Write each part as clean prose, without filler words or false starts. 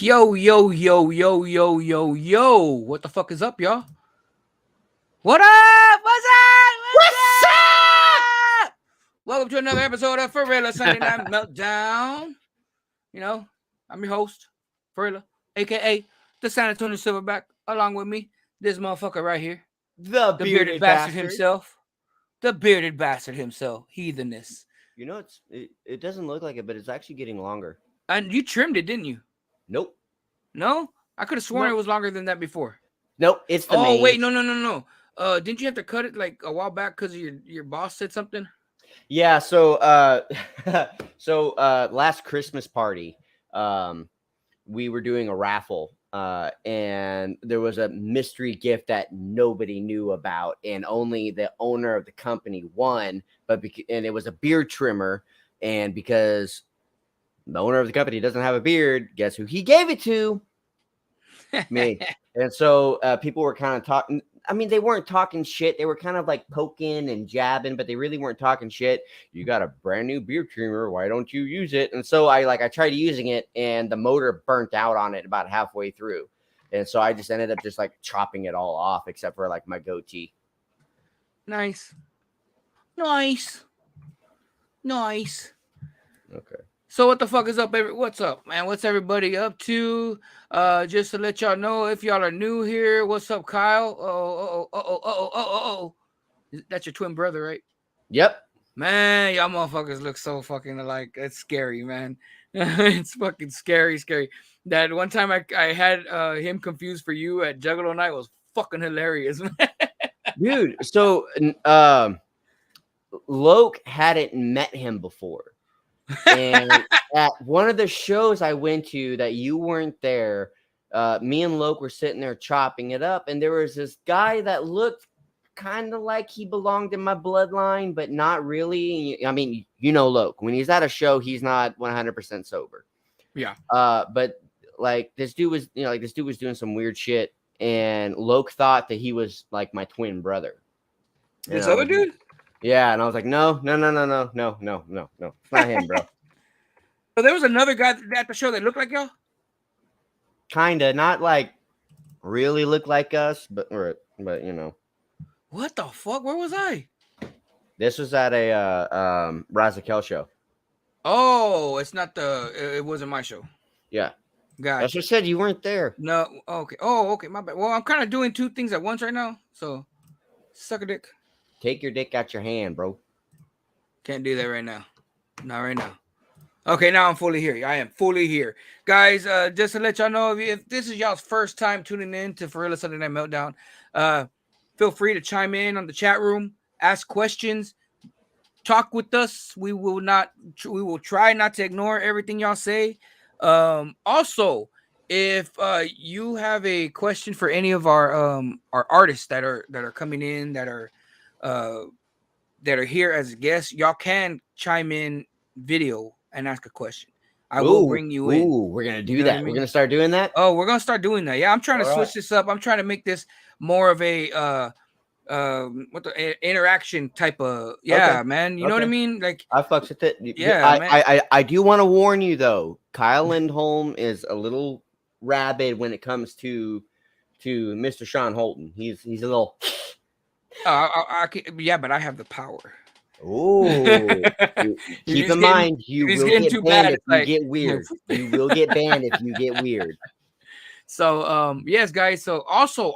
Yo, yo, yo, yo, yo, yo, yo. What the fuck is up, y'all? What up? What's up? What's What's up? Welcome to another episode of Forilla Sunday Night up? Meltdown. You know, I'm your host, Forilla, aka the San Antonio Silverback. Along with me, this motherfucker right here, The the bearded bearded bastard bastard. himself. The bearded bastard himself, heatheness. You know, it doesn't look like it, but it's actually getting longer. And you trimmed it, didn't you? Nope. No? I could have sworn it Nope. was longer than that before. Nope. It's the Oh, wait, mane. no. Didn't you have to cut it like a while back because your boss said something? Yeah. So, last Christmas party, we were doing a raffle, and there was a mystery gift that nobody knew about, and only the owner of the company won. And it was a beard trimmer, and because the owner of the company doesn't have a beard, guess who he gave it to? Me. And so people were kind of talking. I mean, they weren't talking shit. They were kind of like poking and jabbing, but they really weren't talking shit. You got a brand new beard trimmer. Why don't you use it? And so I tried using it, and the motor burnt out on it about halfway through. And so I just ended up just like chopping it all off, except for like my goatee. Nice. Okay. So what the fuck is up? What's up, man? What's everybody up to? Just to let y'all know, if y'all are new here, what's up, Kyle? Oh. That's your twin brother, right? Yep. Man, y'all motherfuckers look so fucking alike. It's scary, man. It's fucking scary. That one time I had him confused for you at Juggalo Night was fucking hilarious, man. Dude. So Loke hadn't met him before. And at one of the shows I went to that you weren't there, me and Loke were sitting there chopping it up, and there was this guy that looked kind of like he belonged in my bloodline, but not really. I mean, you know, Loke, when he's at a show, he's not 100% sober. Yeah. But like this dude was doing some weird shit, and Loke thought that he was like my twin brother. This other dude? Yeah, and I was like, no, it's not him, bro. So there was another guy at the show that looked like y'all? Kinda, not like really look like us, but you know. What the fuck? Where was I? This was at a Razakel show. Oh, it's not it wasn't my show. Yeah. Gotcha. That's what I said, you weren't there. No, okay. Oh, okay, my bad. Well, I'm kind of doing two things at once right now, so suck a dick. Take your dick out your hand, bro. Can't do that right now. Not right now. Okay, now I'm fully here. I am fully here. Guys, just to let y'all know, if this is y'all's first time tuning in to Forilla Sunday Night Meltdown, feel free to chime in on the chat room, ask questions, talk with us. We will try not to ignore everything y'all say. Also, if you have a question for any of our artists that are coming in, that are here as guests, y'all can chime in video and ask a question. I will bring you in. We're gonna do that. We're gonna start doing that. Oh, we're gonna start doing that. Yeah, I'm trying to switch this up. I'm trying to make this more of a interaction type of man. You know what I mean? Like I fucks with it. Yeah, man. I do want to warn you though. Kyle Lindholm is a little rabid when it comes to Mr. Shaun Holton. He's a little. Yeah, but I have the power. Oh, keep in mind, you will get banned if you get weird. You will get banned if you get weird. So, yes, guys. So, also,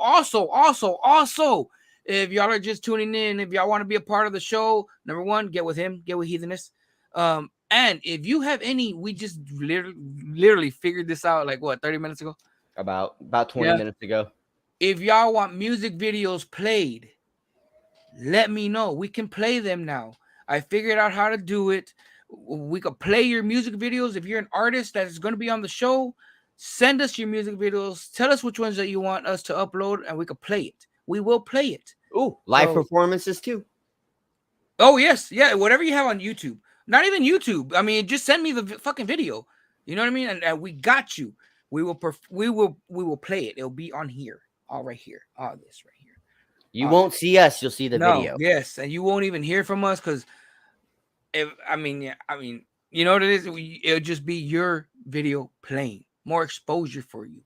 if y'all are just tuning in, if y'all want to be a part of the show, number one, get with him, get with Heatheness. And if you have any, we just literally figured this out like what, 30 minutes ago? About 20 minutes ago. If y'all want music videos played, let me know. We can play them now. I figured out how to do it. We could play your music videos. If you're an artist that is going to be on the show, send us your music videos. Tell us which ones that you want us to upload, and we could play it. We will play it. Ooh, live performances too. Oh, yes. Yeah, whatever you have on YouTube. Not even YouTube. I mean, just send me the fucking video. You know what I mean? And we got you. We will play it. It'll be on here. All right here. All this right here. You won't see us. You'll see the video. Yes, and you won't even hear from us because, you know what it is. It'll just be your video playing. more exposure for you.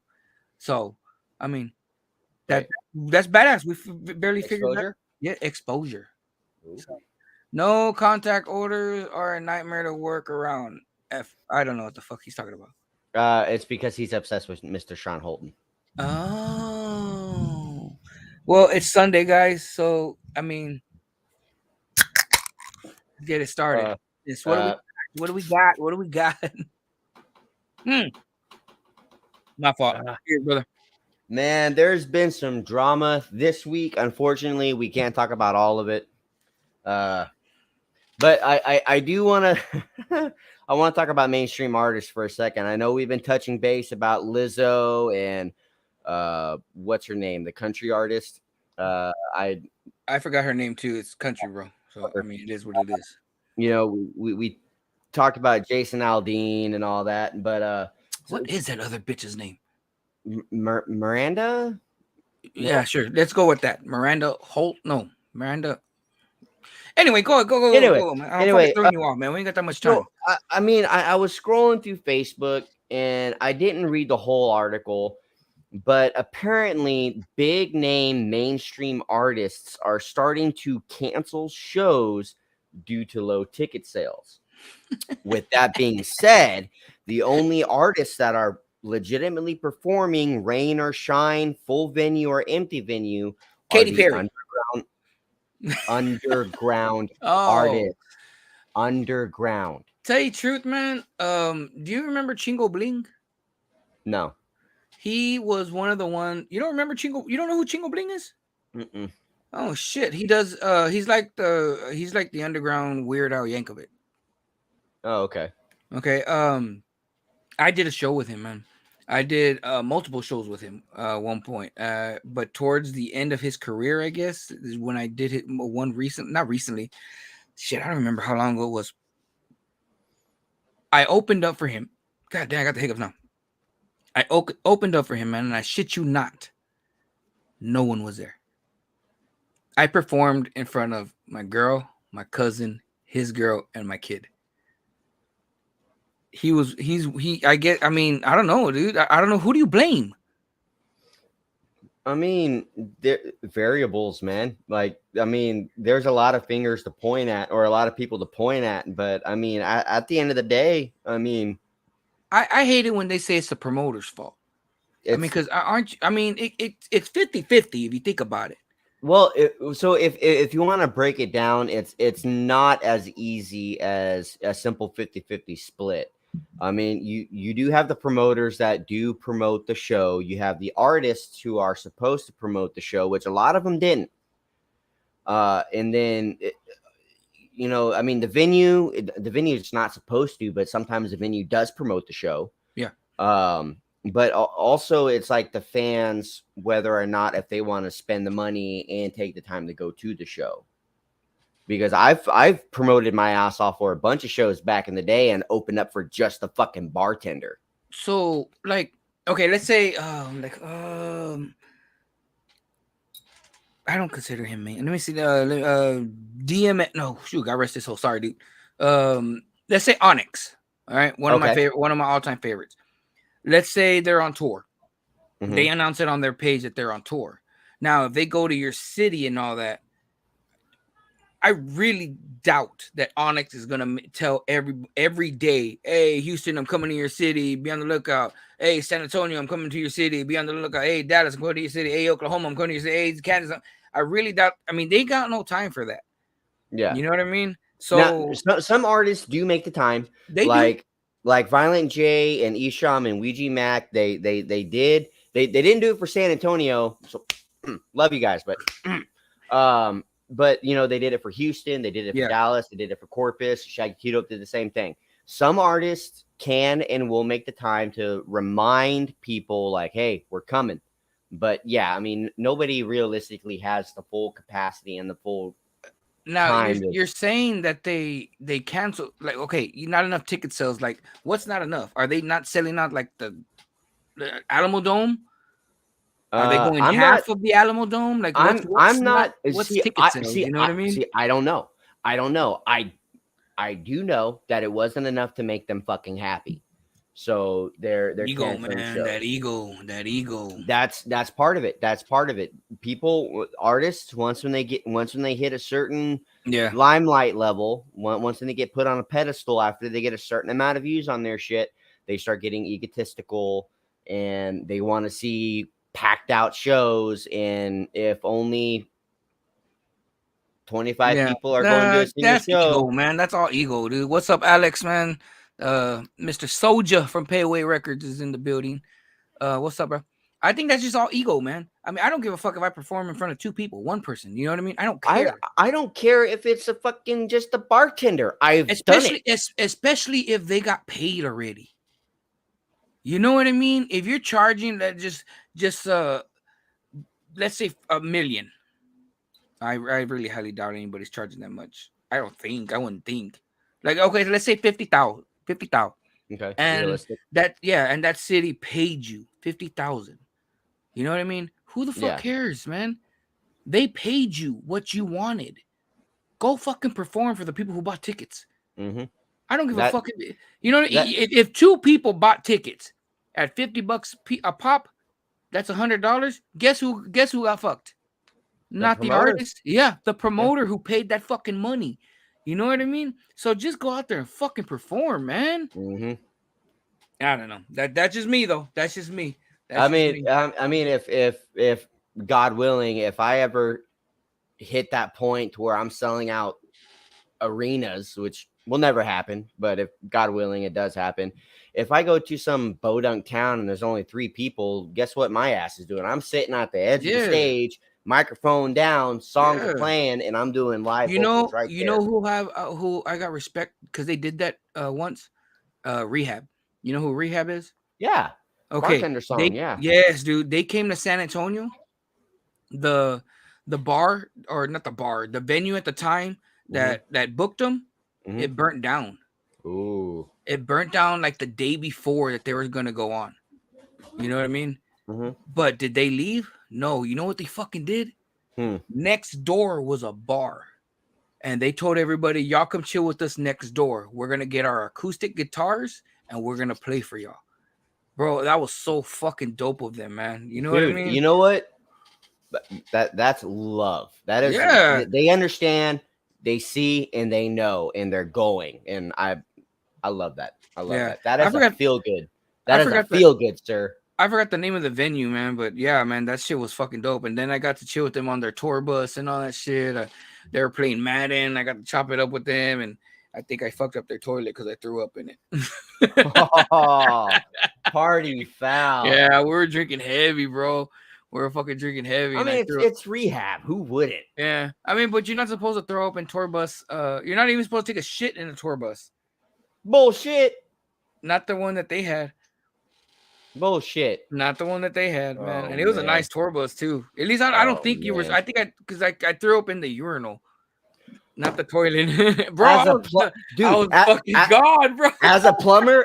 So, I mean, that Right. that's badass. Barely figured that. Exposure. Yeah, exposure. Ooh. So, no contact orders are a nightmare to work around. I don't know what the fuck he's talking about. It's because he's obsessed with Mr. Sean Holton. Oh, well, it's Sunday, guys. So, I mean, get it started. Uh, It's what do we uh, got? What do we got? What do we got? Hmm, my fault. uh, Here, brother. Man, there's been some drama this week. Unfortunately, we can't talk about all of it. Uh, but I do want to I want to talk about mainstream artists for a second. I know we've been touching base about Lizzo and what's her name, the country artist. I I forgot her name too. It's country, bro. So I mean, it is what it is. we talked about Jason Aldean and all that, but so, What is that other bitch's name? Miranda. Yeah, sure. Let's go with that. Miranda Holt. No, Miranda. Anyway, Anyway, go, man. I'm fucking anyway, throwing you off, man. We ain't got that much so time. I mean, I was scrolling through Facebook and I didn't read the whole article, but apparently, big name mainstream artists are starting to cancel shows due to low ticket sales. With that being said, the only artists that are legitimately performing, rain or shine, full venue or empty venue, are Katy the Perry. underground Oh, artists. Underground. tell you the truth, man. Do you remember Chingo Bling? No. He was one of the one. You don't remember Chingo? You don't know who Chingo Bling is? Mm-mm. Oh shit, he does. He's like the underground Weird Al Yankovic. Oh, okay. Okay. I did a show with him, man. I did multiple shows with him one point. But towards the end of his career, I guess, is when I did it one not recently. Shit, I don't remember how long ago it was. I opened up for him. God damn, I got the hiccups now. I opened up for him, man, and I shit you not, no one was there. I performed in front of my girl, my cousin, his girl, and my kid. I mean, I don't know, dude. I don't know. Who do you blame? I mean, there variables, man. Like, I mean, there's a lot of fingers to point at, or a lot of people to point at. But I mean, at the end of the day, I mean, I hate it when they say it's the promoter's fault. I mean, it's because aren't you? I mean, it's 50-50 if you think about it. well. So if you want to break it down, it's not as easy as a simple 50-50 split. I mean, you do have the promoters that do promote the show. You have the artists who are supposed to promote the show, which a lot of them didn't. And then I mean, the venue is not supposed to, but sometimes the venue does promote the show. Yeah. But also it's like the fans, whether or not if they want to spend the money and take the time to go to the show. Because I've promoted my ass off for a bunch of shows back in the day and opened up for just the fucking bartender. So, like, okay, let's say, I don't consider him main. Let me see. DM. No, shoot. I rest his whole. Sorry, dude. Let's say Onyx. All right, one of my Okay. favorite, one of my all-time favorites. Let's say they're on tour. Mhm. They announce it on their page that they're on tour. Now, if they go to your city and all that, I really doubt that Onyx is gonna tell every day, "Hey, Houston, I'm coming to your city. Be on the lookout. Hey, San Antonio, I'm coming to your city. Be on the lookout. Hey, Dallas, I'm coming to your city. Hey, Oklahoma, I'm coming to your city. Hey, Kansas." I really doubt. I mean, they got no time for that. Yeah. You know what I mean? Now, So some artists do make the time, they do. like Violent J and Esham and Ouija Mac. They didn't do it for San Antonio. So love you guys, but they did it for Houston. They did it for Yeah. Dallas. They did it for Corpus. Shaggy Tito did the same thing. Some artists can and will make the time to remind people, like, "Hey, we're coming." But yeah, I mean, nobody realistically has the full capacity and the full Now time to. you're saying that they cancel, like, okay, not enough ticket sales. Like, what's not enough? Are they not selling out like the Alamo Dome? Are they going I'm not. half of the Alamo Dome? Like, I'm not. what's See, ticket sales? You know what I mean? I don't know. I don't know. I do know that it wasn't enough to make them fucking happy. So they're Ego, canceling man. shows. That ego. That ego. That's part of it. That's part of it. People, artists, once when they hit a certain Yeah. limelight level, once when they get put on a pedestal after they get a certain amount of views on their shit, they start getting egotistical and they want to see packed out shows. And if only 25 Yeah. people are going to a single That's ego, show, man. That's all ego, dude. What's up, Alex, man? Mr. Soldier from Payaway Records is in the building. What's up, bro? I think that's just all ego, man. I mean, I don't give a fuck if I perform in front of two people, one person. You know what I mean? I don't care. I don't care if it's a fucking just a bartender. I've done it. Especially if they got paid already. You know what I mean? If you're charging that just let's say $1 million. I really highly doubt anybody's charging that much. I wouldn't think. Like, okay, let's say 50,000. 50,000. Okay, And realistic. and that city paid you 50,000. You know what I mean? Who the fuck Yeah. cares, man? They paid you what you wanted. Go fucking perform for the people who bought tickets. Mm-hmm. I don't give a That fuck. You know, that if two people bought tickets at $50 a pop, that's $100. Guess who got fucked? the Not the promoter. artist. Yeah, the Yeah. promoter who paid that fucking money. You know what I mean? So just go out there and fucking perform, man. Mm-hmm. I don't know. That's just me though. That's just me. That's I just mean, me. if God willing, if I ever hit that point to where I'm selling out arenas, which will never happen, but if God willing, it does happen. If I go to some bodunk town and there's only 3 people, guess what my ass is doing? I'm sitting at the edge of the Yeah. stage, microphone down, songs are Yeah. playing, and I'm doing live vocals right You there. know who I got respect because they did that once. Rehab. You know who Rehab is? Yeah. Okay. Bartender song, yeah. Yes, dude. They came to San Antonio. The bar, or not the bar, the venue at the time that booked them, Mhm. it burnt down. Ooh. It burnt down like the day before that they were gonna go on. You know what I mean? Mhm. But did they leave? No. You know what they fucking did? Hmm. Next door was a bar. And they told everybody, y'all come chill with us next door. We're gonna get our acoustic guitars and we're gonna play for y'all. Bro, that was so fucking dope of them, man. You know what I Dude, mean? you know what? That's love. That is, Yeah. they understand, they see, and they know, and they're going. And I love that. I love Yeah. that. That I is a forgot feel good. I That is a forgot that feel good, sir. I forgot the name of the venue, man, but yeah, man, that shit was fucking dope. And then I got to chill with them on their tour bus and all that shit. They were playing Madden. I got to chop it up with them, and I think I fucked up their toilet because I threw up in it. Oh, party foul. Yeah, we were drinking heavy, bro. We were fucking drinking heavy, I and mean, I threw up. it's rehab. Who wouldn't? Yeah, I mean, but you're not supposed to throw up in tour bus. You're not even supposed to take a shit in a tour bus. Bullshit. Not the one that they had. Bullshit. Not the one that they had, man. Oh, And it was a man. nice tour bus too. At least I don't Oh, think you were. man. I think because I threw up in the urinal, not the toilet, bro. As I a was dude, fucking gone, bro. as a plumber,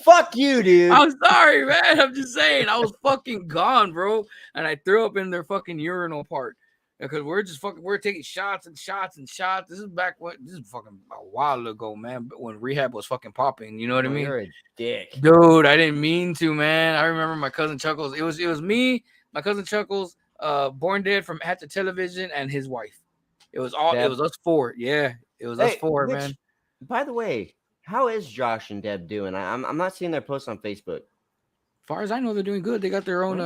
fuck you, dude. I'm sorry, man. I'm just saying, I was fucking gone, bro. And I threw up in their fucking urinal part because we're taking shots and shots and shots. This is fucking a while ago, man. But when rehab was fucking popping, you know what I Oh, mean? you're a dick. Dude, I didn't mean to, man. I remember my cousin Chuckles. It was me, my cousin Chuckles, Born Dead from At the Television, and his wife. It was us 4. Yeah, it was us 4, man. By the way, how is Josh and Deb doing? I'm not seeing their posts on Facebook. Far as I know, they're doing good. They got their own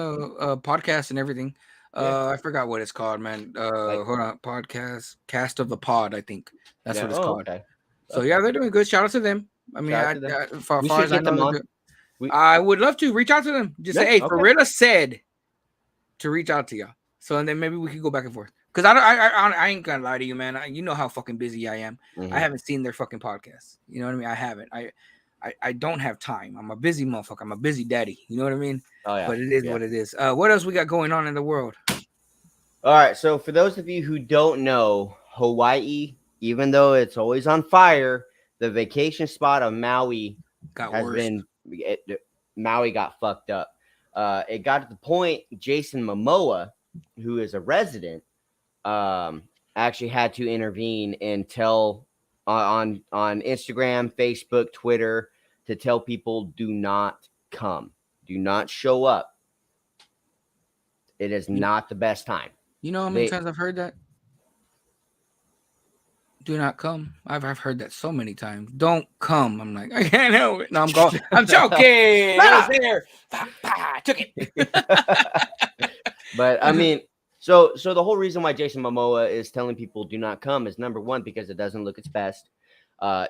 podcast and everything. Yeah. I forgot what it's called, man. Like- Hold on, podcast, Cast of the Pod, I think that's what it's Oh, called. okay. So yeah, they're doing good. Shout out to them. I mean, Shout out to them. as far We as should I get them know, on. I would love to reach out to them. Just say, Yeah, hey, okay. Forilla said to reach out to y'all. So and then maybe we could go back and forth. Because I ain't gonna lie to you, man. You know how fucking busy I am. Mhm. I haven't seen their fucking podcast. You know what I mean? I haven't. I don't have time. I'm a busy motherfucker. I'm a busy daddy. You know what I mean? Oh yeah. But it is what it is. What else we got going on in the world? All right. So for those of you who don't know, Hawaii, even though it's always on fire, the vacation spot of Maui Maui got fucked up. It got to the point Jason Momoa, who is a resident, actually had to intervene and tell on Instagram, Facebook, Twitter, to tell people do not come, do not show up. It is not the best time. You know how many times I've heard that? Do not come. I've heard that so many times. Don't come. I'm like, I can't help it. No, I'm going. I'm joking. It was there. Took it. But I mean, so the whole reason why Jason Momoa is telling people do not come is, number one, because it doesn't look its best.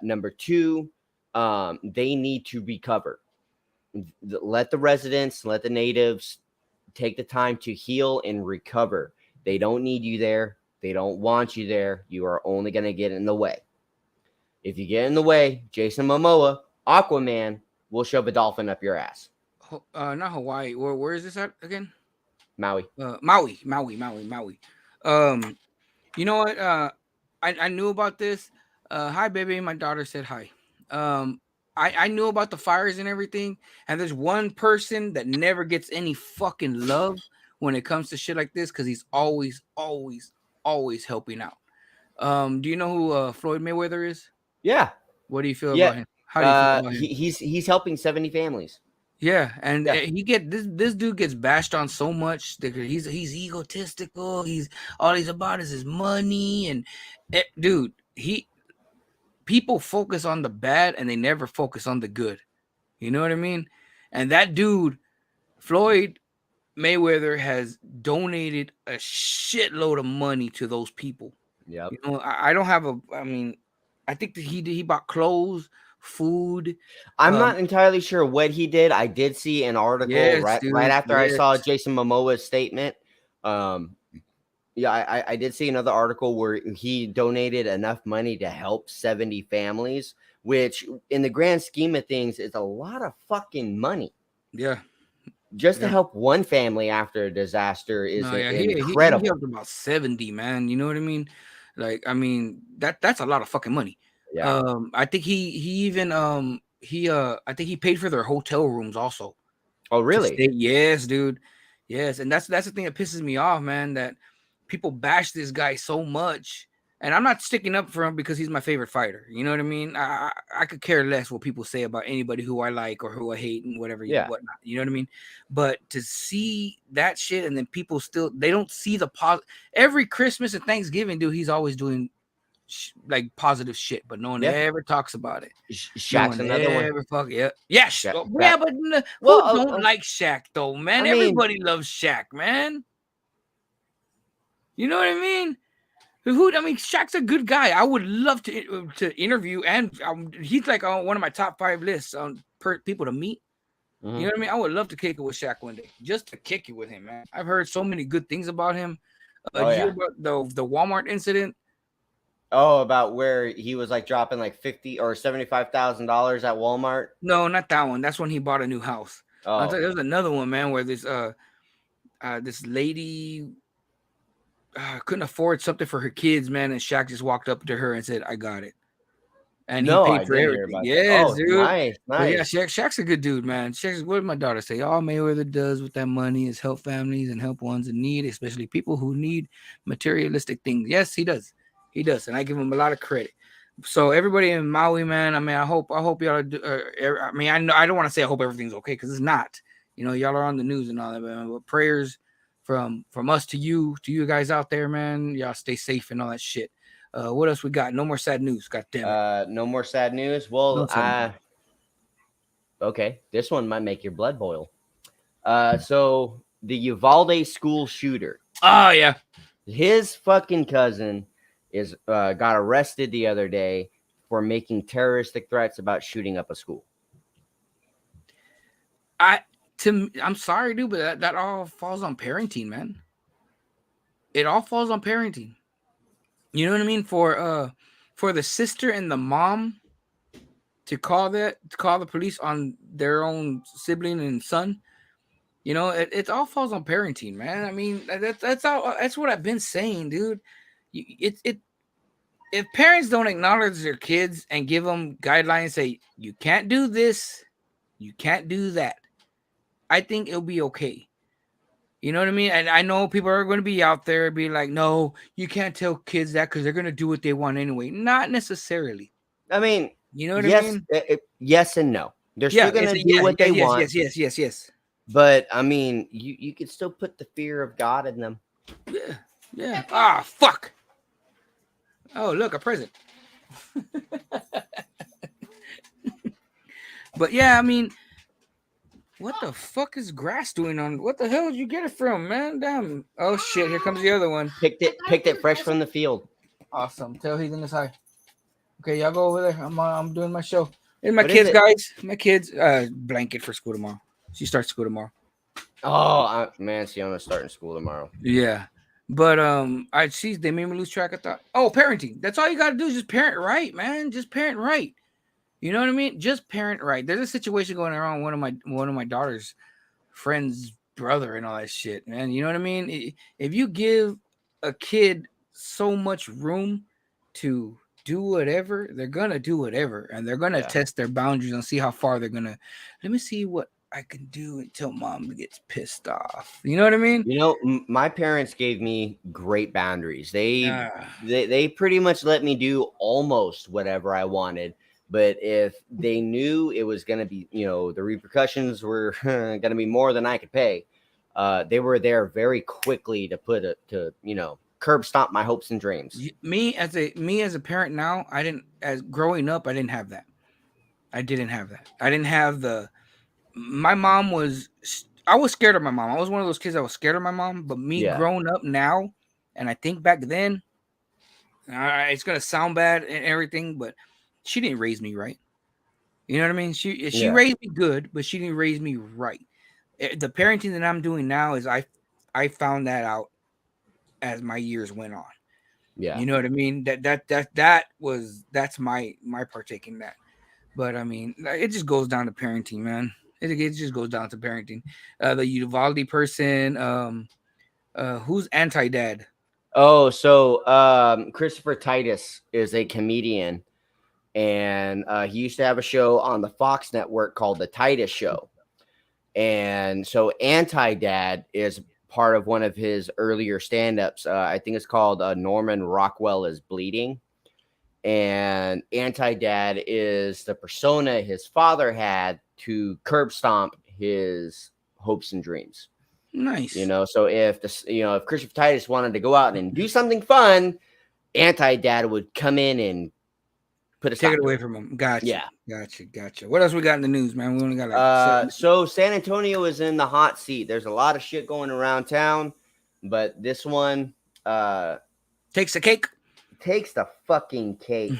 Number two, they need to recover. Let the residents, let the natives take the time to heal and recover. They don't need you there. They don't want you there. You are only going to get in the way. If you get in the way, Jason Momoa, Aquaman, will shove a dolphin up your ass. Not Hawaii. Where is this at again? Maui. Maui. You know what? I knew about this. Hi, baby. My daughter said hi. I knew about the fires and everything. And there's one person that never gets any fucking love when it comes to shit like this, because he's always helping out. Do you know who Floyd Mayweather is? Yeah. What do you feel about him? How do you feel about him? He's helping 70 families. Yeah, and he this dude gets bashed on so much. He's egotistical. He's all he's about is his money, and dude, people focus on the bad and they never focus on the good. You know what I mean? And that dude, Floyd Mayweather, has donated a shitload of money to those people. Yep. You know, I don't have I think that he bought clothes, food. I'm not entirely sure what he did. I did see an article right after I saw Jason Momoa's statement. I did see another article where he donated enough money to help 70 families, which in the grand scheme of things is a lot of fucking money. Yeah. Just to help one family after a disaster is incredible. He helped about 70, man. You know what I mean? Like, I mean, that's a lot of fucking money. Yeah. I think he even I think he paid for their hotel rooms also. Oh, really? Yes, dude. Yes, and that's the thing that pisses me off, man, that people bash this guy so much. And I'm not sticking up for him because he's my favorite fighter. You know what I mean? I could care less what people say about anybody who I like or who I hate and whatever, whatnot. You know what I mean? But to see that shit, and then people they don't see the every Christmas and Thanksgiving, dude, he's always doing like positive shit, but no one ever talks about it. Shaq's another one. Yeah. Shaq. Yeah, but who don't like Shaq though, man? Everybody loves Shaq, man. You know what I mean? Shaq's a good guy. I would love to interview, and he's like on one of my top 5 lists on people to meet. Mm-hmm. You know what I mean? I would love to kick it with Shaq one day, just to kick it with him, man. I've heard so many good things about him. Did you hear about the Walmart incident? Oh, about where he was like dropping like $50,000 or $75,000 at Walmart? No, not that one. That's when he bought a new house. Oh, there's another one, man, where this lady couldn't afford something for her kids, man, and Shaq just walked up to her and said, "I got it," and he paid for everything. Yes, dude. Nice. But yeah, Shaq's a good dude, man. What did my daughter say? All Mayweather does with that money is help families and help ones in need, especially people who need materialistic things. Yes, he does. He does, and I give him a lot of credit. So everybody in Maui, man, I mean, I hope y'all do. I mean, I don't want to say I hope everything's okay, because it's not. You know, y'all are on the news and all that, man. But prayers from us to you guys out there, man. Y'all stay safe and all that shit. What else we got? No more sad news. God damn it. No more sad news. Well, okay, this one might make your blood boil. So the Uvalde school shooter. Oh yeah, his fucking cousin got arrested the other day for making terroristic threats about shooting up a school. I'm sorry, dude, but that all falls on parenting, man. It all falls on parenting. You know what I mean? For the sister and the mom to call the police on their own sibling and son, you know, it all falls on parenting, man. I mean, that's what I've been saying, dude. If parents don't acknowledge their kids and give them guidelines, say you can't do this, you can't do that, I think it'll be okay. You know what I mean? And I know people are going to be out there and be like, no, you can't tell kids that because they're going to do what they want anyway. Not necessarily. I mean, you know what I mean? Yes and no. They're still Yeah, gonna do yeah, what yeah, they want, yes. but I mean, you could still put the fear of God in them. Yeah, yeah. Ah, fuck. Oh, look, a present. But yeah, I mean, what the fuck is grass doing on? What the hell did you get it from, man? Damn. Oh shit, here comes the other one. Picked it fresh from the field. Awesome. Tell Heathen is hi. Okay, y'all go over there. I'm doing my show. And my What is kids, it? guys. My kids, blanket for school tomorrow. She starts school tomorrow. Oh man, Siona's starting school tomorrow. Yeah. But I see they made me lose track of thought. Oh, parenting. That's all you gotta do is just parent right, man. Just parent right. You know what I mean? Just parent right. There's a situation going around one of my daughter's friend's brother and all that shit, man. You know what I mean? If you give a kid so much room to do whatever, they're gonna do whatever, and they're gonna Yeah. test their boundaries and see how far they're gonna. Let me see what I can do until mom gets pissed off. You know what I mean? You know, my parents gave me great boundaries. Ah, They pretty much let me do almost whatever I wanted. But if they knew it was going to be, the repercussions were going to be more than I could pay, they were there very quickly to curb stomp my hopes and dreams. me as a parent now, I didn't as growing up, I didn't have that. I didn't have that. I didn't have the my mom was I was scared of my mom. I was one of those kids that was scared of my mom. But me Yeah, growing up now, and I think back then, it's gonna sound bad and everything, but she didn't raise me right. You know what I mean? She yeah, raised me good, but she didn't raise me right. The parenting that I'm doing now is I found that out as my years went on. yeah. You know what I mean? That's my partake in that. But I mean, it just goes down to parenting, man. It just goes down to parenting. The Uvalde person, who's anti-dad? Oh, so Christopher Titus is a comedian, and he used to have a show on the Fox network called The Titus Show. And so Anti Dad is part of one of his earlier stand ups. I think it's called Norman Rockwell is Bleeding. And Anti Dad is the persona his father had to curb stomp his hopes and dreams. Nice. So if Christopher Titus wanted to go out and do something fun, Anti Dad would come in and put a Take stop it to away it. from him. Gotcha. Yeah. Gotcha. What else we got in the news, man? We only got like 7. So San Antonio is in the hot seat. There's a lot of shit going around town, but this one Takes the cake. takes the fucking cake.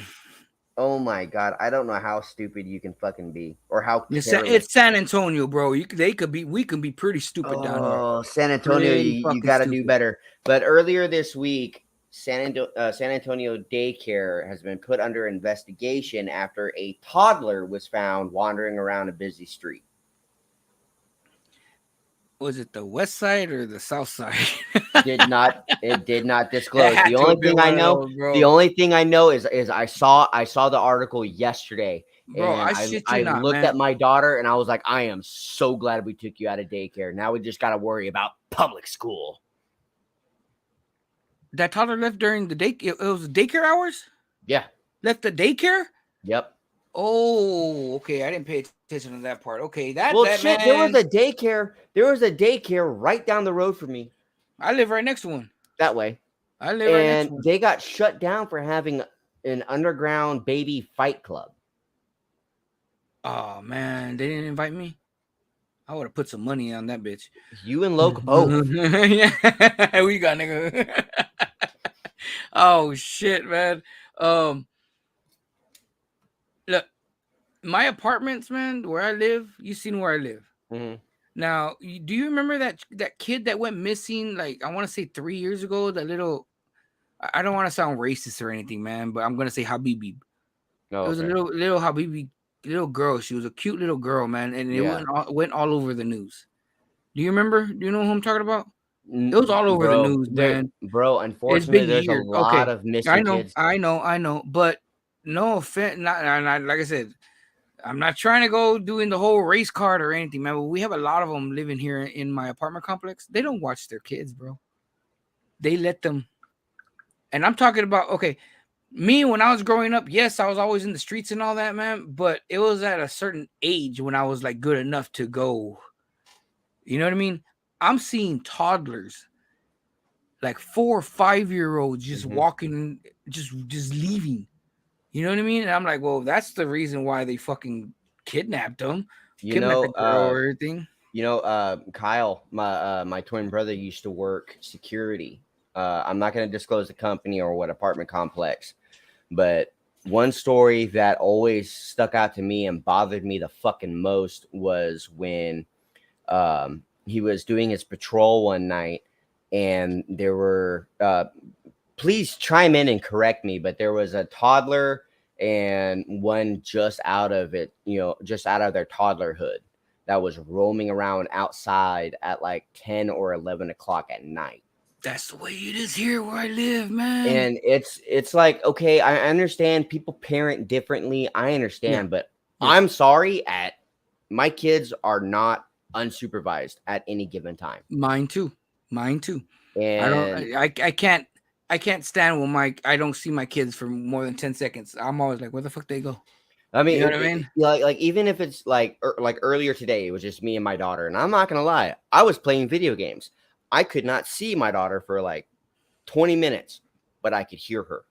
Oh my god, I don't know how stupid you can fucking be, or how careless. It's San Antonio, bro. We can be pretty stupid down here. Oh, San Antonio, Pretty you fucking got to do stupid. better. But earlier this week, San Antonio daycare has been put under investigation after a toddler was found wandering around a busy street. Was it the west side or the south side? It did not It disclose. had to have been one of those, The bro. only thing I know is I saw the article yesterday, Bro, and I I shit you I not, looked man. at my daughter and I was like, I am so glad we took you out of daycare. Now we just got to worry about public school. That toddler left during the day. It was daycare hours. Yeah. Left the daycare. Yep. Oh, okay. I didn't pay attention to that part. Okay, Well, that shit, there was man. a daycare. There was a daycare right down the road from me I live right next to one. that way. I live right next And to one. they got shut down for having an underground baby fight club. Oh man, they didn't invite me. I would have put some money on that bitch. You and Loke both. Yeah, we got nigga. Oh shit, man. Um, look, my apartments, man, where I live. You seen where I live. Mhm. Now, do you remember that kid that went missing? Like I want to say 3 years ago. That little. I don't want to sound racist or anything, man, but I'm gonna say Habibi. Oh, It was a okay. little Habibi little girl. She was a cute little girl, man, and it Yeah. went all over the news. Do you remember? Do you know who I'm talking about? It was all over the Bro, news, man. It's unfortunately, been there's a years. Okay, lot of I missing know, kids. I know. But no offense, not like I said, I'm not trying to go doing the whole race card or anything, man. But we have a lot of them living here in my apartment complex. They don't watch their kids, bro. They let them, and I'm talking about okay. Me, when I was growing up, yes, I was always in the streets and all that, man. But it was at a certain age when I was like good enough to go. You know what I mean? I'm seeing toddlers, like 4 or 5 year olds, just Mhm. walking, just leaving. You know what I mean? And I'm like, well, that's the reason why they fucking kidnapped them, You kidnapped know, the girl or everything. Kyle, my twin brother used to work security. I'm not going to disclose the company or what apartment complex, but one story that always stuck out to me and bothered me the fucking most was when he was doing his patrol one night, and there were please chime in and correct me, but there was a toddler and one just out of it, just out of their toddlerhood that was roaming around outside at like 10 or 11 o'clock at night. That's the way it is here where I live, man. And it's like, okay, I understand people parent differently. I Yeah, understand, but yeah. I'm sorry, at my kids are not unsupervised at any given time. Mine too. Mine too. I don't. And I can't. I can't stand when I don't see my kids for more than 10 seconds. I'm always like, where the fuck they go? I mean, You know what I mean? like even if it's like earlier today, it was just me and my daughter, and I'm not gonna lie, I was playing video games. I could not see my daughter for like 20 minutes, but I could hear her.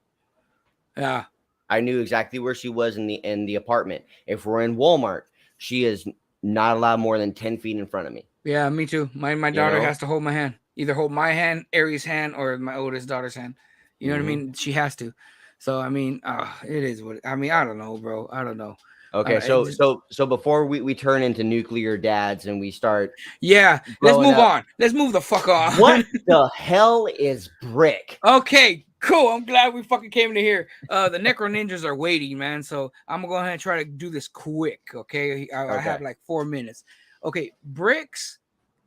Yeah. I knew exactly where she was in the apartment. If we're in Walmart, she is not allowed more than 10 feet in front of me. Yeah, me too. My You daughter know? has to hold my hand. Either hold my hand, Ari's hand, or my oldest daughter's hand. You know what I Hmm. mean? She has to. So I mean, it is what I mean. I don't know, bro. I don't know. Okay, It so just, before we turn into nuclear dads and we start yeah, let's growing move up, on. Let's move the fuck what on. the hell is brick? Okay, cool. I'm glad we fucking came to here. The Necro Ninjas are waiting, man. So I'm gonna go ahead and try to do this quick. Okay, I Okay. have like 4 minutes. Okay, bricks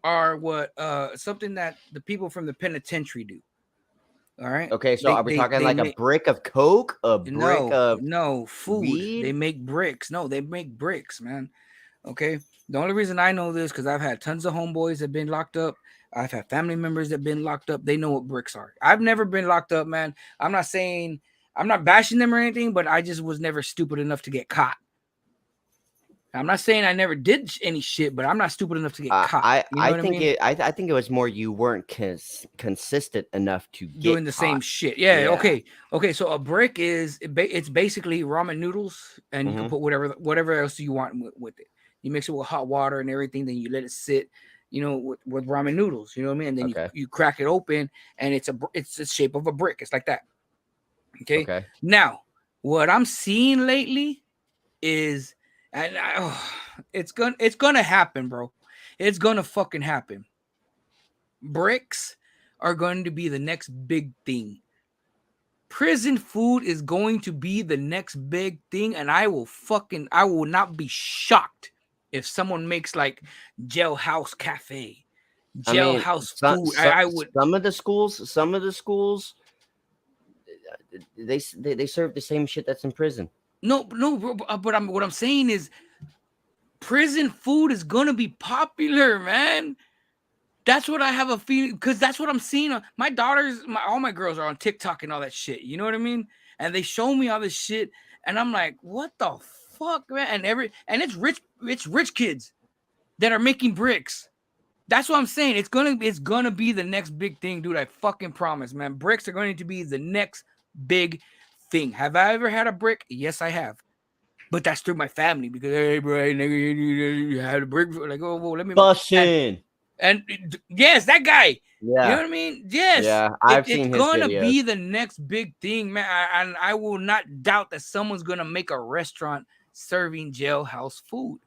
are what something that the people from the penitentiary do. All right, Okay, so are we talking they like a make brick of coke, a brick no of no food. They weed? make bricks. No, they make bricks, man. Okay. The only reason I know this because I've had tons of homeboys that have been locked up. I've had family members that have been locked up. They know what bricks are. I've never been locked up, man. I'm not saying I'm not bashing them or anything, but I just was never stupid enough to get caught. I'm not saying I never did any shit, but I'm not stupid enough to get caught. You know I what I think mean? I think it was more you weren't consistent enough to Doing get the same caught. shit. Yeah. Yeah. Okay. Okay. So a brick is it's basically ramen noodles, and you can Hmm. put whatever else you want with it. You mix it with hot water and everything, then you let it sit. You know, with ramen noodles. You know what I mean? And then Okay. you crack it open, and it's the shape of a brick. It's like that. Okay. Okay. Now, what I'm seeing lately is, it's gonna happen, bro. It's gonna fucking happen. Bricks are going to be the next big thing. Prison food is going to be the next big thing, and I will not be shocked if someone makes like jailhouse cafe, I mean, jailhouse food. I would. some of the schools they serve the same shit that's in prison. No, bro, but what I'm saying is prison food is gonna be popular, man. That's what I have a feeling because that's what I'm seeing. My daughters, all my girls are on TikTok and all that shit. You know what I mean? And they show me all this shit, and I'm like, what the fuck, man? And it's rich kids that are making bricks. That's what I'm saying. It's gonna be the next big thing, dude. I fucking promise, man. Bricks are going to be the next big thing. Have I ever had a brick? Yes, I have. But that's through my family because hey, bro, nigga, you had a brick. Like, oh, well, let me. And Bussin'. and yes, that guy. You know Yeah. what I mean? Yes. Yeah. It, I've it's seen his gonna videos. be the next big thing, man. And I will not doubt that someone's gonna make a restaurant serving jailhouse food.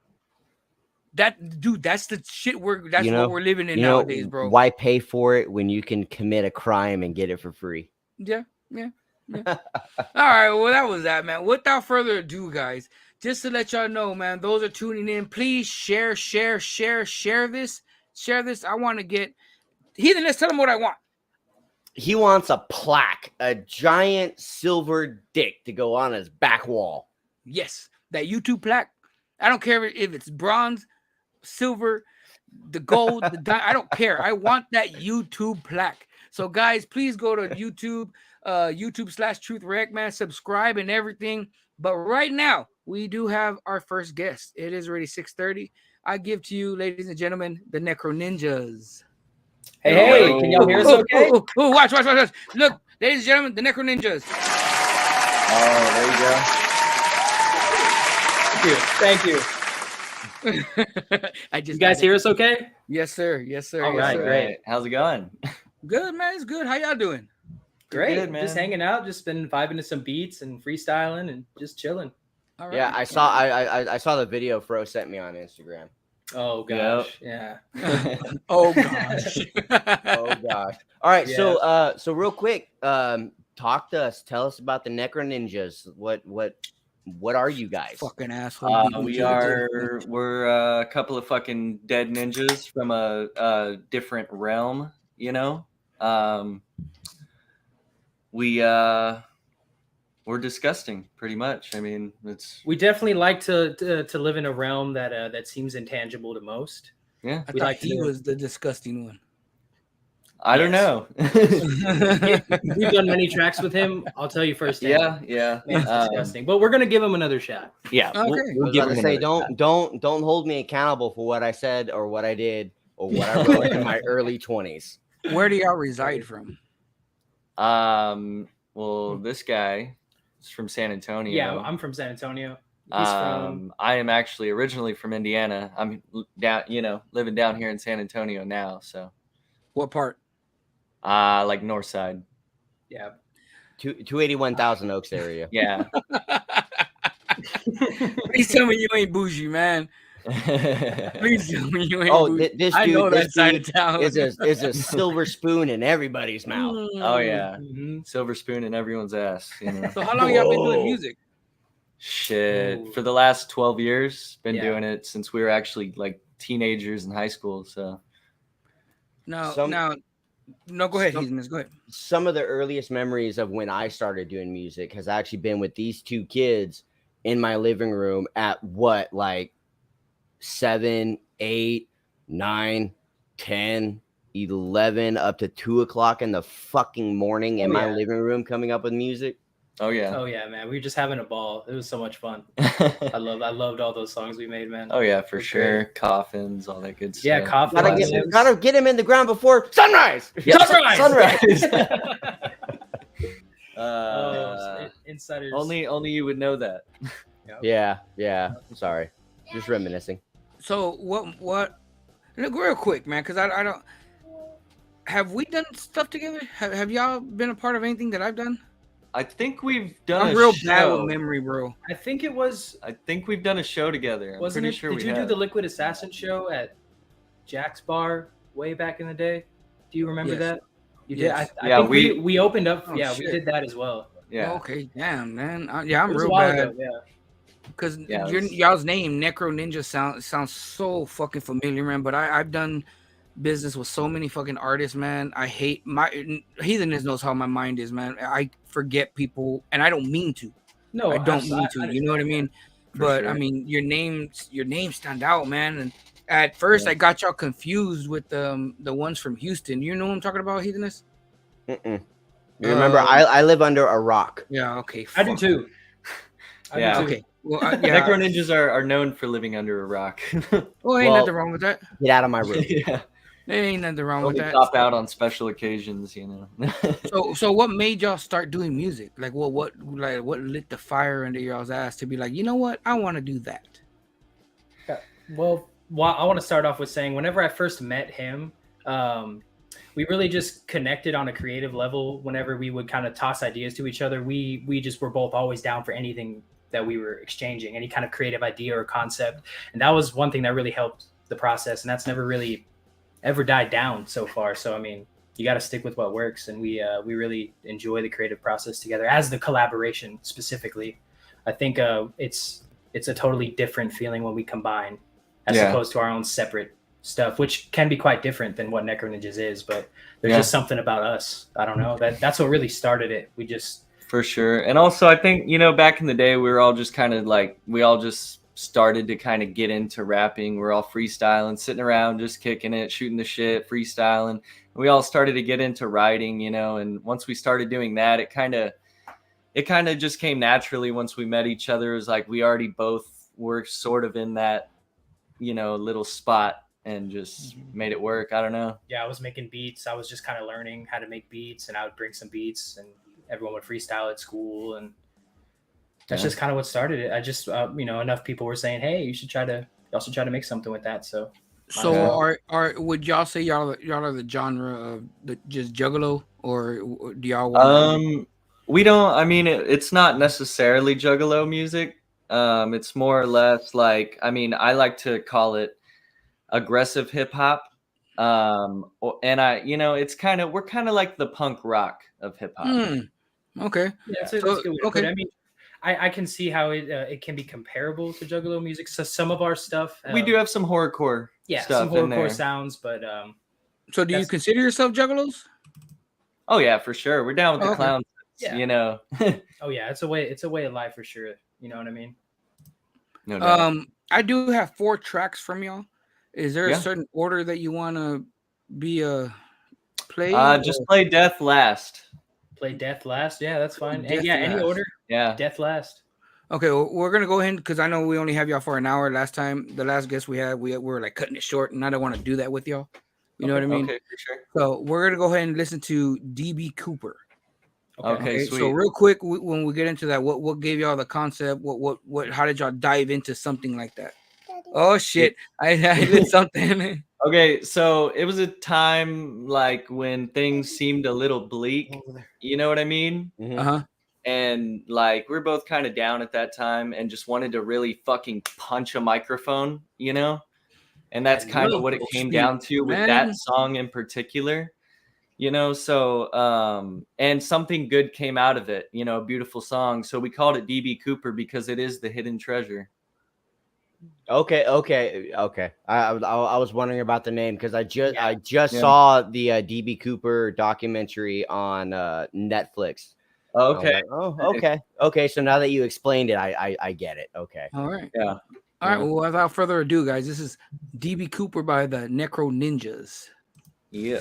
That dude, that's the shit that's what we're living in nowadays, bro. Why pay for it when you can commit a crime and get it for free? Yeah, yeah, yeah. All right, well, that was that, man. Without further ado, guys, just to let y'all know, man, those are tuning in. Please share this. Share this. I want to get Heathen, let's tell them what I want. He wants a plaque, a giant silver dick to go on his back wall. Yes, that YouTube plaque. I don't care if it's bronze, silver, the gold, I don't care. I want that YouTube plaque So guys, please go to YouTube, YouTube/TruthRec, man. Subscribe and everything. But right now, we do have our first guest. It is already 6:30. I give to you, ladies and gentlemen, the Necro Ninjas. Hey, can y'all hear us okay? Watch. Look, ladies and gentlemen, the Necro Ninjas. Oh, there you go. Thank you. You guys hear us okay? Yes, sir. All right, great. How's it going? Good, man. It's good. How y'all doing? Great, good, man. Just hanging out, just been vibing to some beats and freestyling and just chilling. All right. Yeah, I saw the video Fro sent me on Instagram. Oh gosh, yeah. Oh gosh. Oh gosh. All right, Yeah. so real quick, talk to us. Tell us about the Nekro Ninjas. What are you guys? Fucking asshole. We're a couple of fucking dead ninjas from a different realm, you know. We're disgusting, pretty much. I mean, We definitely like to live in a realm that seems intangible to most. yeah. I we thought like he to- was the disgusting one. I don't know. We've done many tracks with him. I'll tell you first. yeah. Man, it's disgusting. But we're gonna give him another shot. Yeah. Okay. I We'll was give about to him say, another shot. don't hold me accountable for what I said or what I did or what I wrote in my early 20s. Where do y'all reside from? Well, this guy is from San Antonio. Yeah, I'm from San Antonio. He's from I am actually originally from Indiana. I'm down, living down here in San Antonio now. So, What part? like north side. yeah. 281,000 Oaks area. Yeah. Please tell me you ain't bougie, man. Please tell me you ain't Oh, bougie. this I know dude, that this side dude of town. is a silver spoon in everybody's mouth. Oh yeah. Mhm. Silver spoon in everyone's ass. So how long y'all been doing Whoa. music? Shit. Ooh. For the last 12 years, been Yeah. doing it since we were actually like teenagers in high school. So No, Some- go ahead, some- Heathens. Go ahead. Some of the earliest memories of when I started doing music has actually been with these two kids in my living room at what, like 7, 8, 9, 10, 11, up to 2 o'clock in the fucking morning in Oh, my yeah. living room coming up with music. oh yeah. Oh yeah, man. We were just having a ball. It was so much fun. I loved all those songs we made, man. Oh yeah, for It was sure. Coffins, all that good Yeah, stuff. coffee. Gotta get him in the ground before sunrise. Yeah, Sunrise! Insiders. Only you would know that. Yeah. I'm sorry. Just reminiscing. So what? Look, real quick, man, because I don't. Have we done stuff together? Have y'all been a part of anything that I've done? I think we've done I'm a real show. bad with memory, bro. I think it was. I think we've done a show together. I'm Wasn't pretty it? sure Did we you do have. the Liquid Assassin show at Jack's Bar way back in the day? Do you remember Yes. that? You Yes. did. I Yeah, think we opened up. Oh, yeah, shit. we did that as well. Yeah. Okay, damn, man. I'm It was a real while bad ago, yeah. because Yeah, it was- y'all's name Necro Ninja sounds so fucking familiar, man. But I've done business with so many fucking artists, man. I hate Heathenness knows how my mind is, man. I forget people, and I don't mean to. No, I don't mean to. You know what I mean? For But I sure. mean, your name stand out, man. And at first, Yeah. I got y'all confused with the ones from Houston. You know what I'm talking about, Heathenness? Mm-mm. You remember, I live under a rock. Yeah. Okay. I do fuck. too. I Yeah. do too. Okay. Well, yeah. Necro Ninjas are known for living under a rock. Well, ain't Well- nothing wrong with that. Get out of my room. Yeah. There ain't nothing wrong with Only that. pop out on special occasions, you know. So what made y'all start doing music? Like what lit the fire under y'all's ass to be like, you know what, I want to do that. Well, I want to start off with saying whenever I first met him, we really just connected on a creative level. Whenever we would kind of toss ideas to each other, we just were both always down for anything that we were exchanging, any kind of creative idea or concept. And that was one thing that really helped the process. And that's never really ever died down so far. So, I mean, you got to stick with what works. And we really enjoy the creative process together as the collaboration specifically. I think it's a totally different feeling when we combine as Yeah. opposed to our own separate stuff, which can be quite different than what Nekro Ninjas is, but there's Yeah. just something about us. I don't know. That's what really started it. We just For sure. And also, I think, back in the day, we were all just kind of like, we all just started to kind of get into rapping. We're all freestyling, sitting around, just kicking it, shooting the shit, freestyling. we all started to get into writing, you know, and once we started doing that, it kind of just came naturally once we met each other. It was like we already both were sort of in that, you know, little spot and just made it work. I don't know. Yeah, I was making beats. I was just kind of learning how to make beats, and I would bring some beats, and everyone would freestyle at school, and that's just kind of what started it. I just, you know, enough people were saying, "Hey, you should try to make something with that." So would y'all say y'all are the genre of just juggalo, or do y'all want? We don't. I mean, it's not necessarily juggalo music. It's more or less like, I mean, I like to call it aggressive hip hop. And I, you know, we're kind of like the punk rock of hip hop. Okay. Yeah, that's a good way to put it. I mean, I can see how it can be comparable to juggalo music. So some of our stuff, we do have some horrorcore. Yeah, stuff some horrorcore sounds, but so do you consider yourself juggalos? Oh yeah, for sure. We're down with the clowns. Yeah. You know. Oh yeah, it's a way of life for sure. You know what I mean? No doubt. I do have 4 tracks from y'all. Is there a certain order that you want to be play? Just play Death last. Play Death last. Yeah, that's fine. Hey, yeah, any order. Yeah. Death last. Okay, well, we're gonna go ahead because I know we only have y'all for an hour. Last time, the last guest we had, we were like cutting it short, and I don't want to do that with y'all. You know what I mean? Okay, for sure. So we're gonna go ahead and listen to DB Cooper. Okay, sweet. So real quick, when we get into that, what gave y'all the concept? What? How did y'all dive into something like that? Oh shit! I did something. Okay, so it was a time like when things seemed a little bleak. You know what I mean? And like we're both kind of down at that time, and just wanted to really fucking punch a microphone, you know. And that's kind of what it came down to with that song in particular. You know, so and something good came out of it, you know, a beautiful song. So we called it DB Cooper because it is the hidden treasure. Okay. I was wondering about the name because I just saw the DB Cooper documentary on Netflix. Okay. Okay. So now that you explained it, I get it. Okay. All right. Yeah. All right. Well, without further ado, guys, this is DB Cooper by the Nekro Ninjas. Yeah.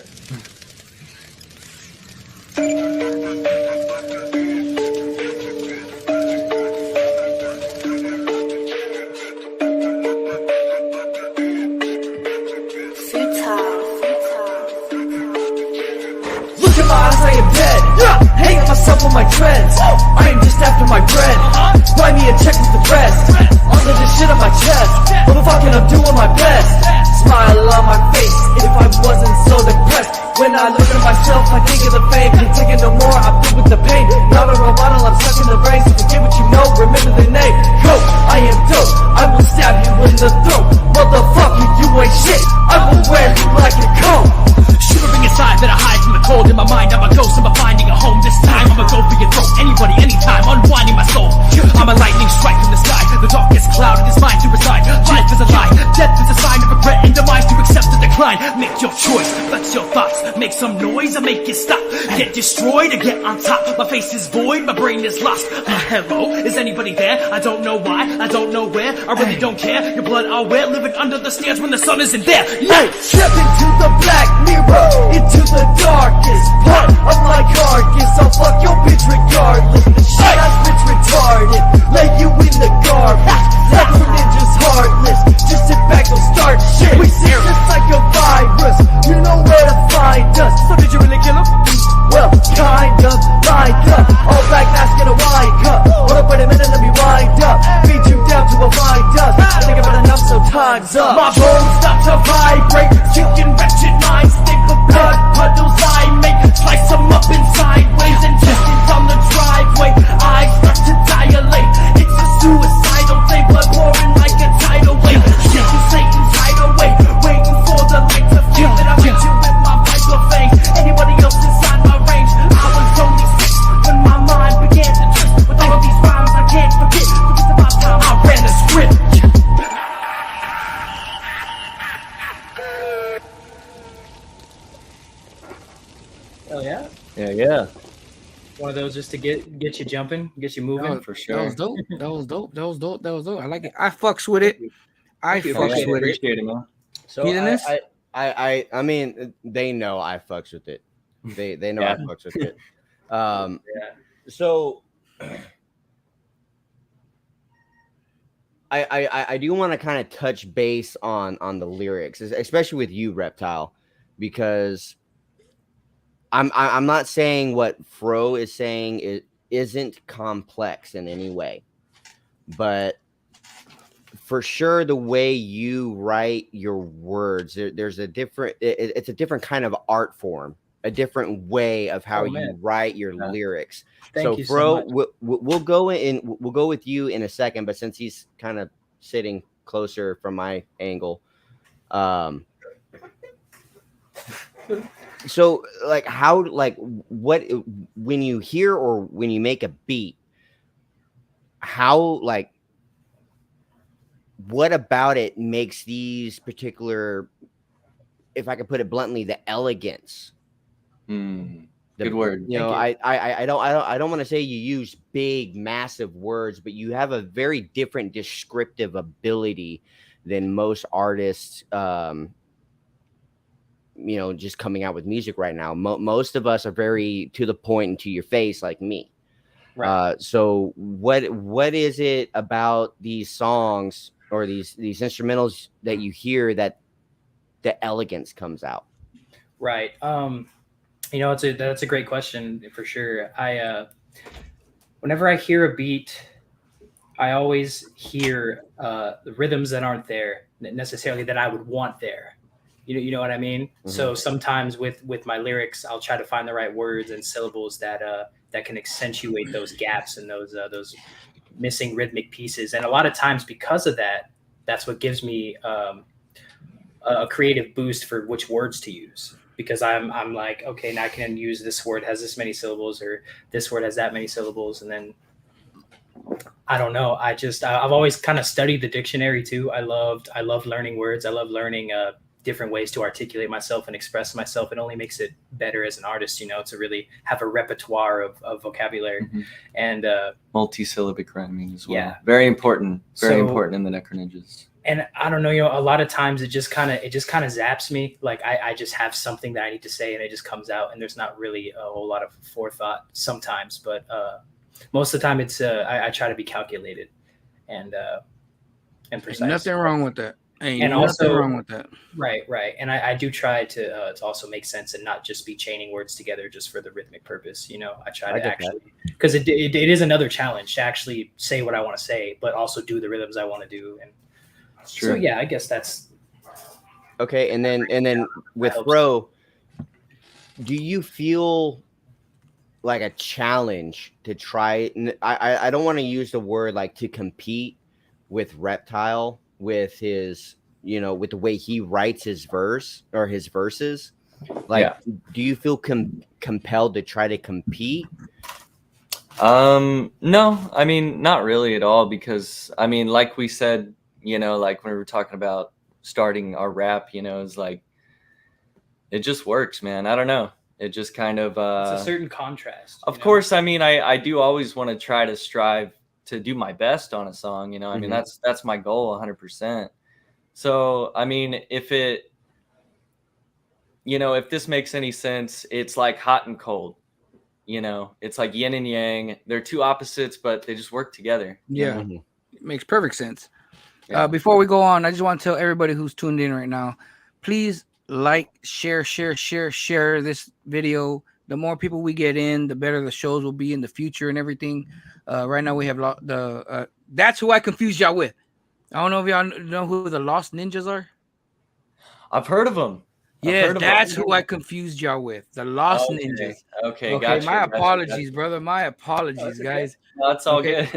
I am dead. Hanging myself on my dreads. I am just after my bread. Buy me a check with the rest. All of this shit on my chest. Motherfucking, I'm doing my best. Smile on my face if I wasn't so depressed. When I look at myself, I think of the fame. Can't take it no more, I feel with the pain. Not a robot, I'm stuck in the brain. So forget what you know, remember the name. Go, I am dope. I will stab you in the throat. Motherfucker, you ain't shit. I will wear you like a coat. Shivering inside that I hide from the cold. In my mind, I'm a ghost, I'm finding a home. This time, I'ma go for your throat. Anybody, anytime, unwinding my soul. I'm a lightning strike from the sky. The darkest cloud, it is mine to reside. Life is a lie, death is a sign of regret and demise. To accept the decline, make your choice, flex your thoughts. Make some noise or make it stop. Get destroyed or get on top. My face is void, my brain is lost. Hello, is anybody there? I don't know why, I don't know where. I really don't care, your blood I'll wear. Living under the stairs when the sun isn't there. Yeah, step into the black mirror, into the darkest part of my carcass. I'll fuck your bitch regardless. The shit I spit's retarded. Lay you in the garbage. Nekro Ninja's heartless. Just sit back, don't start shit. We see just like a virus. You know where to find us. So did you really kill him? Well, kind of, like up. All black mask in a wine cup. Hold up, wait a minute, let me wind up. Beat you down to a fine dust. I think about enough, so time's up. My bones stop to vibrate. Kicking wretched minds. Think of blood puddles I make. Slice them up in sideways. Intestines on the driveway. Eyes start to dilate. It's a suicidal thing. Blood pouring like a tidal wave. Shaking Satan's hideaway. Waiting for the light to feel that I hit you with my viper fang. Anybody else inside my range? I was only 6 when my mind began to twist. With all of these rhymes I can't forget. For just about time I ran a script. Hell yeah. Yeah. One of those just to get you jumping, get you moving. For sure. That was dope. That was dope. I like it. I fucks with it. I fucks with it. Appreciate it, man. So Heathenness? I mean, they know I fucks with it. They know I fucks with it. So I do want to kind of touch base on the lyrics, especially with you, Reptile, because I'm not saying what Fro is saying isn't complex in any way, but for sure the way you write your words, there's a different it's a different kind of art form, a different way of how you write your lyrics. Thank So you Fro, so much. we'll go with you in a second, but since he's kind of sitting closer from my angle, so like how, like what, when you hear or when you make a beat, how, like what about it makes these particular, if I could put it bluntly, the elegance. Good word. You know, I don't want to say you use big, massive words, but you have a very different descriptive ability than most artists. You know, just coming out with music right now. Most of us are very to the point and to your face, like me. Right. So what is it about these songs or these instrumentals that you hear that the elegance comes out? Right. You know, that's a great question for sure. Whenever I hear a beat, I always hear the rhythms that aren't there necessarily that I would want there. You know what I mean? Mm-hmm. So sometimes with my lyrics, I'll try to find the right words and syllables that can accentuate those gaps and those missing rhythmic pieces. And a lot of times, because of that, that's what gives me a creative boost for which words to use. Because I'm like, okay, now I can use this word has this many syllables, or this word has that many syllables, and then I don't know. I've always kind of studied the dictionary too. I love learning words. I love learning different ways to articulate myself and express myself. It only makes it better as an artist, you know, to really have a repertoire of vocabulary and multisyllabic rhyming as well. Yeah, very important. Very important in the Nekro Ninjas. And I don't know, you know, a lot of times it just kind of zaps me. Like I just have something that I need to say and it just comes out, and there's not really a whole lot of forethought sometimes, but most of the time it's I try to be calculated and precise. Ain't nothing wrong with that. Ain't nothing wrong with that. Right. And I do try to also make sense and not just be chaining words together just for the rhythmic purpose. You know, I try to actually, because it is another challenge to actually say what I want to say, but also do the rhythms I want to do. And so yeah, I guess that's okay. And then with Fro, do you feel like a challenge to try? I don't want to use the word like to compete with Reptile, with his, you know, with the way he writes his verse or his verses. Like, do you feel compelled to try to compete? No, I mean, not really at all, because I mean, like we said, you know, like when we were talking about starting our rap, you know, it's like, it just works, man. I don't know. It just kind of, it's a certain contrast. Of course. I mean, I do always want to try to strive to do my best on a song, you know. I mean, that's my goal 100%. So, I mean, if it, you know, if this makes any sense, it's like hot and cold, you know, it's like yin and yang. They're two opposites, but they just work together. Yeah. It makes perfect sense. Yeah. Before we go on, I just want to tell everybody who's tuned in right now, please like, share this video. The more people we get in, the better the shows will be in the future and everything. Right now we have that's who I confused y'all with. I don't know if y'all know who the Lost Ninjas are. I've heard of them. Yes, that's who I confused y'all with. The Lost Ninjas. Okay, gotcha. My apologies, brother. My apologies, guys. That's all good.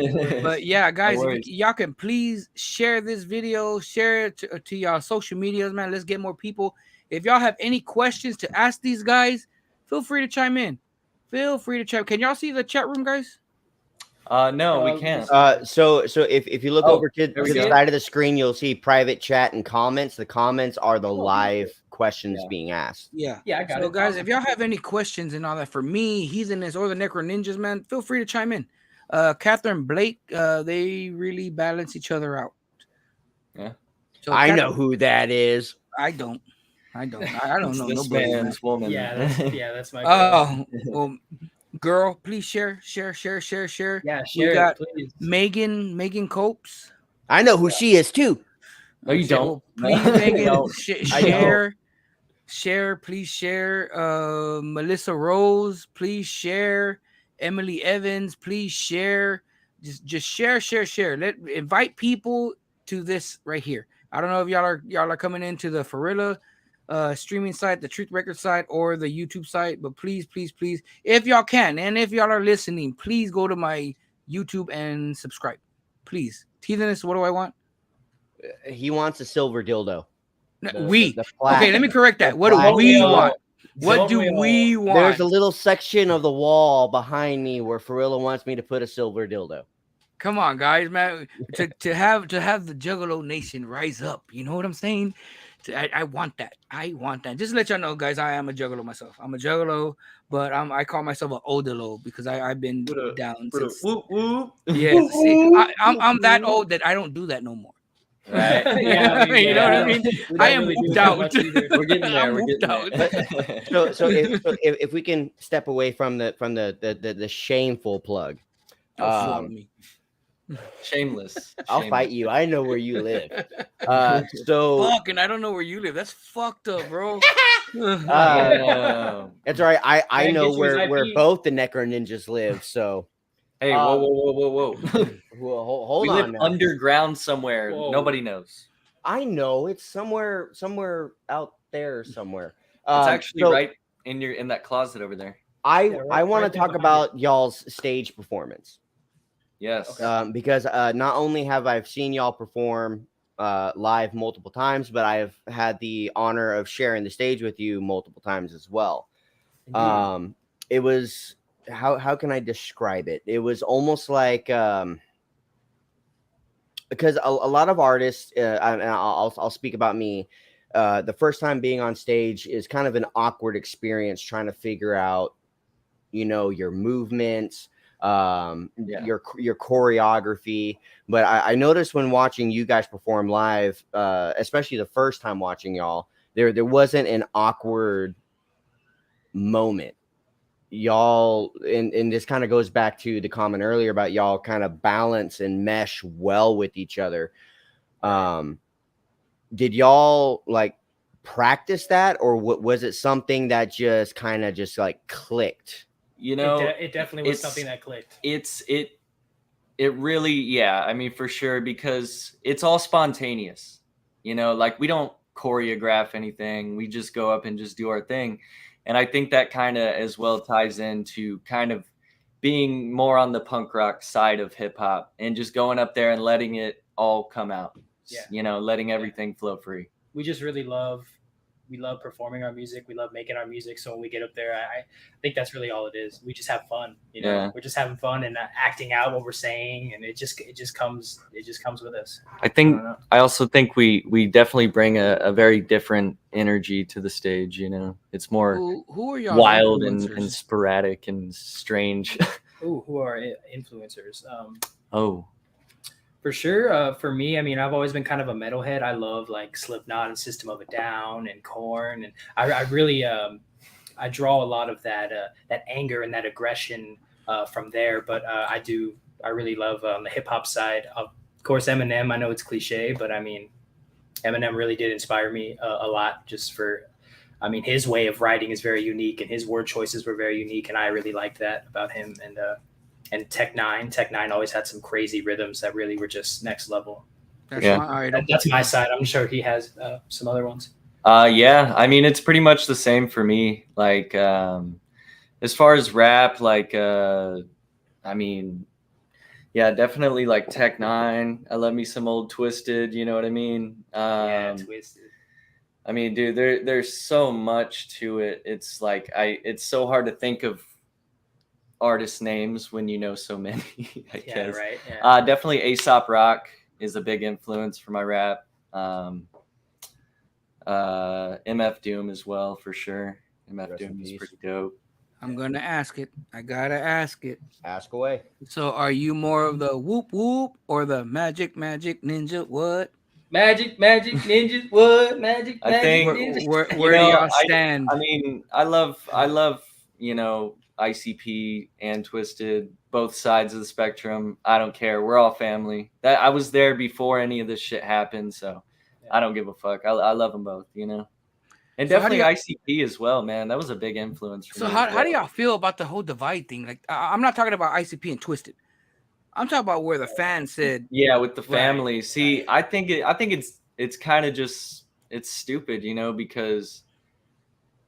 But yeah, guys, if y'all can please share this video, share it to y'all social medias, man. Let's get more people. If y'all have any questions to ask these guys, feel free to chime in. Can y'all see the chat room, guys? No, we can't. So if you look over to the side of the screen, you'll see private chat and comments. The comments are the live questions being asked. Yeah, I got it. So guys, if y'all have any questions and all that for me, he's in this, or the Nekro Ninjas, man, feel free to chime in. Catherine Blake, they really balance each other out. Yeah. So I know who that is. I don't. I don't know This nobody. Man. man's woman. Yeah, that's my girl. Oh, well, girl, please share. Yeah, We share got it, please. Megan Copes. I know who she is too. No, you Okay, don't. well, please, No, Megan, no, I don't. share, please share. Melissa Rose, please share. Emily Evans, please share. Just share. Invite people to this right here. I don't know if y'all are coming into the Forilla streaming site, the Truth Record site, or the YouTube site, but please, if y'all can, and if y'all are listening, please go to my YouTube and subscribe. Please. Heathenist, what do I want? He wants a silver dildo. We. The flat. Okay, let me correct that. the What do flat we dildo. want? What Don't do we all? we want? There's a little section of the wall behind me where Forilla wants me to put a silver dildo. Come on, guys, man. To have the Juggalo Nation rise up. You know what I'm saying? I want that. I want that. Just to let y'all know, guys, I am a Juggalo myself. I'm a Juggalo, but I call myself an Odalo because I've been down since. whoop, whoop. Yes, see, I'm that old that I don't do that no more. Right. Yeah, You know what I mean? We I don't am really do whooped that out. much either. We're getting there. I'm We're whooped getting there. So if we can step away from the shameful plug, Don't follow me. Shameless. I'll fight you. I know where you live. So Fuck, and I don't know where you live. That's fucked up, bro. Yeah. it's all right. I Can't know get you his where IP. both the Necro Ninjas live. So Hey, whoa. well, hold We on. live now. underground somewhere. Whoa. Nobody knows. I know it's somewhere out there somewhere. It's actually so right in that closet over there. I right want there to talk behind about y'all's stage performance. Yes. Because not only have I seen y'all perform live multiple times, but I have had the honor of sharing the stage with you multiple times as well. It was how can I describe it? It was almost like because a lot of artists, and I'll speak about me. The first time being on stage is kind of an awkward experience trying to figure out, your movements, your choreography. But I noticed when watching you guys perform live, especially the first time watching y'all, there wasn't an awkward moment. Y'all, and this kind of goes back to the comment earlier about y'all kind of balance and mesh well with each other. Did y'all like practice that, or was it something that just kind of just like clicked? It definitely was something that clicked. It really, yeah. I mean, for sure, because it's all spontaneous. Like we don't choreograph anything. We just go up and just do our thing. And I think that kind of as well ties into kind of being more on the punk rock side of hip hop and just going up there and letting it all come out. Yeah. Letting everything flow free. We just really love performing our music. We love making our music. So when we get up there, I think that's really all it is. We just have fun. We're just having fun and acting out what we're saying, and it just comes with us. I also think we definitely bring a very different energy to the stage. It's more who are y'all wild and sporadic and strange. Ooh, who are influencers? For sure. For me, I mean, I've always been kind of a metalhead. I love like Slipknot and System of a Down and Korn, and I really I draw a lot of that anger and that aggression from there. But I really love the hip hop side. Of course, Eminem. I know it's cliche, but I mean, Eminem really did inspire me a lot. His way of writing is very unique, and his word choices were very unique, and I really liked that about him. And Tech Nine always had some crazy rhythms that really were just next level. That's my side. I'm sure he has some other ones. Yeah, I mean, it's pretty much the same for me. Like, as far as rap, like, I mean, yeah, definitely like Tech Nine. I love me some old Twisted. You know what I mean? Twisted. I mean, dude, there's so much to it. It's like it's so hard to think of artist names when you know so many. I guess. Right. Yeah. Definitely Aesop Rock is a big influence for my rap. MF Doom as well, for sure. MF Doom is pretty dope. I'm gonna ask it. I gotta ask it. Ask away. So, are you more of the whoop whoop or the magic ninja? What? Magic ninjas, what? Magic I think- ninjas. Where You do know, y'all stand? I mean, I love, you know, ICP and Twisted, both sides of the spectrum. I don't care. We're all family. That I was there before any of this shit happened, so I don't give a fuck. I love them both, you know. And So how do definitely ICP as well, man. That was a big influence for So me. how do y'all feel about the whole divide thing? Like I'm not talking about ICP and Twisted. I'm talking about where the fans said, Yeah, with the Right, family. See, right. I think it's kind of just it's stupid, you know, because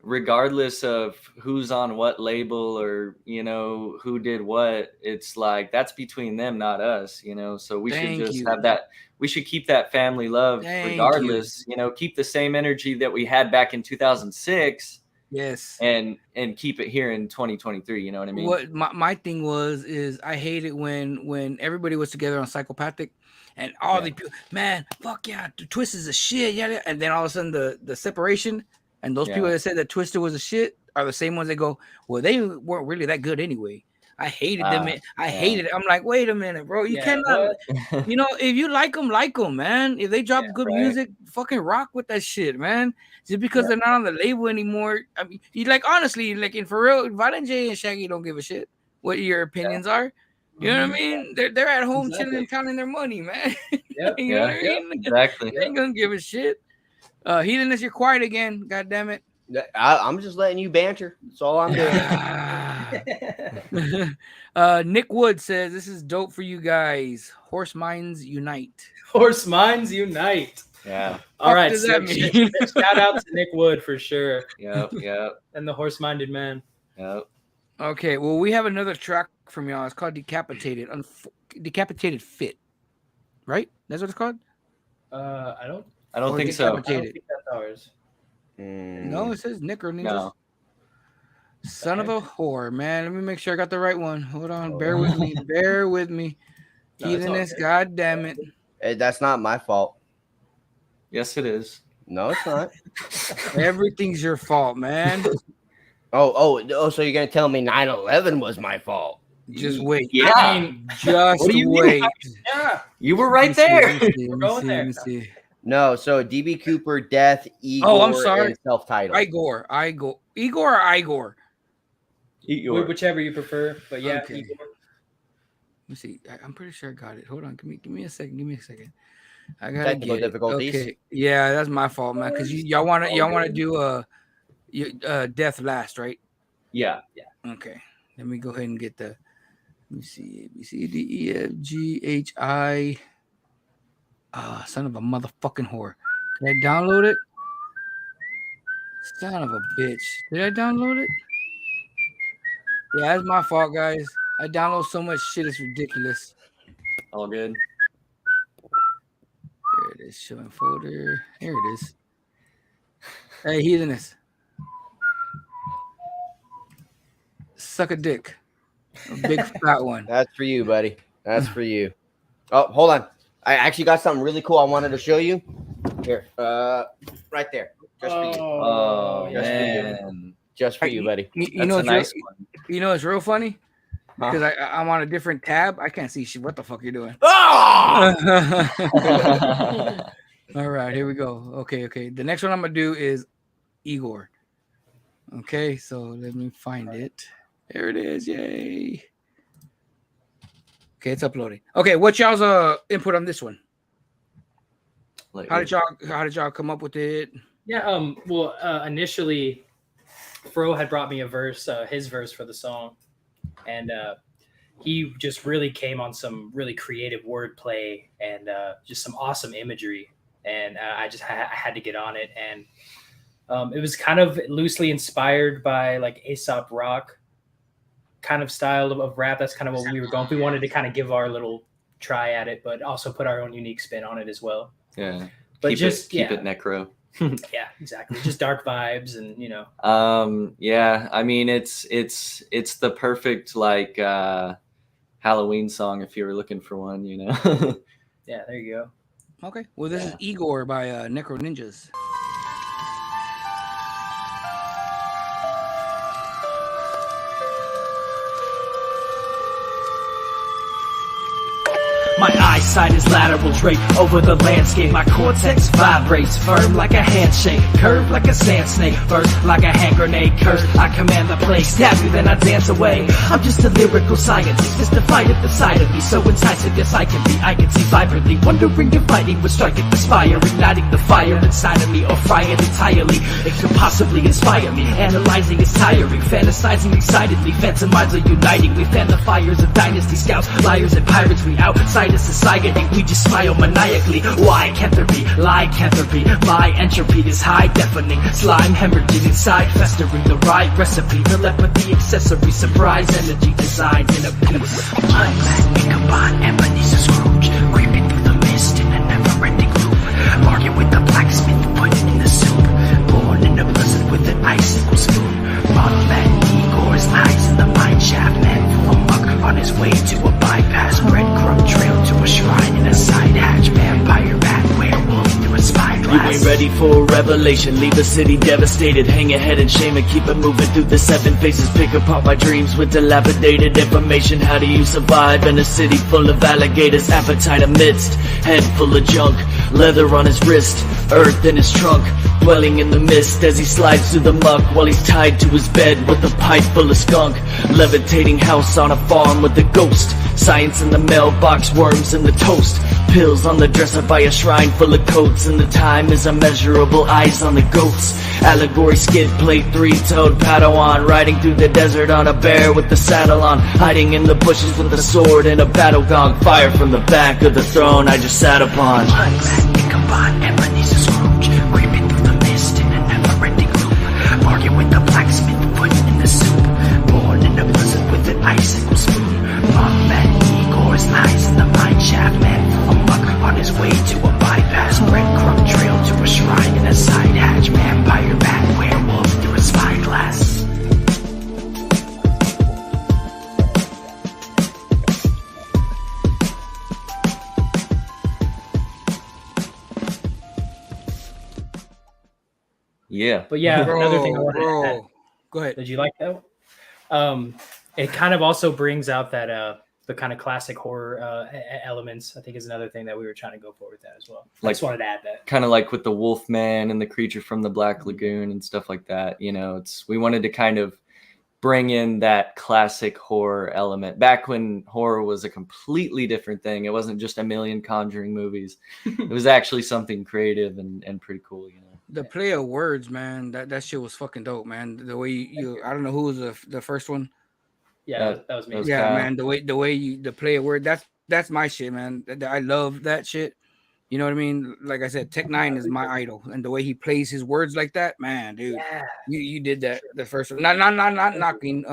regardless of who's on what label or, you know, who did what, it's like that's between them, not us, you know. So we Thank should just you. have that. We should keep that family love Thank regardless, you know, keep the same energy that we had back in 2006 yes. and keep it here in 2023, you know what I mean? What my thing is I hated when everybody was together on Psychopathic and all the people, man, fuck yeah, the Twist is a shit, yeah, and then all of a sudden the separation and those people Yeah. that said that Twister was a shit are the same ones that go, well, they weren't really that good anyway. I hated them. I hated it. I'm like, wait a minute, bro. You Yeah, cannot, what? you know, if you like them, man. If they drop good right. music, fucking rock with that shit, man. Just because Yeah. they're not on the label anymore. I mean, you like honestly, like in for real, Violent J and Shaggy don't give a shit what your opinions are. You know what I mean? They're at home chilling and counting their money, man. Yep. You know what I mean? Exactly. They ain't gonna give a shit. Heatheness, you're quiet again. God damn it. I'm just letting you banter. That's all I'm doing. Nick Wood says this is dope for you guys. Horse minds unite. Horse minds unite. Yeah. All right. does that So mean? shout out to Nick Wood for sure. Yep. And the horse minded man. Yep. Okay, well, we have another track from y'all. It's called Decapitated. Decapitated Fit. Right? That's what it's called? I don't I don't think so. I don't think that's ours. No, it says Nekro Ninja. No. Son of a whore, man. Let me make sure I got the right one. Hold on. Bear with me. Bear with me. No, it's all Heatheness, good. God damn it. Hey, that's not my fault. Yes, it is. No, it's not. Everything's your fault, man. Oh, so you're gonna tell me 9/11 was my fault? Just wait. Yeah. I mean, just What do you mean? wait. Yeah. You were right Let there. me see, We're let me going see, there. let me see. No, so DB Cooper, Death, Igor, Oh, I'm sorry. and self-titled. Igor or Igor? Eat yours. Whichever you prefer. But yeah, Okay. Igor. Let me see. I'm pretty sure I got it. Hold on. Give me a second. I gotta Technical get it. difficulties. Okay. Yeah, that's my fault, man. Because y'all want to do Death last, right? Yeah. Okay. Let me go ahead and get the. Let me see. A B C D E F G H I. Son of a motherfucking whore. Did I download it? Son of a bitch. Did I download it? Yeah, that's my fault, guys. I download so much shit, it's ridiculous. All good. There it is. Showing folder. Here it is. Hey, Heatheness. Suck a dick. A big fat one. That's for you, buddy. That's for you. Oh, hold on. I actually got something really cool I wanted to show you. Here, right there. Just for you. Oh, Just for you. man. Just for you, buddy. You That's know a what's nice real, you know it's real funny? Huh? Because I'm on a different tab. I can't see shit. What the fuck you doing? Ah! All right, here we go. Okay. The next one I'm gonna do is Igor. Okay, so let me find it. There it is. Yay. Okay, it's uploading. Okay, what's y'all's input on this one? Like, How did y'all come up with it? Yeah, well, initially, Fro had brought me a verse, his verse for the song, and he just really came on some really creative wordplay and just some awesome imagery, and I had to get on it, and it was kind of loosely inspired by like Aesop Rock kind of style of rap. That's kind of what we were going. We wanted to kind of give our little try at it, but also put our own unique spin on it as well. Yeah. But keep it necro. Yeah, exactly. Just dark vibes, and you know. Yeah. I mean, it's the perfect like Halloween song if you were looking for one, you know. Yeah, there you go. Okay, well, this is Igor by Nekro Ninjas. My eyes inside his lateral drape. Over the landscape, my cortex vibrates. Firm like a handshake, curved like a sand snake. Burst like a hand grenade, curse, I command the place. Stab you, then I dance away. I'm just a lyrical scientist, mystified at the sight of me. So incisive, yes I can be. I can see vibrantly, wondering if lightning would strike at this fire, igniting the fire inside of me, or fry it entirely. It could possibly inspire me. Analyzing is tiring, fantasizing excitedly. Phantom minds are uniting. We fan the fires of dynasty scouts, liars and pirates. We outside of society, we just smile maniacally. Why can't there be lycanthropy? My entropy is high, deafening. Slime hemorrhaging inside, festering the right recipe. Telepathy, accessory, surprise, energy designed in a piece. Unmet, we combine Ebenezer Scrooge, creeping through the mist in a never-ending loop. Bargain with the blacksmith, put it in the soup. Born in a blizzard with an icicle spoon. Model that Igor's eyes in the mine shaft. Man full of muck on his way to a bypass. Breadcrumb trail to a shrine in a side hatch. Vampire bat, werewolf through a spyglass. You ain't ready for a revelation. Leave the city devastated. Hang your head in shame and keep it moving through the 7 phases. Pick apart my dreams with dilapidated information. How do you survive in a city full of alligators? Appetite amidst, head full of junk. Leather on his wrist, earth in his trunk. Dwelling in the mist as he slides through the muck, while he's tied to his bed with a pipe full of skunk. Levitating house on a farm with a ghost. Science in the mailbox, worms in the toast. Pills on the dresser by a shrine full of coats. And the time is immeasurable, eyes on the goats. Allegory skid plate, 3-toed Padawan. Riding through the desert on a bear with the saddle on. Hiding in the bushes with a sword and a battle gong. Fire from the back of the throne I just sat upon. Unmet, Ichabod, Ebenezer Scrooge, creeping through the mist in a never-ending loop. Bargain with the blacksmith, put it in the soup. Born in a blizzard with an icicle spoon. Model that Igor's eyes in the mine shaft. Man full of muck on his way to a bypass. Breadcrumb trail to a shrine in a side hatch. Vampire bat, werewolf through a spyglass. Yeah. But yeah, another thing I wanted to add. Go ahead. Did you like that? It kind of also brings out that the kind of classic horror elements. I think is another thing that we were trying to go for with that as well. I Like- just wanted to add that. Kind of like with the Wolfman and the creature from the Black Lagoon and stuff like that. You know, we wanted to kind of bring in that classic horror element back when horror was a completely different thing. It wasn't just a million Conjuring movies. It was actually something creative and pretty cool, you know. The play of words, man. That shit was fucking dope, man. The way you I don't know who was the first one. Yeah, that was me. that was Yeah, Kyle. man. The way you the play of word. That's my shit, man. I love that shit. You know what I mean? Like I said, Tech Nine is my idol, and the way he plays his words like that, man, dude. Yeah. You did that the first one. Not knocking.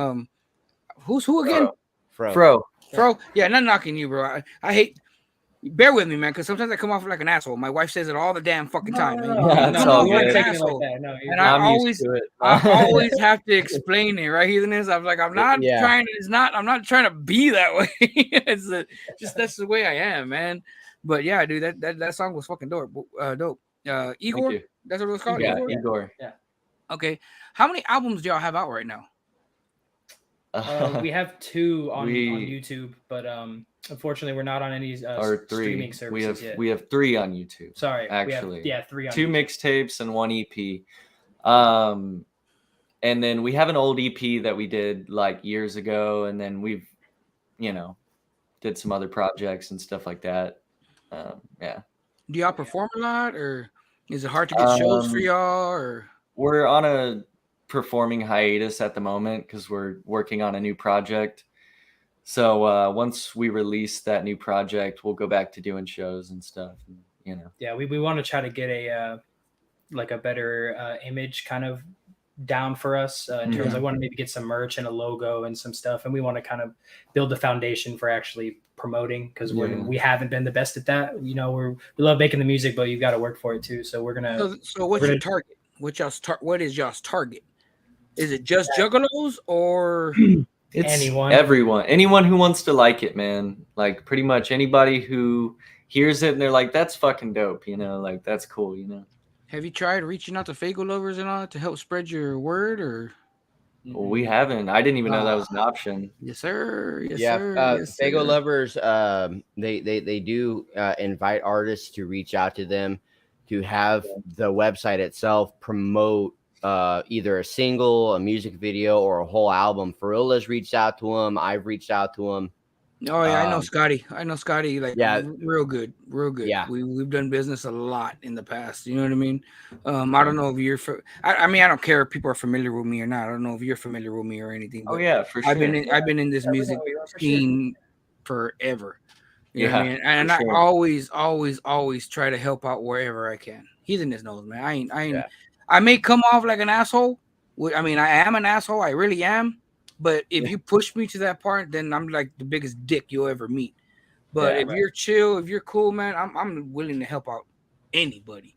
Who's who again? Fro. Bro, yeah, not knocking you, bro. I hate. Bear with me, man, because sometimes I come off like an asshole. My wife says it all the damn fucking time. No, man. Yeah, that's all you weren't good. taking it Asshole. like that. No, And I I'm always, used to it. I always have to explain it, right? Heathenness. I'm like, I'm not Yeah. trying. I'm not trying to be that way. Just that's the way I am, man. But yeah, dude, that song was fucking dope. Dope. Igor, you. that's what it was called. Yeah, Igor? Igor. Okay. How many albums do y'all have out right now? we have 2 on We- YouTube, but unfortunately, we're not on any Or 3. streaming services yet. We have 3 on YouTube. Sorry, actually. we have, 3 on 2 YouTube. mixtapes and 1 EP. And then we have an old EP that we did like years ago, and then we've, did some other projects and stuff like that. Yeah. Do y'all perform a lot, or is it hard to get shows for y'all? Or We're on a performing hiatus at the moment because we're working on a new project. So once we release that new project, we'll go back to doing shows and stuff. Yeah, we want to try to get a better image kind of down for us in terms. I want to maybe get some merch and a logo and some stuff, and we want to kind of build the foundation for actually promoting, because we haven't been the best at that. We love making the music, but you've got to work for it too. So we're gonna. so what's your target? What is y'all's target? Is it just juggalos or It's anyone anyone who wants to like it, man. Like pretty much anybody who hears it and they're like, that's fucking dope, like that's cool, have you tried reaching out to Fago lovers and all to help spread your word? Or Well, we haven't. I didn't even know that was an option. Yes, sir. Yes, Yeah, sir. Yes, Fago sir. Lovers, they do invite artists to reach out to them to have the website itself promote either a single, a music video, or a whole album. Farilla's reached out to them. I've reached out to them. Oh yeah, I know Scotty. I know Scotty like Yeah. real good, real good. Yeah. We've done business a lot in the past. You know what I mean? I don't know if you're. I mean, I don't care if people are familiar with me or not. I don't know if you're familiar with me or anything. Oh yeah, for sure. I've been in this music scene forever. You know what I mean? And I sure. always try to help out wherever I can. Heatheness knows, man. I ain't. I may come off like an asshole. I mean, I am an asshole. I really am. But if you push me to that part, then I'm like the biggest dick you'll ever meet. But if you're chill, if you're cool, man, I'm willing to help out anybody.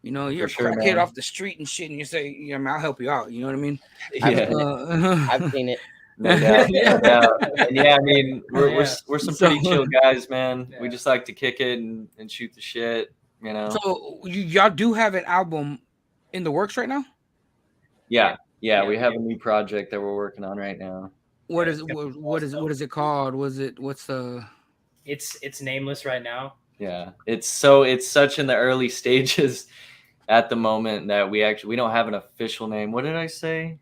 You know, you're a crackhead off the street and shit, and you say, "Yeah, I mean, I'll help you out." You know what I mean? I've seen it. No doubt. Yeah, I mean, we're some pretty chill guys, man. We just like to kick it and shoot the shit. You know. So y'all do have an album in the works right now? Yeah, we have a new project that we're working on right now. What is it called? What's the? It's nameless right now. Yeah, it's such in the early stages at the moment that we don't have an official name. What did I say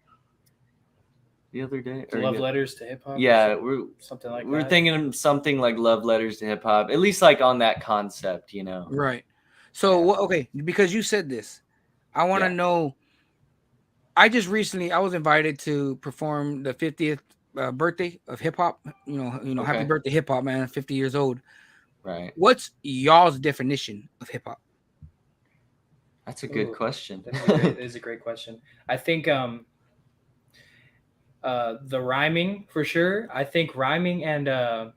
the other day? Love Letters to Hip Hop. Yeah, we're something like we're that. thinking something like Love Letters to Hip Hop, at least like on that concept, you know. Right. So okay, because you said this, I want to know. I was invited to perform the 50th birthday of hip hop. You know, happy birthday hip hop, man! 50 years old. Right. What's y'all's definition of hip hop? That's a good question. That is a great question. I think the rhyming for sure. I think rhyming and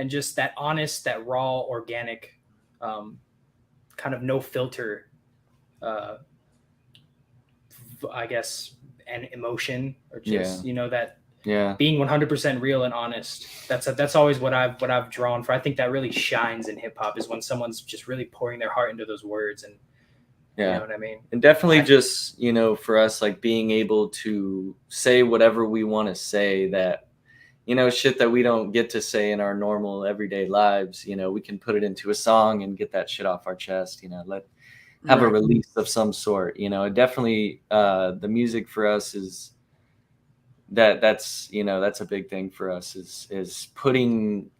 just that honest, that raw, organic, kind of no filter. I guess and emotion or just you know that being 100% real and honest. That's always what I've drawn for. I think that really shines in hip hop is when someone's just really pouring their heart into those words and you know what I mean. And definitely just for us, like being able to say whatever we want to say, that shit that we don't get to say in our normal everyday lives. We can put it into a song and get that shit off our chest. Have a release of some sort. Definitely the music for us is that's a big thing for us is putting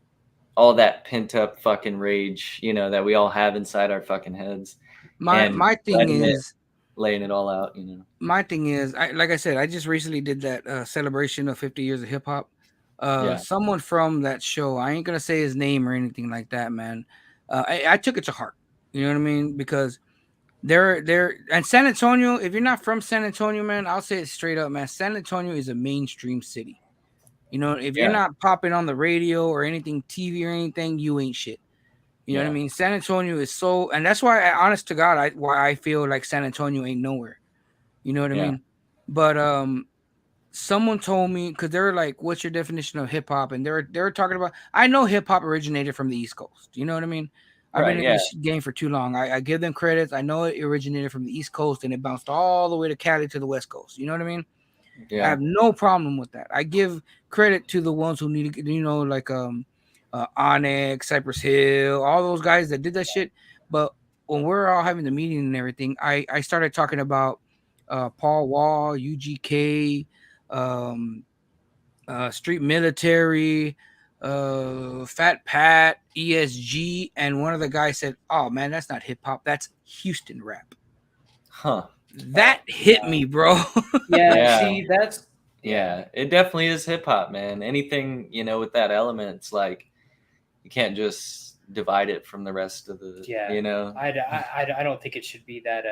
all that pent up fucking rage that we all have inside our fucking heads. My thing is laying it all out. My thing is, like I said, I just recently did that celebration of 50 years of hip hop. Someone from that show, I ain't gonna say his name or anything like that, man. I took it to heart. You know what I mean? Because they're and San Antonio, if you're not from San Antonio, man, I'll say it straight up, man. San Antonio is a mainstream city. If you're not popping on the radio or anything, TV or anything, you ain't shit. You know what I mean? San Antonio is so, and that's why, honest to God, why I feel like San Antonio ain't nowhere. You know what I mean? But someone told me, because they were like, "What's your definition of hip hop?" And they were talking about. I know hip hop originated from the East Coast. You know what I mean? I've been in this game for too long. I give them credits. I know it originated from the East Coast and it bounced all the way to Cali to the West Coast. You know what I mean? I have no problem with that. I give credit to the ones who need to, like Onyx, Cypress Hill, all those guys that did that shit. But when we're all having the meeting and everything, I started talking about Paul Wall, UGK, Street Military, Fat Pat, ESG, and one of the guys said, "Oh man, that's not hip hop. That's Houston rap." Huh. That hit me, bro. See, that's it definitely is hip hop, man. Anything with that element, it's like you can't just divide it from the rest of the. I don't think it should be that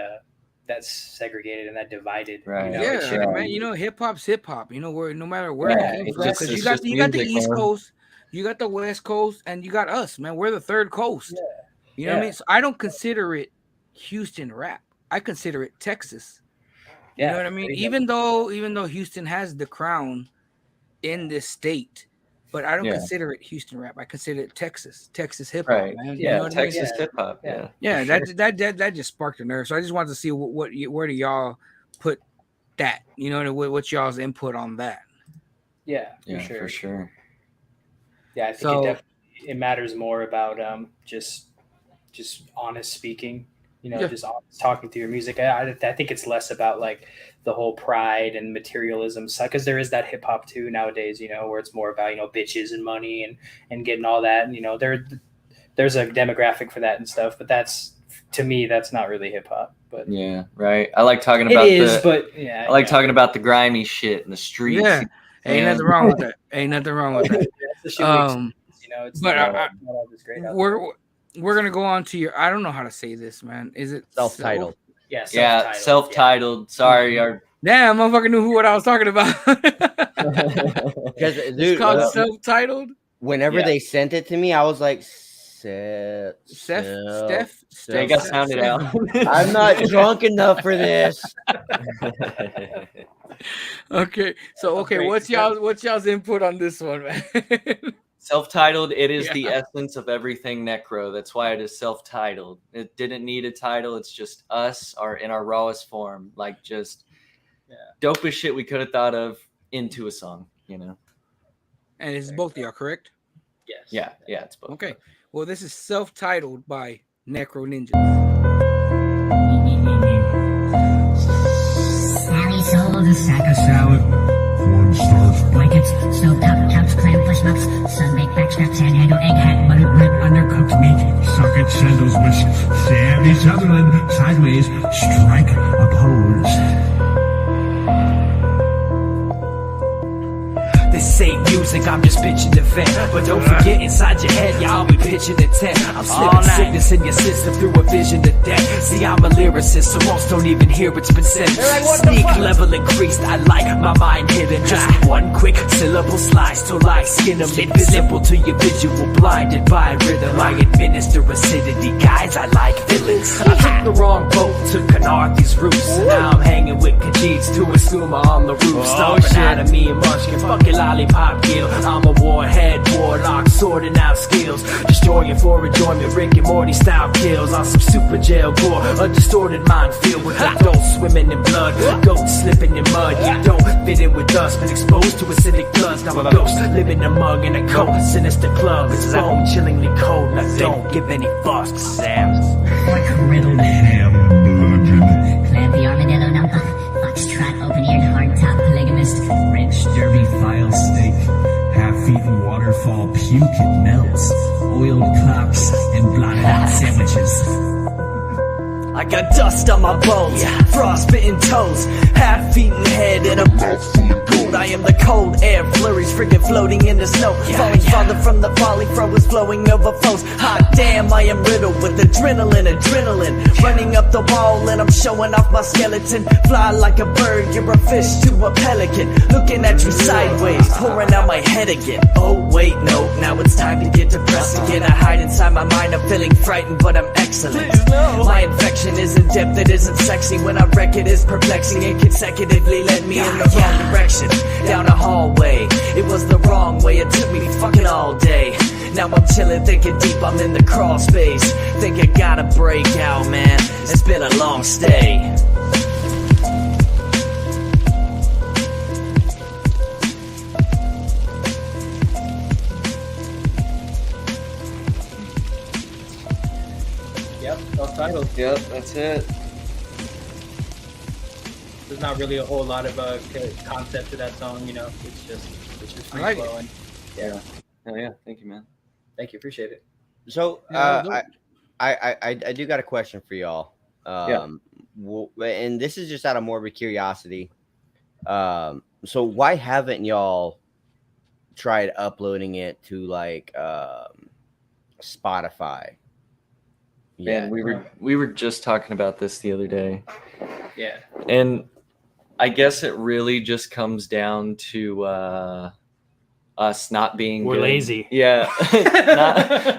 that's segregated and that divided. Right. Man. Hip hop's hip hop. Where no matter where it came from, because you got the East Coast, you got the West Coast, and you got us, man. We're the third coast. You know what I mean? So I don't consider it Houston rap. I consider it Texas. You know what I mean? Even though Houston has the crown in this state, but I don't consider it Houston rap. I consider it Texas hip hop, man. Yeah, Texas hip hop. Yeah. That just sparked a nerve. So I just wanted to see where do y'all put that. You know, what's y'all's input on that? Yeah, for sure. Yeah, I think it matters more about just honest speaking. You know, just honest talking through your music. I think it's less about like the whole pride and materialism side, because there is that hip hop too nowadays. You know, where it's more about bitches and money and getting all that. And there's a demographic for that and stuff. But that's, to me, that's not really hip hop. But yeah, right. I like talking about I like talking about the grimy shit in the streets. Yeah, ain't nothing wrong with that. Ain't nothing wrong with that. It's but not all this great out there. We're gonna go on to your. I don't know how to say this, man. Is it self-titled? Yeah, self-titled. Sorry, damn, motherfucker knew what I was talking about. Because dude, it's called self-titled. Whenever they sent it to me, I was like, Steph. They got sounded out. I'm not drunk enough for this. Okay, so what's y'all's input on this one, man? Self-titled, it is the essence of everything Nekro. That's why it is self-titled. It didn't need a title. It's just us, in our rawest form, like just dopest shit we could have thought of into a song, And it's both of y'all, correct? Yes. Yeah, it's both. Okay. Well, this is self-titled by Nekro Ninja. Sally sold a sack of salad, cornstarch, blankets, stovetop, couch, clam, push mops, sun-baked backstrap, Sandiego, egg hat, buttered bread, undercooked meat, socket, sandals, wish, Sammy Sutherland, sideways, strike, oppose. They say music, I'm just pitching the vent. But don't forget, inside your head, y'all be pitching the tent. I'm slipping sickness in your system through a vision to death. See, I'm a lyricist, so most don't even hear what's been said. Sneak level increased, I like my mind hidden. Just one quick syllable slice till I skin them invisible to your visual, blinded by rhythm. I administer acidity, guys, I like villains. I took the wrong boat, took Canarthy's roots, and now I'm hanging with Khajiits to a skooma on the roof. Stomping out of me and Munchkin, fucking lollipop gill. I'm a warhead, warlock, sorting out skills. Destroying for enjoyment, Rick and Morty style kills. On some super jail gore, a distorted mind filled with adults swimming in blood, goats slipping in mud. You don't fit in with us, been exposed to acidic bloods. Now a ghost, live in a mug in a coat, sinister club. It's bone chillingly cold, and I don't give any fucks, Sam. Fork riddled ham bludgeon, clampy armadillo number, foxtrot, open-eared, hardtop, polygamist, rich derby file steak, half-eaten waterfall puke it melts, oiled cocks and blonde sandwiches. I got dust on my bones, frostbitten toes, half-eaten head and a mouth full of gold. I am the cold air flurries, friggin' floating in the snow, falling farther from the polyfro is flowing over foes. Hot damn, I am riddled with adrenaline, running up the wall and I'm showing off my skeleton. Fly like a bird, you're a fish to a pelican, looking at you sideways, pouring out my head again. Oh wait, no, now it's time to get depressed again. I hide inside my mind, I'm feeling frightened, but I'm excellent. My infection is in depth, it isn't sexy. When I wreck it is perplexing and consecutively led me in the wrong direction, down a hallway. It was the wrong way, it took me fucking all day. Now I'm chilling, thinking deep, I'm in the crawl space. Think I gotta break out, man, it's been a long stay. Self-titled. Yep, that's it. There's not really a whole lot of concept to that song, It's just free like flowing. Yeah. Oh yeah. Thank you, man. Thank you, appreciate it. So I do got a question for y'all. And this is just out of morbid curiosity. So why haven't y'all tried uploading it to like Spotify? Man, we were just talking about this the other day. Yeah. And I guess it really just comes down to us not being We're good. lazy. Yeah.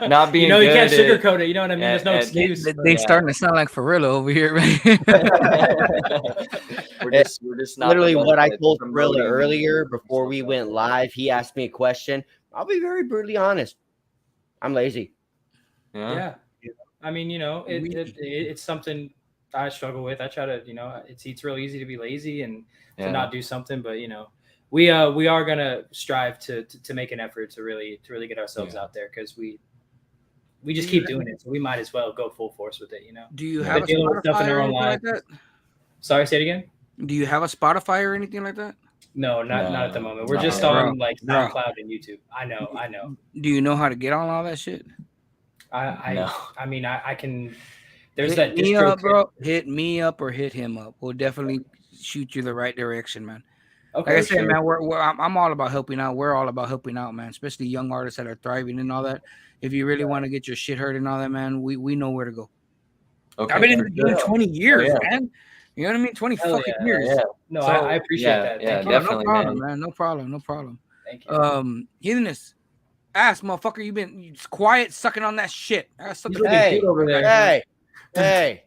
not being good. You can't sugarcoat it. You know what I mean? There's no excuse. They starting to sound like Forilla over here, man. we're just not literally what I told Forilla earlier before we went live. He asked me a question. I'll be very brutally honest. I'm lazy. Yeah. I mean, it's something I struggle with. I try to, it's real easy to be lazy and to not do something, but we are gonna strive to make an effort to really get ourselves out there, because we just keep doing it, so we might as well go full force with it. Do you have a stuff in Spotify our or own anything like lives. that? Sorry, say it again. Do you have a Spotify or anything like that? No, not at the moment. We're No. just on like SoundCloud and YouTube. I know. Do you know how to get on all that shit? I mean, I can. There's Hit that me distro up, bro. Hit me up or hit him up. We'll definitely shoot you the right direction, man. Okay, Like I said, man, I'm all about helping out. We're all about helping out, man. Especially young artists that are thriving and all that. If you really want to get your shit heard and all that, man, we know where to go. Okay, I've been in the game 20 years, yeah. man. You know what I mean? 20 Hell fucking yeah, years. Yeah. No, So, I appreciate that. Yeah, Thank you. definitely, no problem, man. No problem. Thank you. Heathenist, ass motherfucker, you quiet sucking on that shit. I got something Hey, over there. hey.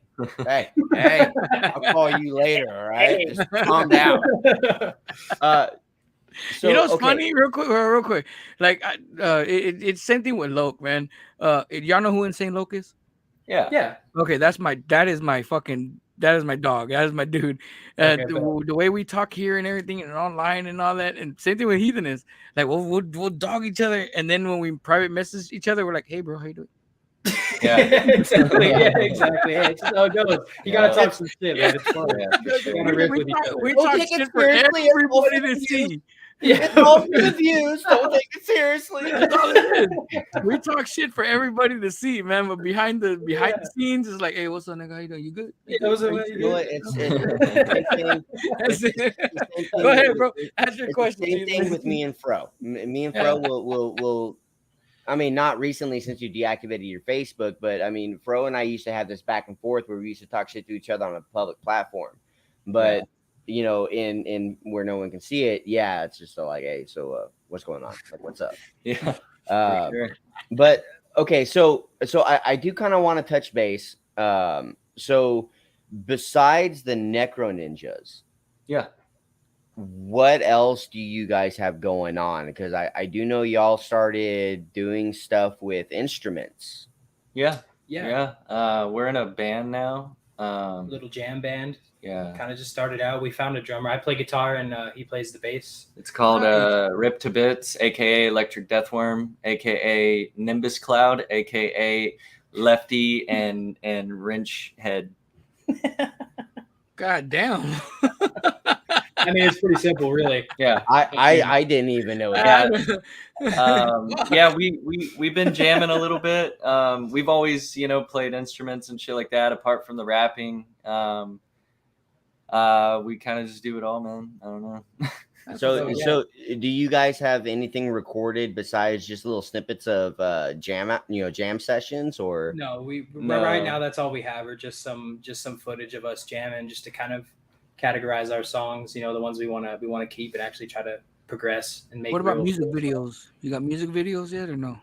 I'll call you later, all right? Just calm down. So, you know what's okay. funny? Real quick. Like, it's same thing with Loke, man. Y'all know who Insane Loke is? Yeah. Okay, that is my dog. That is my dude. Okay, The way we talk here and everything and online and all that, and same thing with Heathen is like we'll dog each other, and then when we private message each other, we're like, hey bro, how you doing? Yeah. exactly. Hey, it's just how it goes. You gotta talk some shit, man. It's fun. We talk shit for everybody to see. It's all for the views. Don't take it seriously. That's all it is. We talk shit for everybody to see, man. But behind the scenes, it's like, hey, what's up, nigga? How you doing? You good? You know what? Go ahead, bro. Ask your question. Same thing with me and Fro. Me and Fro will. I mean, not recently since you deactivated your Facebook, but I mean, Fro and I used to have this back and forth where we used to talk shit to each other on a public platform, but. You know, in where no one can see it, it's just like, hey, so what's going on? Like, what's up? Yeah. Sure. But okay, so I do kind of want to touch base. So besides the Nekro Ninjas, what else do you guys have going on? Because I do know y'all started doing stuff with instruments. Yeah. We're in a band now. Little jam band. Yeah. Kind of just started out. We found a drummer. I play guitar and he plays the bass. It's called Rip to Bits, aka Electric Deathworm, aka Nimbus Cloud, aka Lefty and Wrench Head. God damn. I mean, it's pretty simple, really. Yeah. I didn't even know that. We've been jamming a little bit. We've always, played instruments and shit like that apart from the rapping. We kind of just do it all, man. I don't know. So do you guys have anything recorded besides just little snippets of jam sessions, or no? Right now that's all we have, or just some footage of us jamming, just to kind of categorize our songs, the ones we want to keep and actually try to progress and make. What about music videos? You got music videos yet or no?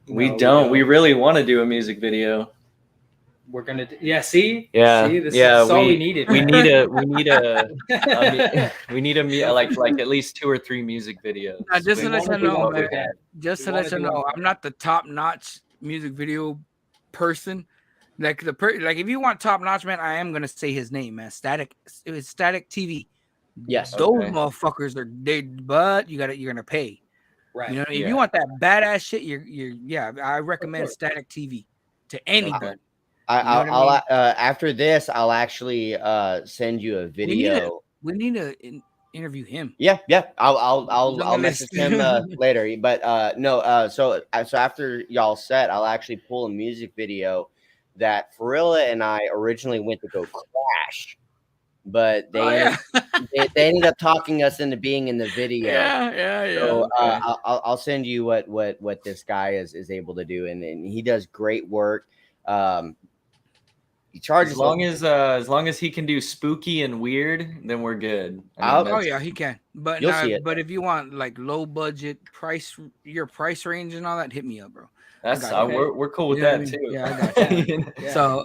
We don't. We really want to do a music video. We're gonna see. This is all we needed. We need a like at least 2 or 3 music videos. Now, just to let you know, man, I'm not the top-notch music video person. Like like if you want top-notch, man, I am gonna say his name, man. Static TV. Yes, those motherfuckers are but you're gonna pay. Right. You know, if you want that badass shit, I recommend Static TV to anybody. I'll after this, I'll actually send you a video. We need to interview him. Yeah. I'll message him later. But no. So after y'all set, I'll actually pull a music video that Forilla and I originally went to go crash, but they ended up talking us into being in the video. Yeah. So I'll send you what this guy is able to do, and he does great work. He charges as long as he can do spooky and weird, then we're good. He can. But you'll see it. But if you want like low budget your price range and all that, hit me up, bro. That's we're cool with that too. Yeah, I got you. So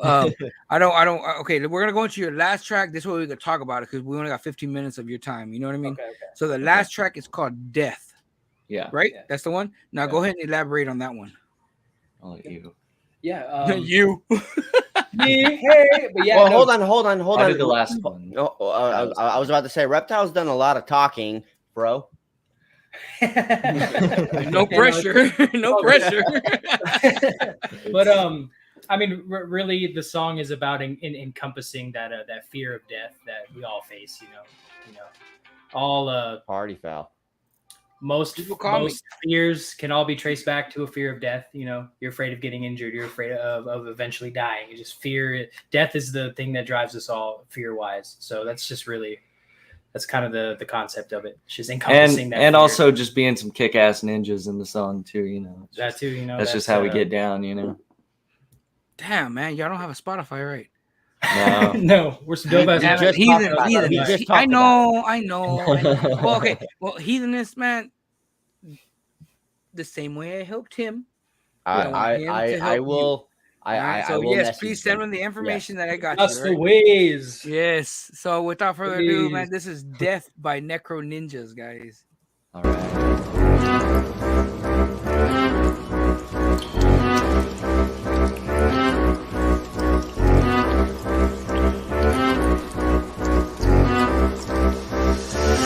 I don't. Okay, we're gonna go into your last track. This way we can talk about it because we only got 15 minutes of your time. You know what I mean? Okay. So the last track is called Death. Yeah. Right. Yeah. That's the one. Now go ahead and elaborate on that one. I'll let you. Yeah. You. Me, hey, but yeah. Well, no, hold on. I did the last one. Oh, I was about to say, Reptile's done a lot of talking, bro. No pressure. No pressure. But I mean, really, the song is about encompassing that fear of death that we all face. You know, all Party foul. most People call me. fears can all be traced back to a fear of death. You know, you're afraid of getting injured. You're afraid of eventually dying. You just fear death is the thing that drives us all fear wise. So that's just really. That's kind of the concept of it. It's just encompassing that. And fear. also just being some kick-ass ninjas in the song too, you know. That too, you know. That's just how we get down, you know. Damn, man, y'all don't have a Spotify, right? No. No, we're some dope ass. just Heathen. talked about it. Heathen. I know. Well, okay. Well, Heathenist, man, the same way I helped him. I will. So will yes, message please send them. him the information that I got That's you. the Right? ways. Yes. So without further ado, Please. man, this is Death by Nekro Ninjas, guys. All right.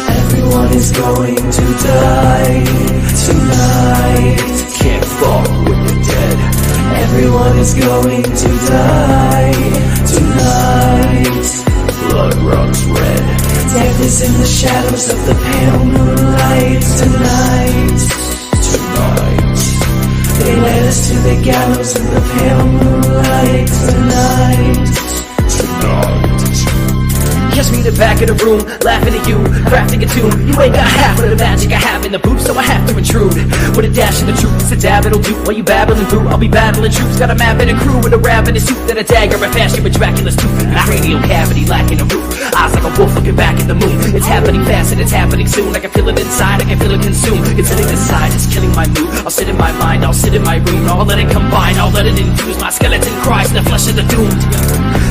Everyone is going to die tonight. Can't fuck with the dead. Everyone is going to die tonight. Blood runs red. Death is in the shadows of the pale moonlight tonight. Tonight. They led us to the gallows in the pale moonlight tonight. Tonight. Catch me in the back of the room, laughing at you, crafting a tune. You ain't got half of the magic I have in the booth, so I have to intrude. With a dash of the truth, it's a dab it'll do. While you babbling through, I'll be battling troops. Got a map and a crew with a rap in a suit, then a dagger, a fashion with Dracula's tooth. A cranial cavity lacking a roof, eyes like a wolf looking back at the moon. It's happening fast and it's happening soon. I can feel it inside, I can feel it consume. Considering this side is killing my mood. I'll sit in my mind, I'll sit in my room. I'll let it combine, I'll let it infuse. My skeleton cries in the flesh of the doomed.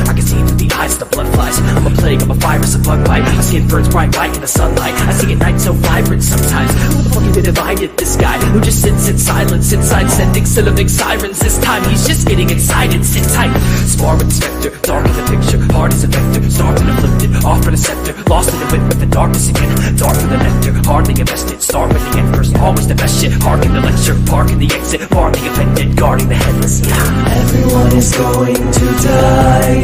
I can see through the eyes, the blood flies. I'm a plague, I'm a virus, a bug bite. My skin burns bright white in the sunlight. I see at night so vibrant sometimes. Who the fuck even divided this guy who just sits in silence inside, sending syllabic sirens? This time he's just getting excited. Sit tight, spar with the specter, dark in the picture, hard as a vector, starved and afflicted, off for the scepter, lost in the whip with the darkness again, dark for the nectar, hardly invested, starve with the end first, always the best shit. Hark in the lecture, park in the exit, bar the offended, guarding the headless. Yeah. Everyone is going to die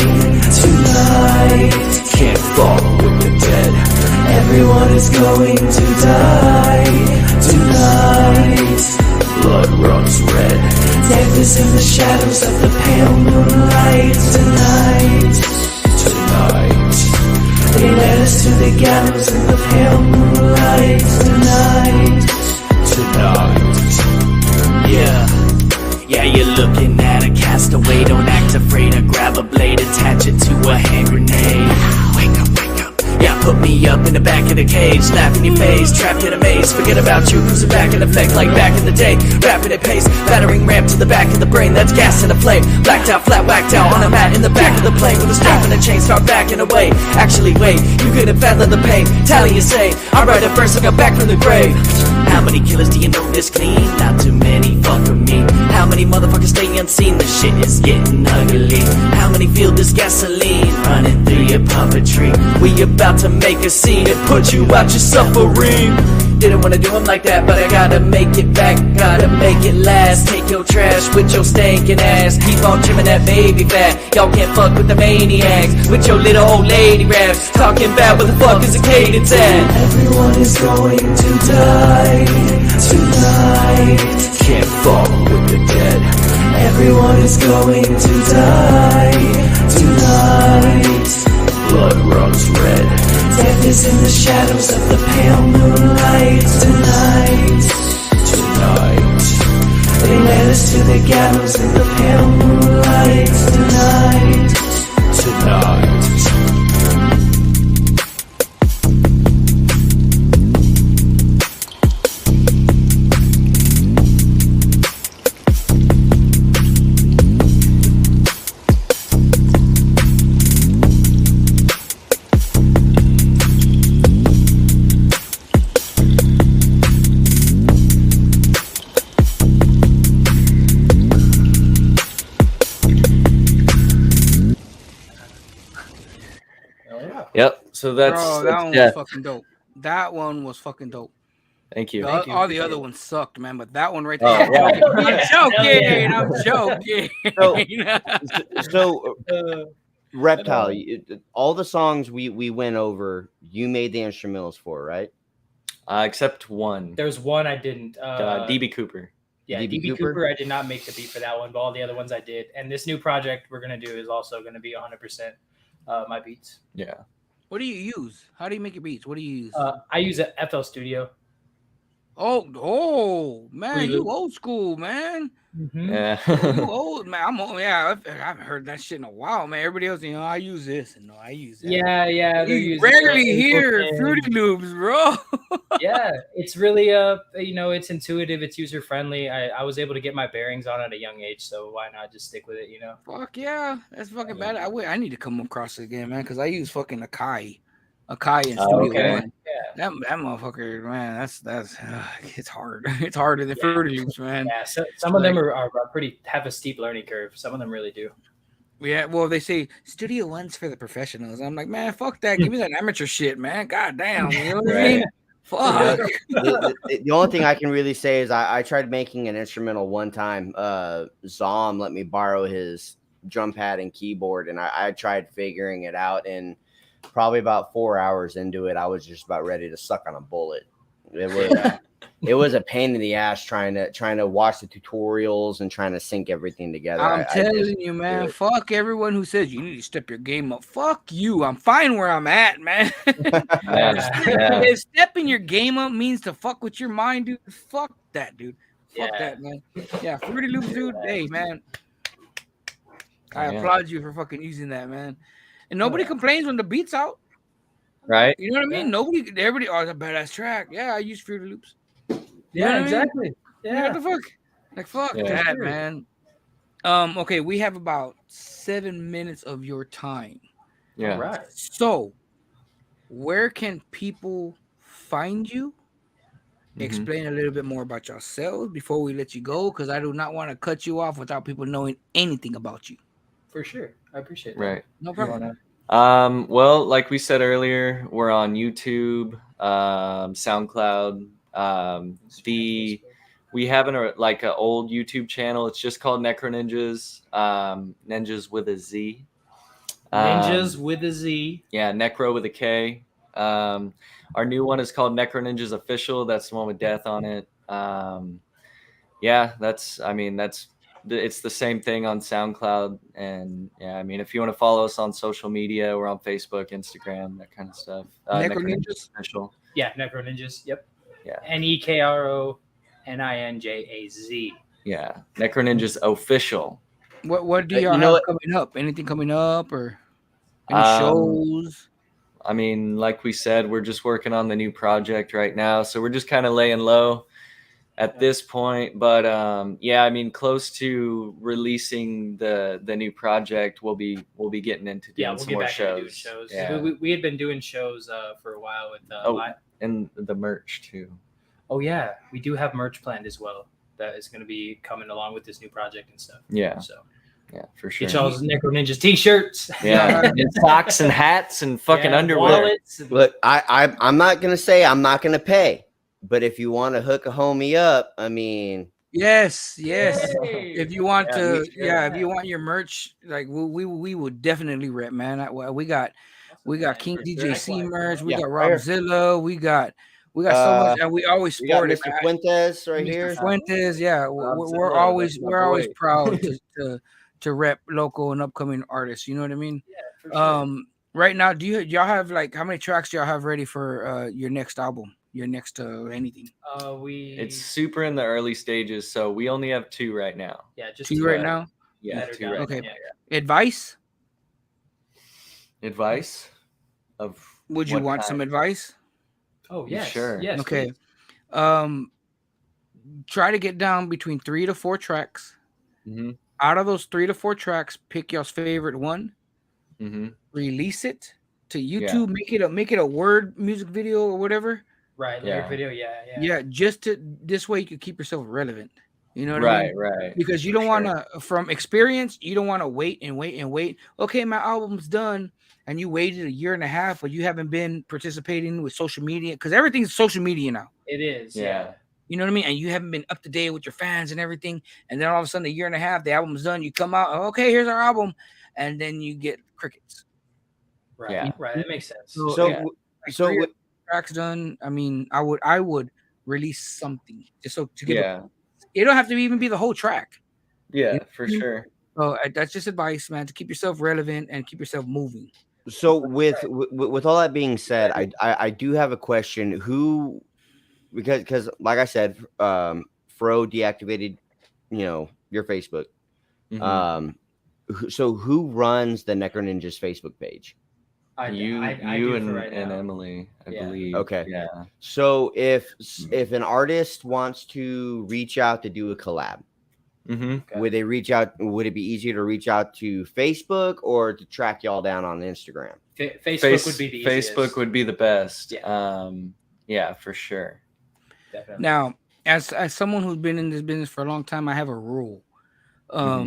tonight. Can't fuck with the dead. Everyone is going to die tonight. Blood runs red. Death is in the shadows of the pale moonlight tonight. Tonight. They led us to the gallows in the pale moonlight tonight. Tonight. Yeah. Yeah, you're looking at a castaway. Don't act afraid to grab a blade, attach it to a hand grenade. Wake up, wake up. Yeah, put me up in the back of the cage, laugh in your face, trapped in a maze. Forget about you, cruising back in effect like back in the day. Rapid at pace, battering ramp to the back of the brain. That's gas in a flame, blacked out, flat whacked out on a mat in the back of the plane with a strap and a chain. Start backing away. Actually, wait, you couldn't fathom the pain. Tally you say, I ride it first, I got back from the grave. How many killers do you know this clean? Not too many, fuck with me. How many motherfuckers stay unseen? The shit is getting ugly. How many feel this gasoline running through your puppetry? We about to make a scene and put you out your suffering. Didn't wanna do them like that, but I gotta make it back, gotta make it last. Take your trash with your stinking ass. Keep on trimming that baby fat. Y'all can't fuck with the maniacs with your little old lady raps. Talking about where the fuck is the cadence at? Everyone is going to die tonight. Can't fuck with the dead. Everyone is going to die tonight. Blood runs red. Death is in the shadows of the pale moonlight tonight. Tonight. They led us to the gallows in the pale moonlight tonight. Tonight. Yep. So that's, Bro, that that's one was death. fucking dope. That one was fucking dope. Thank you. All the other ones sucked, man, but that one right Oh, there. yeah. I'm joking. So Reptile, all the songs we went over, you made the instrumentals for, right? Except one. There's one I didn't. DB Cooper. Yeah, DB Cooper, I did not make the beat for that one, but all the other ones I did. And this new project we're going to do is also going to be 100% my beats. Yeah. What do you use? How do you make your beats? What do you use? I use a FL Studio. Oh, man, Really? you old school, man. Yeah. You old, man. I'm old. Yeah, I haven't heard that shit in a while, man. Everybody else, I use this and no, I use that. Yeah. You rarely hear Fruity Loops, bro. Yeah, it's really it's intuitive, it's user friendly. I was able to get my bearings on at a young age, so why not just stick with it, Fuck yeah, that's fucking bad. I need to come across it again, man, because I use fucking Akai in Studio One. Yeah, that motherfucker, man. That's it's hard. It's harder than Fruity Loops, man. Yeah, so some of them are pretty have a steep learning curve. Some of them really do. Yeah, well, they say Studio One's for the professionals. I'm like, man, fuck that. Give me that amateur shit, man. God damn, you know what I mean? Fuck. The only thing I can really say is I tried making an instrumental one time. Zom let me borrow his drum pad and keyboard, and I tried figuring it out. And probably about 4 hours into it, I was just about ready to suck on a bullet. It was a pain in the ass trying to watch the tutorials and trying to sync everything together. I'm telling you, man. Fuck everyone who says you need to step your game up. Fuck you. I'm fine where I'm at, man. If stepping your game up means to fuck with your mind, dude, fuck that, dude. Fuck that, man. Yeah, Fruity Loops, dude. Hey, man. I applaud you for fucking using that, man. And nobody complains when the beat's out. Right? You know what I mean? Everybody, oh, it's a badass track. Yeah, I use Fruity Loops. Yeah, exactly. Yeah, what the fuck? Like, fuck that, man. Okay, we have about 7 minutes of your time. Yeah. All right. So, where can people find you? Explain a little bit more about yourselves before we let you go, because I do not want to cut you off without people knowing anything about you. For sure. I appreciate that. Right. No problem. Well, like we said earlier, we're on YouTube, SoundCloud. We have an old YouTube channel. It's just called Nekro Ninjas. Ninjas with a Z. Ninjas with a Z. Yeah, Nekro with a K. Our new one is called Nekro Ninjas Official. That's the one with death on it. It's the same thing on SoundCloud. And yeah, I mean, if you want to follow us on social media, we're on Facebook, Instagram, that kind of stuff. Nekro Ninjas Official. Yeah, Nekro Ninjas. Yep. Yeah. NekroNinjaz. Yeah, Nekro Ninjas Official. What do y'all have coming up? Anything coming up or any shows? I mean, like we said, we're just working on the new project right now, so we're just kind of laying low at this point. But yeah, I mean, close to releasing the new project, we'll be getting into doing some more shows. Yeah. We had been doing shows for a while with and the merch too. Oh yeah, we do have merch planned as well. That is going to be coming along with this new project and stuff. Yeah. So. Yeah, for sure. Get y'all's Nekro Ninjas t-shirts. Yeah, and socks and hats and fucking underwear. Wallets. Look, I'm not gonna say I'm not gonna pay, but if you want to hook a homie up, I mean, yes. Hey. If you want if you want your merch, like we will definitely rep, man. We got King DJC merch. We got Robzilla. We got so much, and we always sport it. Mr. Fuentes right here. Fuentes, yeah, we're always proud to rep local and upcoming artists. You know what I mean? Yeah, for sure. Right now, y'all have like how many tracks do y'all have ready for your next album? Your next anything? It's super in the early stages, so we only have 2 right now. Yeah, just two right now. Yeah, 2 right okay. now. Yeah. Advice of would you want some advice? Oh yes, sure. Yes. Okay. Try to get down between 3 to 4 tracks. Mm-hmm. Out of those 3 to 4 tracks, pick your favorite one. Mm-hmm. Release it to YouTube. Make it a word music video or whatever. Right. Lyric video. Yeah. Yeah. Just this way you can keep yourself relevant. You know what I mean? Right. Because you don't want to, from experience, you don't want to wait and wait and wait. Okay, my album's done, and you waited a year and a half, but you haven't been participating with social media because everything's social media now. It is. Yeah. You know what I mean? And you haven't been up to date with your fans and everything. And then all of a sudden, a year and a half, the album's done. You come out, okay, here's our album, and then you get crickets. Right. Yeah. Right. That makes sense. So Tracks done. I mean, I would release something just so to give. It don't have to even be the whole track. Yeah, for sure. So that's just advice, man, to keep yourself relevant and keep yourself moving. So with all that being said, I do have a question. Who, because like I said, Fro deactivated, your Facebook. So who runs the Nekro Ninja's Facebook page? You and Emily, I believe. Okay. Yeah. So if an artist wants to reach out to do a collab, would they reach out? Would it be easier to reach out to Facebook or to track y'all down on Instagram? Facebook would be the easiest. Facebook would be the best. Yeah. Yeah, for sure. Definitely. Now, as someone who's been in this business for a long time, I have a rule. I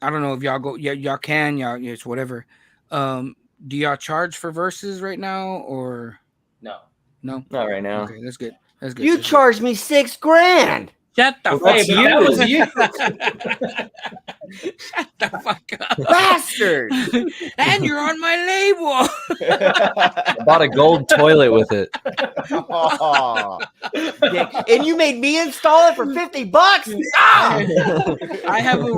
don't know if y'all go, y'all can, it's whatever. Do y'all charge for verses right now or no? No, not right now. Okay, that's good. That's good. You charged me $6,000. Shut the fuck up. That was you. Shut the fuck up, bastard! And you're on my label. I bought a gold toilet with it. Oh, and you made me install it for $50. I have a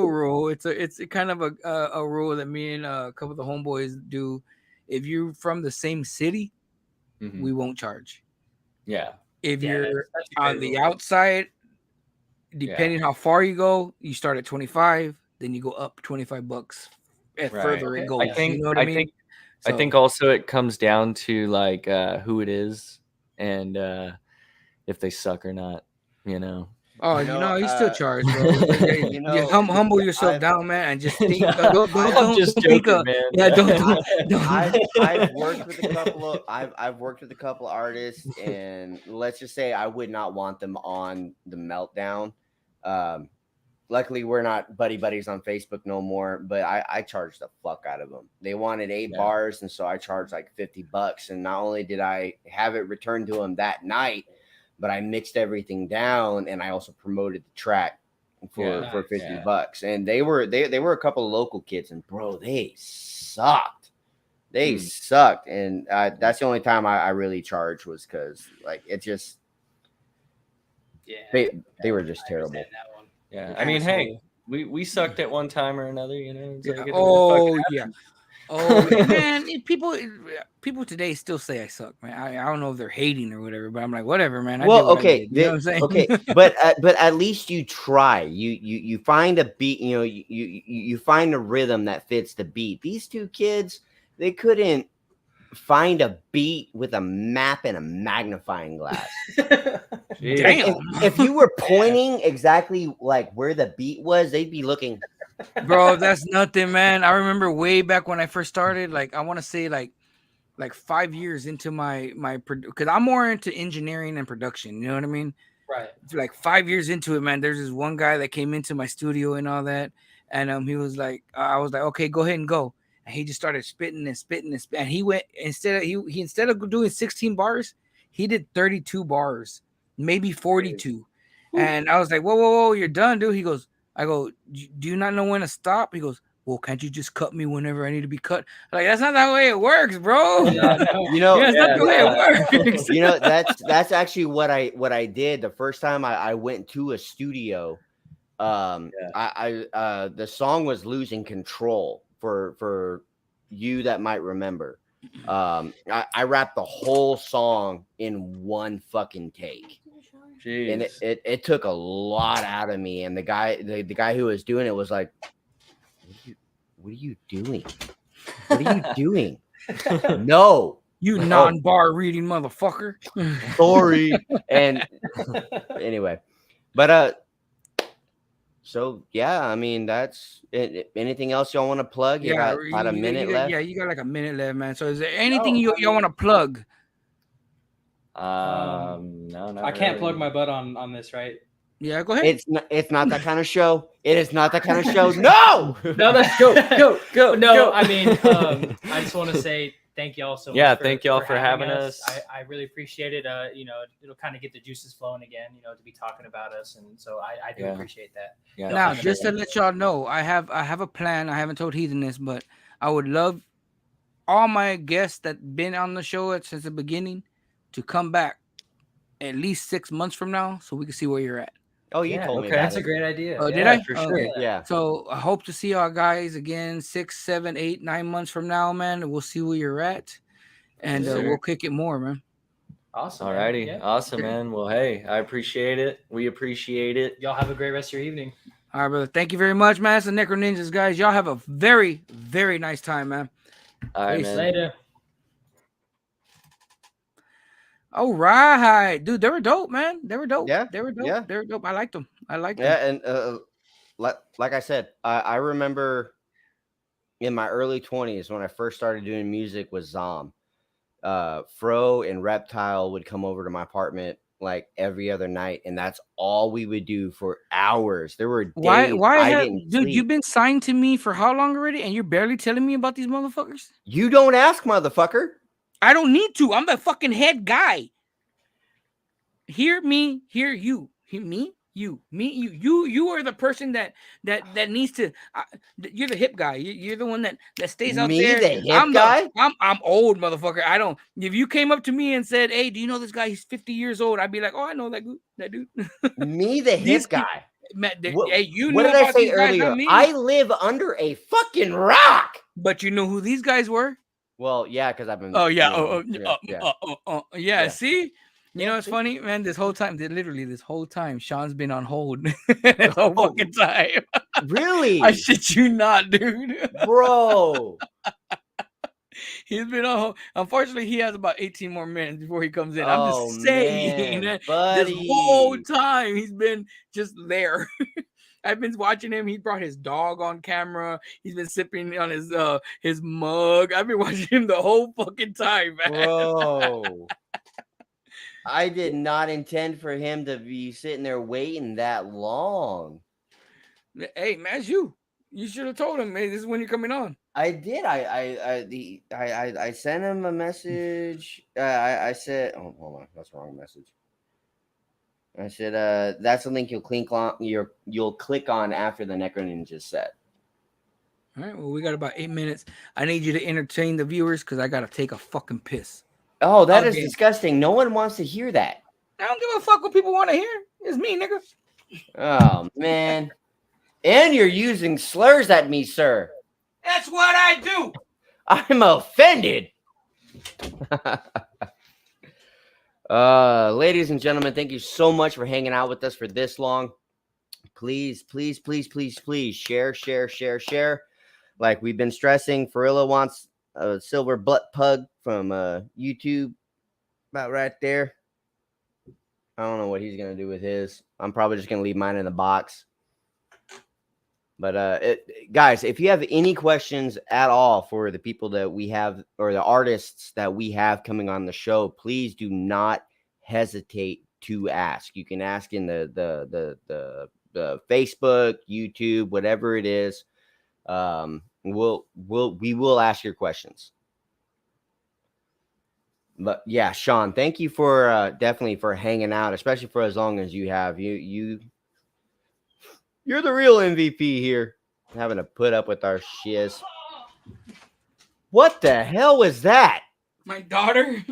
rule. It's a kind of a rule that me and a couple of the homeboys do. If you're from the same city, we won't charge. Yeah. If you're on the outside, depending how far you go, you start at 25, then you go up $25 further it goes. I think, you know what I mean? I think also it comes down to like who it is and if they suck or not, Oh, you still charge, bro. You humble yourself down, man, and just think. Don't think of, man. Yeah, don't. I've worked with a couple of artists, and let's just say I would not want them on the Meltdown. Luckily, we're not buddies on Facebook no more. But I charged the fuck out of them. They wanted 8 bars, and so I charged like $50. And not only did I have it returned to them that night, but I mixed everything down and I also promoted the track for $50. And they were a couple of local kids, and bro, they sucked. They sucked. And that's the only time I really charged was because like it just they were just terrible. Yeah. I mean, hey, we sucked at one time or another, It's like, Oh man, people today still say I suck, man. I don't know if they're hating or whatever, but I'm like, whatever, man. Okay, you know what I'm saying? Okay, but at least you try. You find a beat. You find a rhythm that fits the beat. These two kids, they couldn't find a beat with a map and a magnifying glass. Damn. If you were pointing exactly like where the beat was, they'd be looking. Bro, that's nothing, man. I remember way back when I first started, like I want to say like 5 years into my because I'm more into engineering and production, you know what I mean? Right. Like 5 years into it, man, there's this one guy that came into my studio and all that, and he was like, I was like, okay, go ahead and go. And he just started spitting, and he went instead of doing 16 bars, he did 32 bars, maybe 42. And I was like, whoa, you're done, dude. He goes, I go, do you not know when to stop? He goes, well, can't you just cut me whenever I need to be cut? Like, that's not the way it works, bro. That's not the way it works. That's actually what I did the first time I went to a studio. The song was Losing Control for you that might remember. I rapped the whole song in one fucking take. Jeez. And it took a lot out of me. And the guy who was doing it was like, what are you doing? What are you doing? No. You non-bar reading motherfucker. Sorry. And anyway, but so yeah, I mean that's it. Anything else y'all want to plug? You got about a minute left. Yeah, you got like a minute left, man. So is there anything y'all want to plug? No, not I can't really. plug my butt on this, right? Yeah, go ahead. It's not that kind of show. It is not that kind of show. No. No, that's go. No, I mean, I just want to say thank y'all so much. Yeah, thank y'all for having us. I really appreciate it. You know, it'll kind of get the juices flowing again. You know, to be talking about us, and so I do appreciate that. Yeah. Now, just to let y'all know, I have a plan. I haven't told Heathen this, but I would love all my guests that been on the show since the beginning to come back at least 6 months from now, so we can see where you're at. Oh, you told me about That's it. a great idea. Did I? For sure. Okay. Yeah. So I hope to see y'all guys again 6, 7, 8, 9 months from now, man. We'll see where you're at, and we'll kick it more, man. Awesome. Alrighty. Yeah. Awesome, man. Well, hey, I appreciate it. We appreciate it. Y'all have a great rest of your evening. All right, brother. Thank you very much, man. It's the Necro Ninjas, guys. Y'all have a very, very nice time, man. All right, Peace. man. Later. All right, dude. They were dope, man. They were dope. Yeah, They were dope. yeah. They were dope. I liked them. Yeah, and like I said, I remember in my early 20s when I first started doing music with Zom. Fro and Reptile would come over to my apartment like every other night, and that's all we would do for hours. There were days dude, you've been signed to me for how long already, and you're barely telling me about these motherfuckers? You don't ask, motherfucker. I don't need to. I'm the fucking head guy. Hear me, hear you. Hear me, you. You are the person that needs to. You're the hip guy. You're the one that stays out there. The hip guy? I'm old, motherfucker. I don't. If you came up to me and said, "Hey, do you know this guy? He's 50 years old," I'd be like, "Oh, I know that dude." Me, the hip guy. Hey, you What knew did I about say these guys, earlier? not me. I live under a fucking rock. But you know who these guys were? Well, yeah, because I've been. Oh yeah. Yeah. See, you know it's funny, man. This whole time, literally this whole time, Shaun's been on hold. This whole fucking time. Really? I shit you not, dude. Bro. He's been on hold. Unfortunately, he has about 18 more minutes before he comes in. I'm Oh, just saying man, that buddy. this whole time he's been just there. I've been watching him. He brought his dog on camera. He's been sipping on his mug. I've been watching him the whole fucking time, man. Bro. I did not intend for him to be sitting there waiting that long. Hey, man, it's you. You should have told him, hey, this is when you're coming on. I did. I sent him a message. I said, oh, hold on, that's the wrong message. I said, that's the link you'll click on after the Necro Ninja set. All right. Well, we got about 8 minutes. I need you to entertain the viewers because I gotta take a fucking piss. Oh, that is disgusting. No one wants to hear that. I don't give a fuck what people want to hear. It's me, nigga. Oh man. And you're using slurs at me, sir. That's what I do. I'm offended. Ladies and gentlemen, thank you so much for hanging out with us for this long. Please share. Like we've been stressing, Forilla wants a silver butt pug from YouTube about right there. I don't know what he's gonna do with his. I'm probably just gonna leave mine in the box. But guys, if you have any questions at all for the people that we have or the artists that we have coming on the show, please do not hesitate to ask. You can ask in the Facebook, YouTube, whatever it is. We will ask your questions. But yeah, Shaun, thank you for definitely for hanging out, especially for as long as you have. You're the real MVP here, having to put up with our shiz. What the hell was that? My daughter.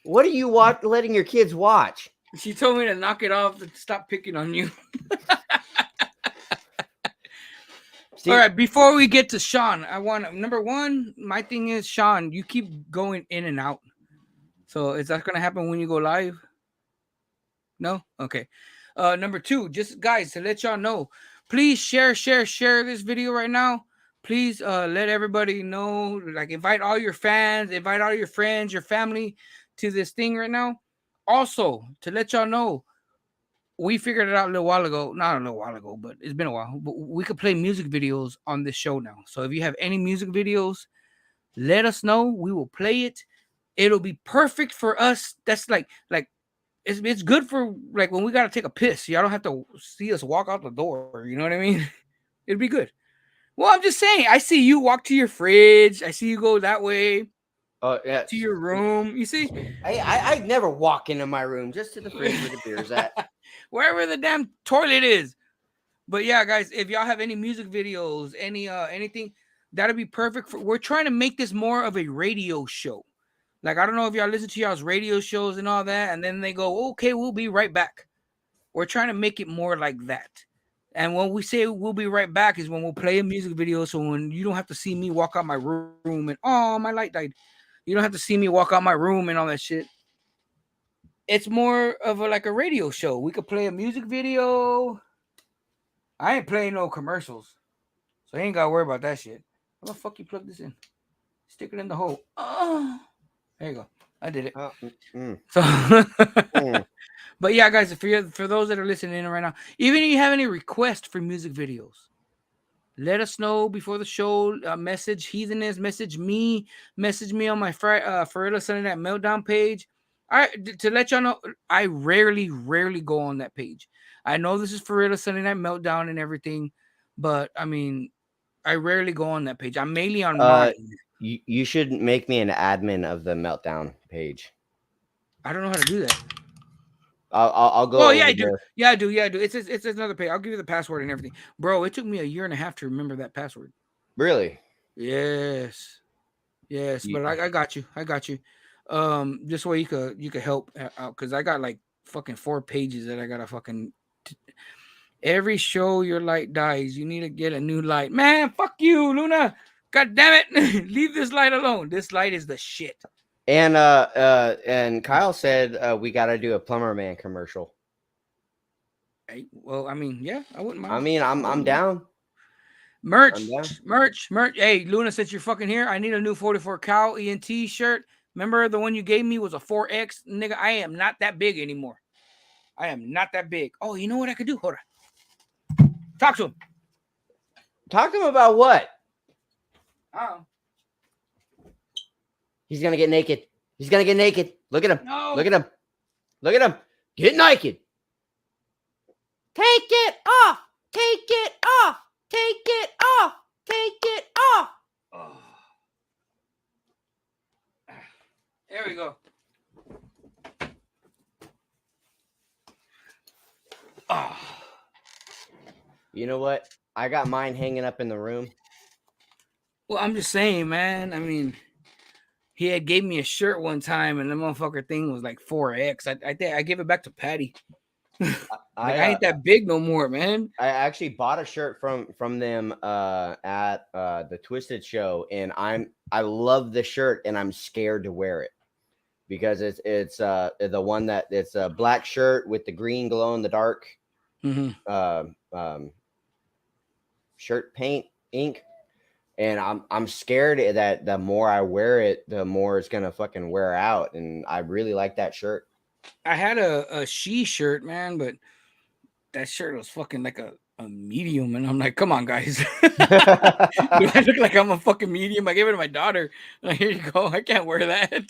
What are you letting your kids watch? She told me to knock it off and stop picking on you. See, all right, before we get to Shaun, I want number one. My thing is, Shaun, you keep going in and out. So is that going to happen when you go live? No? Okay. Number two, just guys, to let y'all know, please share this video right now. Please let everybody know, like invite all your fans, invite all your friends, your family to this thing right now. Also, to let y'all know, we figured it out a little while ago, not a little while ago, but it's been a while. But we could play music videos on this show now. So if you have any music videos, let us know. We will play it. It'll be perfect for us. That's like it's good for like when we gotta take a piss. Y'all don't have to see us walk out the door. You know what I mean? It'd be good. Well, I'm just saying. I see you walk to your fridge. I see you go that way. Yeah. To your room. You see? I never walk into my room, just to the fridge where the beer's at. Wherever the damn toilet is. But yeah, guys, if y'all have any music videos, anything, that'd be perfect for. We're trying to make this more of a radio show. Like, I don't know if y'all listen to y'all's radio shows and all that, and then they go, okay, we'll be right back. We're trying to make it more like that. And when we say we'll be right back is when we'll play a music video. So when you don't have to see me walk out my room and, oh, my light died. You don't have to see me walk out my room and all that shit. It's more of like a radio show. We could play a music video. I ain't playing no commercials. So I ain't got to worry about that shit. How the fuck you plug this in? Stick it in the hole. Oh, there you go. I did it. So, but yeah, guys, for those that are listening in right now, even if you have any requests for music videos, let us know before the show. Message Heathenist, message me on my Forilla Sunday Night Meltdown page. To let y'all know, I rarely go on that page. I know this is Forilla Sunday Night Meltdown and everything, but I mean, I rarely go on that page. I'm mainly on mine. You should make me an admin of the Meltdown page. I don't know how to do that. I'll go. Oh yeah, I do. Yeah, I do. It's another page. I'll give you the password and everything, bro. It took me 1.5 years to remember that password. Really? Yes. But I got you. This way you could help out because I got like fucking 4 pages that I gotta fucking. Every show your light dies, you need to get a new light. Man, fuck you, Luna. God damn it, leave this light alone. This light is the shit. And Kyle said we got to do a Plumber Man commercial. Hey, well, I mean, yeah, I wouldn't mind. I mean, I'm down. Merch. Hey, Luna, since you're fucking here, I need a new 44 Cal ENT shirt. Remember the one you gave me was a 4X? Nigga, I am not that big anymore. I am not that big. Oh, you know what I could do? Hold on. Talk to him. Talk to him about what? Oh. He's going to get naked. Look at him. No. Look at him. Get naked. Take it off. Oh. There we go. Oh. You know what? I got mine hanging up in the room. Well, I'm just saying, man. I mean, he had gave me a shirt one time, and the motherfucker thing was like 4X. I think I gave it back to Patty. I ain't that big no more, man. I actually bought a shirt from them at the Twisted show, and I love the shirt, and I'm scared to wear it because it's the one that it's a black shirt with the green glow in the dark shirt paint ink. And I'm scared that the more I wear it, the more it's gonna fucking wear out. And I really like that shirt. I had a she shirt, man, but that shirt was fucking like a medium, and I'm like, come on, guys. Do I look like I'm a fucking medium? I gave it to my daughter. Like, here you go. I can't wear that.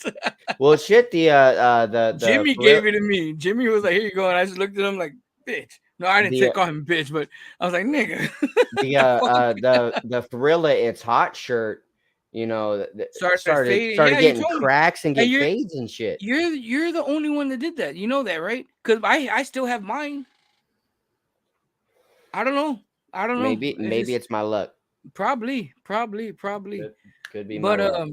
Well, shit. The Jimmy gave it to me. Jimmy was like, here you go, and I just looked at him like, bitch. No, I didn't call him bitch, but I was like, nigga. the Forilla It's Hot shirt, you know, started getting cracks and get fades and shit. You're the only one that did that. You know that, right? Because I still have mine. I don't know. Maybe it's my luck. Probably. Could be. But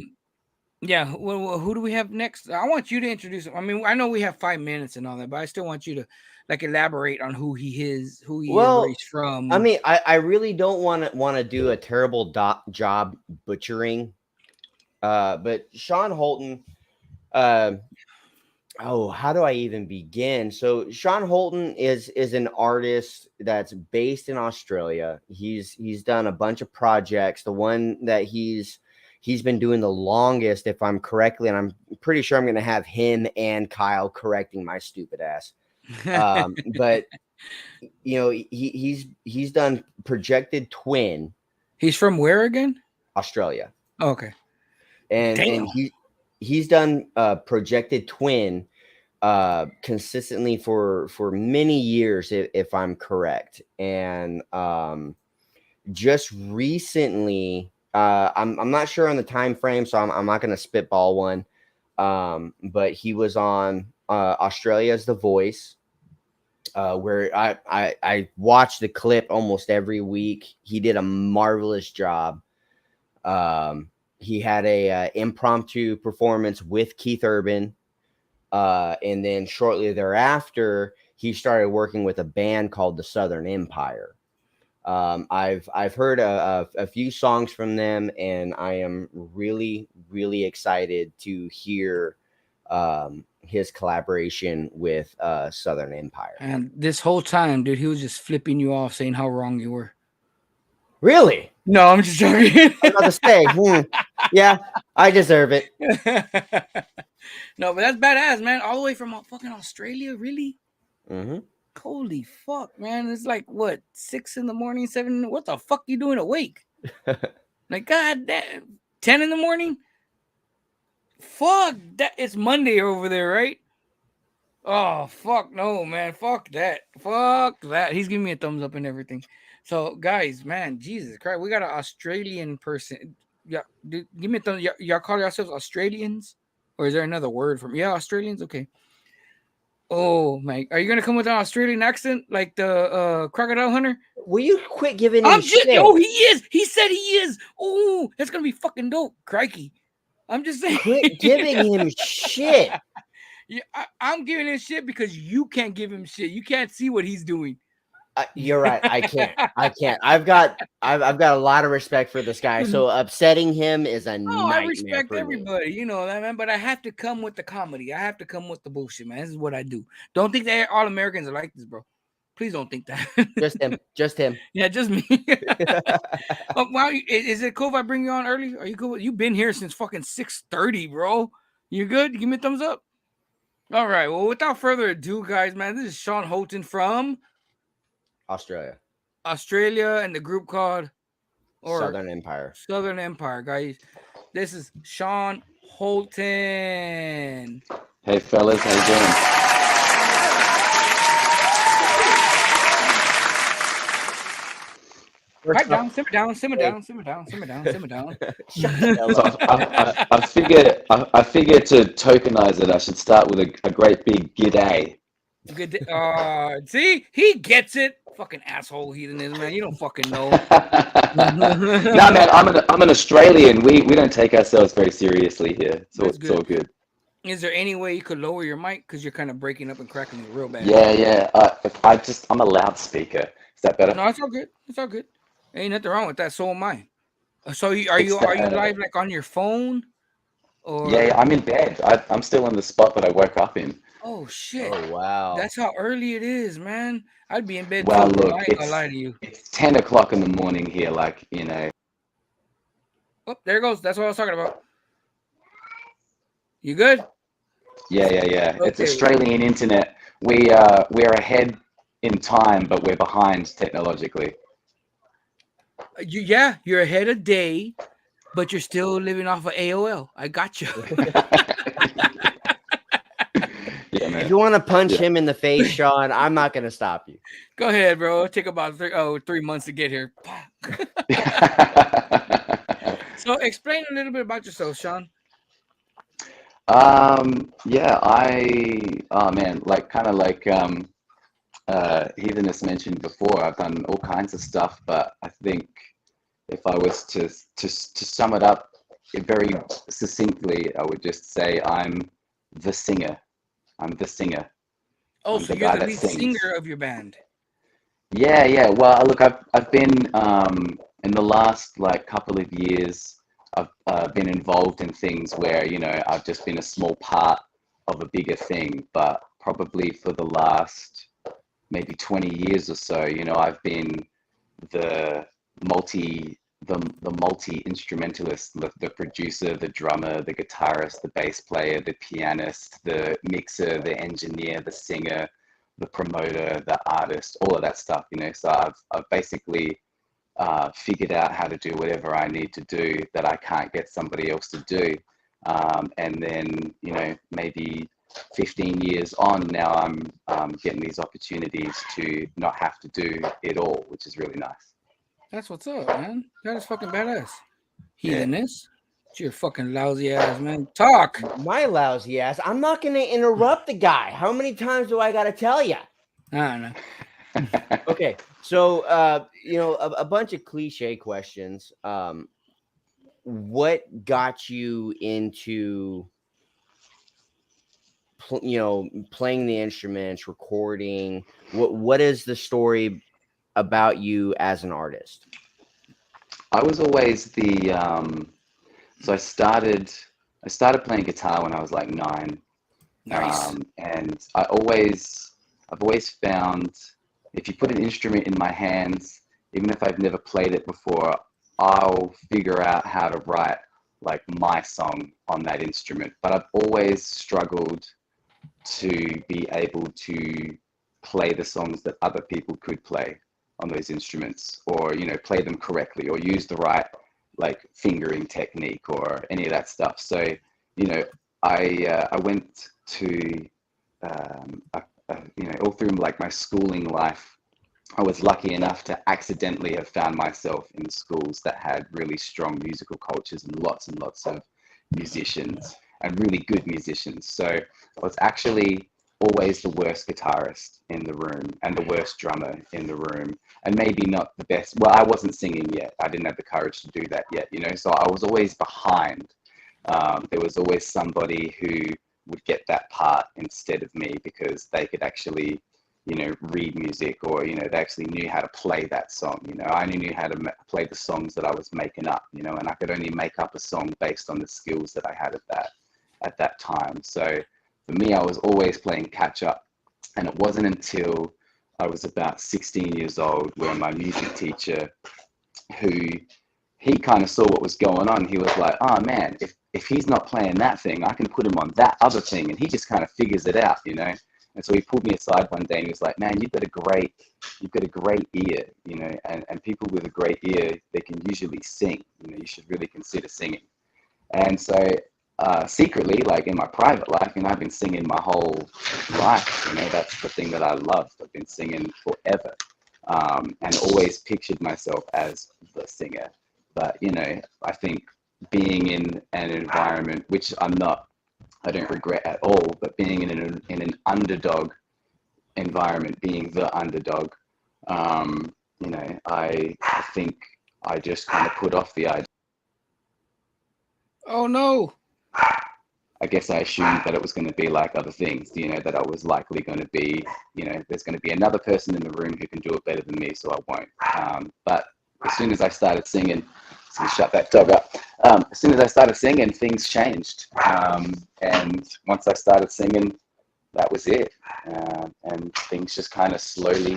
yeah. Well, who do we have next? I want you to introduce him. I mean, I know we have 5 minutes and all that, but I still want you to like elaborate on who he is, where he's from. I mean, I really don't want to do a terrible job butchering. But Shaun Holton, how do I even begin? So Shaun Holton is an artist that's based in Australia. He's done a bunch of projects. The one that he's been doing the longest, if I'm correctly, and I'm pretty sure I'm going to have him and Kyle correcting my stupid ass. But you know, he's done Projected Twin. He's from where again? Australia. Oh, okay. And he's done Projected Twin, consistently for many years, if I'm correct. And just recently, I'm not sure on the time frame, so I'm not going to spitball one. But he was on Australia's The Voice, where I watch the clip almost every week. He did a marvelous job. He had a impromptu performance with Keith Urban, and then shortly thereafter, he started working with a band called the Southern Empire. I've heard a few songs from them, and I am really, really excited to hear his collaboration with Southern Empire. And this whole time, dude, he was just flipping you off, saying how wrong you were. Really? No, I'm just joking. I was about to say, yeah, I deserve it. No, but that's badass, man. All the way from fucking Australia, really? Mm-hmm. Holy fuck, man. It's like, what, 6 in the morning, 7? What the fuck you doing awake? Like, god damn. 10 in the morning? Fuck, that. It's Monday over there, right? Oh, fuck no, man. Fuck that. Fuck that. He's giving me a thumbs up and everything. So, guys, man, Jesus Christ. We got an Australian person. Yeah, dude, give me a thumbs. Y'all call yourselves Australians? Or is there another word from? Yeah, Australians? Okay. Oh, man. Are you going to come with an Australian accent like the crocodile hunter? Will you quit giving him shit? Oh, he is. He said he is. Oh, that's going to be fucking dope. Crikey. I'm just saying. Quit giving him shit. Yeah, I'm giving him shit because you can't give him shit. You can't see what he's doing. You're right. I can't. I've got a lot of respect for this guy. So upsetting him is a nightmare. I respect for everybody, me. you know that, man. But I have to come with the comedy. I have to come with the bullshit, man. This is what I do. Don't think that all Americans are like this, bro. Please don't think that. Just him. Yeah, just me. Wow, is it cool if I bring you on early? Are you cool? You've been here since fucking 6:30, bro. You good? Give me a thumbs up. All right. Well, without further ado, guys, man, this is Shaun Holton from Australia, and the group called Southern Empire. Southern Empire, guys. This is Shaun Holton. Hey, fellas, how you doing? Pipe down, simmer down, simmer down, simmer down, simmer down, simmer down. So I figured to tokenize it, I should start with a great big g'day. Good. See, he gets it. Fucking asshole heathenism, man. You don't fucking know. No, man, I'm an Australian. We don't take ourselves very seriously here. So it's all good. Is there any way you could lower your mic because you're kind of breaking up and cracking it real bad? Yeah. I'm a loudspeaker. Is that better? No, it's all good. It's all good. Ain't nothing wrong with that. So am I. So are you live like on your phone? Or Yeah, I'm in bed. I'm still in the spot that I woke up in. Oh shit! Oh wow! That's how early it is, man. I'd be in bed. Well, too, look, I ain't gonna lie to you. It's 10 o'clock in the morning here, like, you know. Oh, there it goes. That's what I was talking about. You good? Yeah. Okay. It's Australian internet. We're ahead in time, but we're behind technologically. You're ahead a day, but you're still living off of AOL. I got you. Yeah, man. If you want to punch him in the face, Shaun, I'm not going to stop you. Go ahead, bro. It'll take about 3 months to get here. So explain a little bit about yourself, Shaun. Heathenist mentioned before, I've done all kinds of stuff, but I think if I was to sum it up very succinctly, I would just say I'm the singer. Oh, I'm so the you're guy the that lead sings. singer of your band. Yeah. Well, look, I've been in the last couple of years, I've been involved in things where, you know, I've just been a small part of a bigger thing, but probably for the last maybe 20 years or so, you know, I've been the multi-instrumentalist, the producer, the drummer, the guitarist, the bass player, the pianist, the mixer, the engineer, the singer, the promoter, the artist, all of that stuff, you know. So I've basically figured out how to do whatever I need to do that I can't get somebody else to do. And then, you know, maybe 15 years on now, I'm getting these opportunities to not have to do it all, which is really nice. That's what's up, man. That is fucking badass. Heatheness. It's your fucking lousy ass, man. Talk. My lousy ass. I'm not going to interrupt the guy. How many times do I got to tell you? I don't know. Okay. So, you know, a bunch of cliche questions. What got you into, you know, playing the instruments, recording? What is the story about you as an artist? I was always so I started playing guitar when I was like 9. Nice. And I've always found if you put an instrument in my hands, even if I've never played it before, I'll figure out how to write like my song on that instrument. But I've always struggled to be able to play the songs that other people could play on those instruments, or, you know, play them correctly, or use the right like fingering technique or any of that stuff. So, you know, I went to you know, all through like my schooling life, I was lucky enough to accidentally have found myself in schools that had really strong musical cultures and lots of musicians and really good musicians. So I was actually always the worst guitarist in the room and the worst drummer in the room, and maybe not the best. Well, I wasn't singing yet. I didn't have the courage to do that yet, you know, so I was always behind. There was always somebody who would get that part instead of me because they could actually, you know, read music, or, you know, they actually knew how to play that song. You know, I only knew how to play the songs that I was making up, you know, and I could only make up a song based on the skills that I had at that time. So for me, I was always playing catch up. And it wasn't until I was about 16 years old where my music teacher, he kind of saw what was going on. He was like, oh man, if he's not playing that thing, I can put him on that other thing. And he just kind of figures it out, you know. And so he pulled me aside one day and he was like, man, you've got a great ear, you know, and people with a great ear, they can usually sing, you know, you should really consider singing. And so secretly, like in my private life, and I've been singing my whole life, you know, that's the thing that I love. I've been singing forever, and always pictured myself as the singer. But, you know, I think being in an environment, which I don't regret at all, but being in an underdog environment, being the underdog, you know, I think I just kind of put off the idea. Oh no. I guess I assumed that it was going to be like other things, you know, that I was likely going to be, you know, there's going to be another person in the room who can do it better than me, so I won't. But as soon as I started singing, shut that dog up. As soon as I started singing, things changed. And once I started singing, that was it. And things just kind of slowly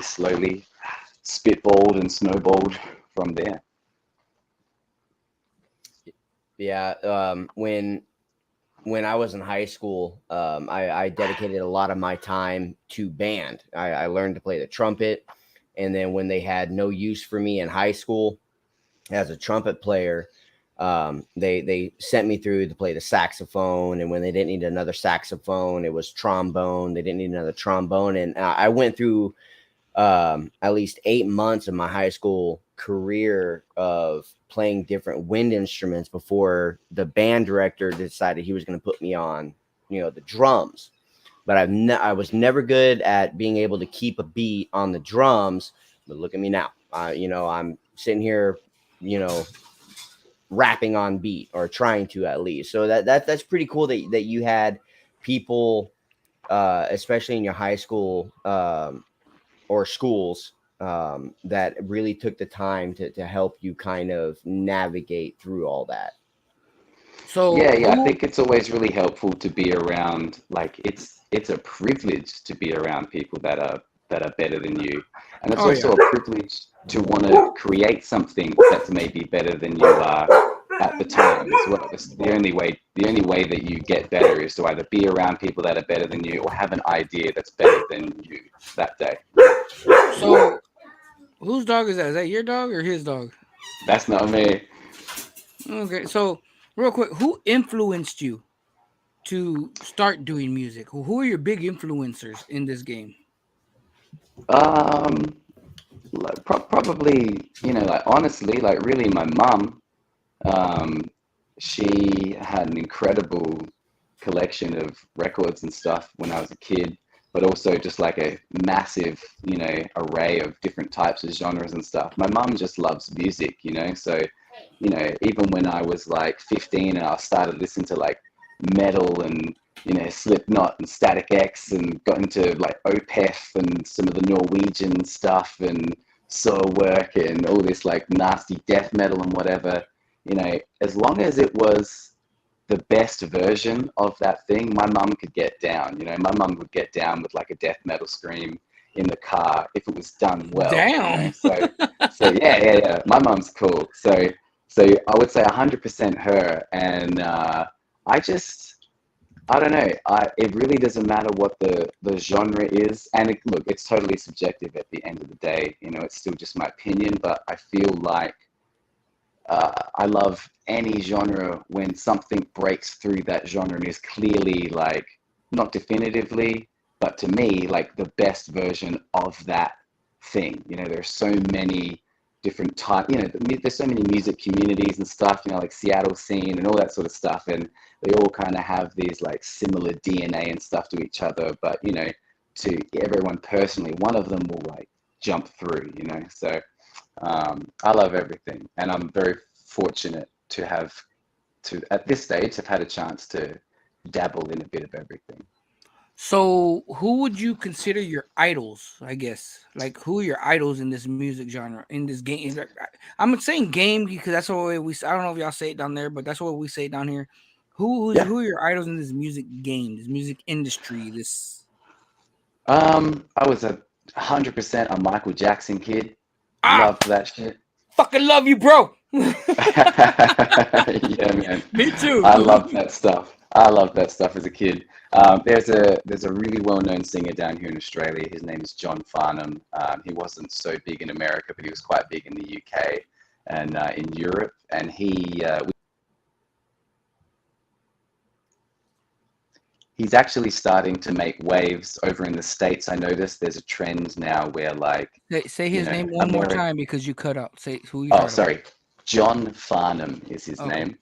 spitballed and snowballed from there. Yeah. When I was in high school, I dedicated a lot of my time to band. I learned to play the trumpet. And then when they had no use for me in high school as a trumpet player, they sent me through to play the saxophone. And when they didn't need another saxophone, it was trombone. They didn't need another trombone. And I went through at least 8 months of my high school career of playing different wind instruments before the band director decided he was going to put me on, you know, the drums. But I was never good at being able to keep a beat on the drums. But look at me now. You know, I'm sitting here, you know, rapping on beat, or trying to at least. So that's pretty cool that you had people, especially in your high school or schools, that really took the time to help you kind of navigate through all that. So yeah, I think it's always really helpful to be around, like, it's a privilege to be around people that are better than you, and it's also a privilege to want to create something that's maybe better than you are at the time as well. It's the only way that you get better is to either be around people that are better than you, or have an idea that's better than you that day. So whose dog is that? Is that your dog or his dog? That's not me. Okay, so real quick, who influenced you to start doing music? Who are your big influencers in this game? Like, probably, like honestly, like really my mum. Um, she had an incredible collection of records and stuff when I was a kid, but also just like a massive, array of different types of genres and stuff. My mum just loves music, so, even when I was like 15 and I started listening to like metal and, Slipknot and Static X and got into like Opeth and some of the Norwegian stuff and Soilwork and all this like nasty death metal and whatever, as long as it was the best version of that thing, my mum could get down. My mum would get down with like a death metal scream in the car if it was done well. Damn. So yeah. My mum's cool. So I would say 100% her. And I don't know. It really doesn't matter what the genre is. And look, it's totally subjective at the end of the day. It's still just my opinion, but I feel like I love any genre when something breaks through that genre and is clearly like, not definitively, but to me, like the best version of that thing. There's so many different types, there's so many music communities and stuff, like Seattle scene and all that sort of stuff. And they all kind of have these like similar DNA and stuff to each other. But, to everyone personally, one of them will like jump through, so I love everything, and I'm very fortunate at this stage have had a chance to dabble in a bit of everything. So, who would you consider your idols? I guess, like, who are your idols in this music genre, in this game? I'm saying game because that's the way we. I don't know if y'all say it down there, but that's what we say down here. Who are your idols in this music game, this music industry? I was 100% a Michael Jackson kid. Love that shit. Fucking love you, bro. Yeah, man. Me too. I love that stuff. As a kid. There's a really well-known singer down here in Australia. His name is John Farnham. He wasn't so big in America, but he was quite big in the UK and in Europe. And he's actually starting to make waves over in the States. I noticed there's a trend now where like... Say his name one more time because you cut out. Say who you sorry. John Farnham is his name.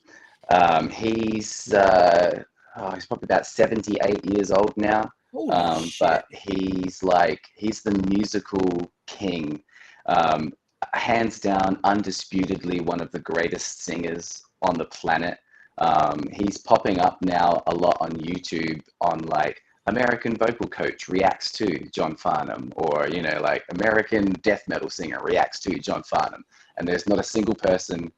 He's probably about 78 years old now. But he's the musical king. Hands down, undisputedly one of the greatest singers on the planet. He's popping up now a lot on YouTube on like American vocal coach reacts to John Farnham, or like American death metal singer reacts to John Farnham. And there's not a single person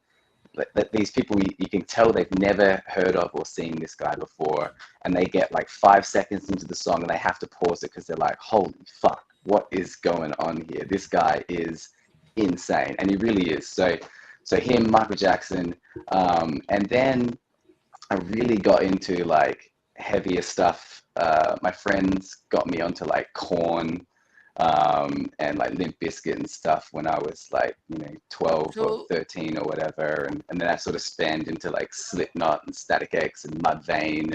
that these people you can tell they've never heard of or seen this guy before, and they get like 5 seconds into the song and they have to pause it because they're like, holy fuck, what is going on here? This guy is insane, and he really is. So him, Michael Jackson, and then I really got into like heavier stuff. My friends got me onto like Korn and like Limp Bizkit and stuff when I was like 12 or 13 or whatever, and then I sort of spanned into like Slipknot and Static X and Mudvayne,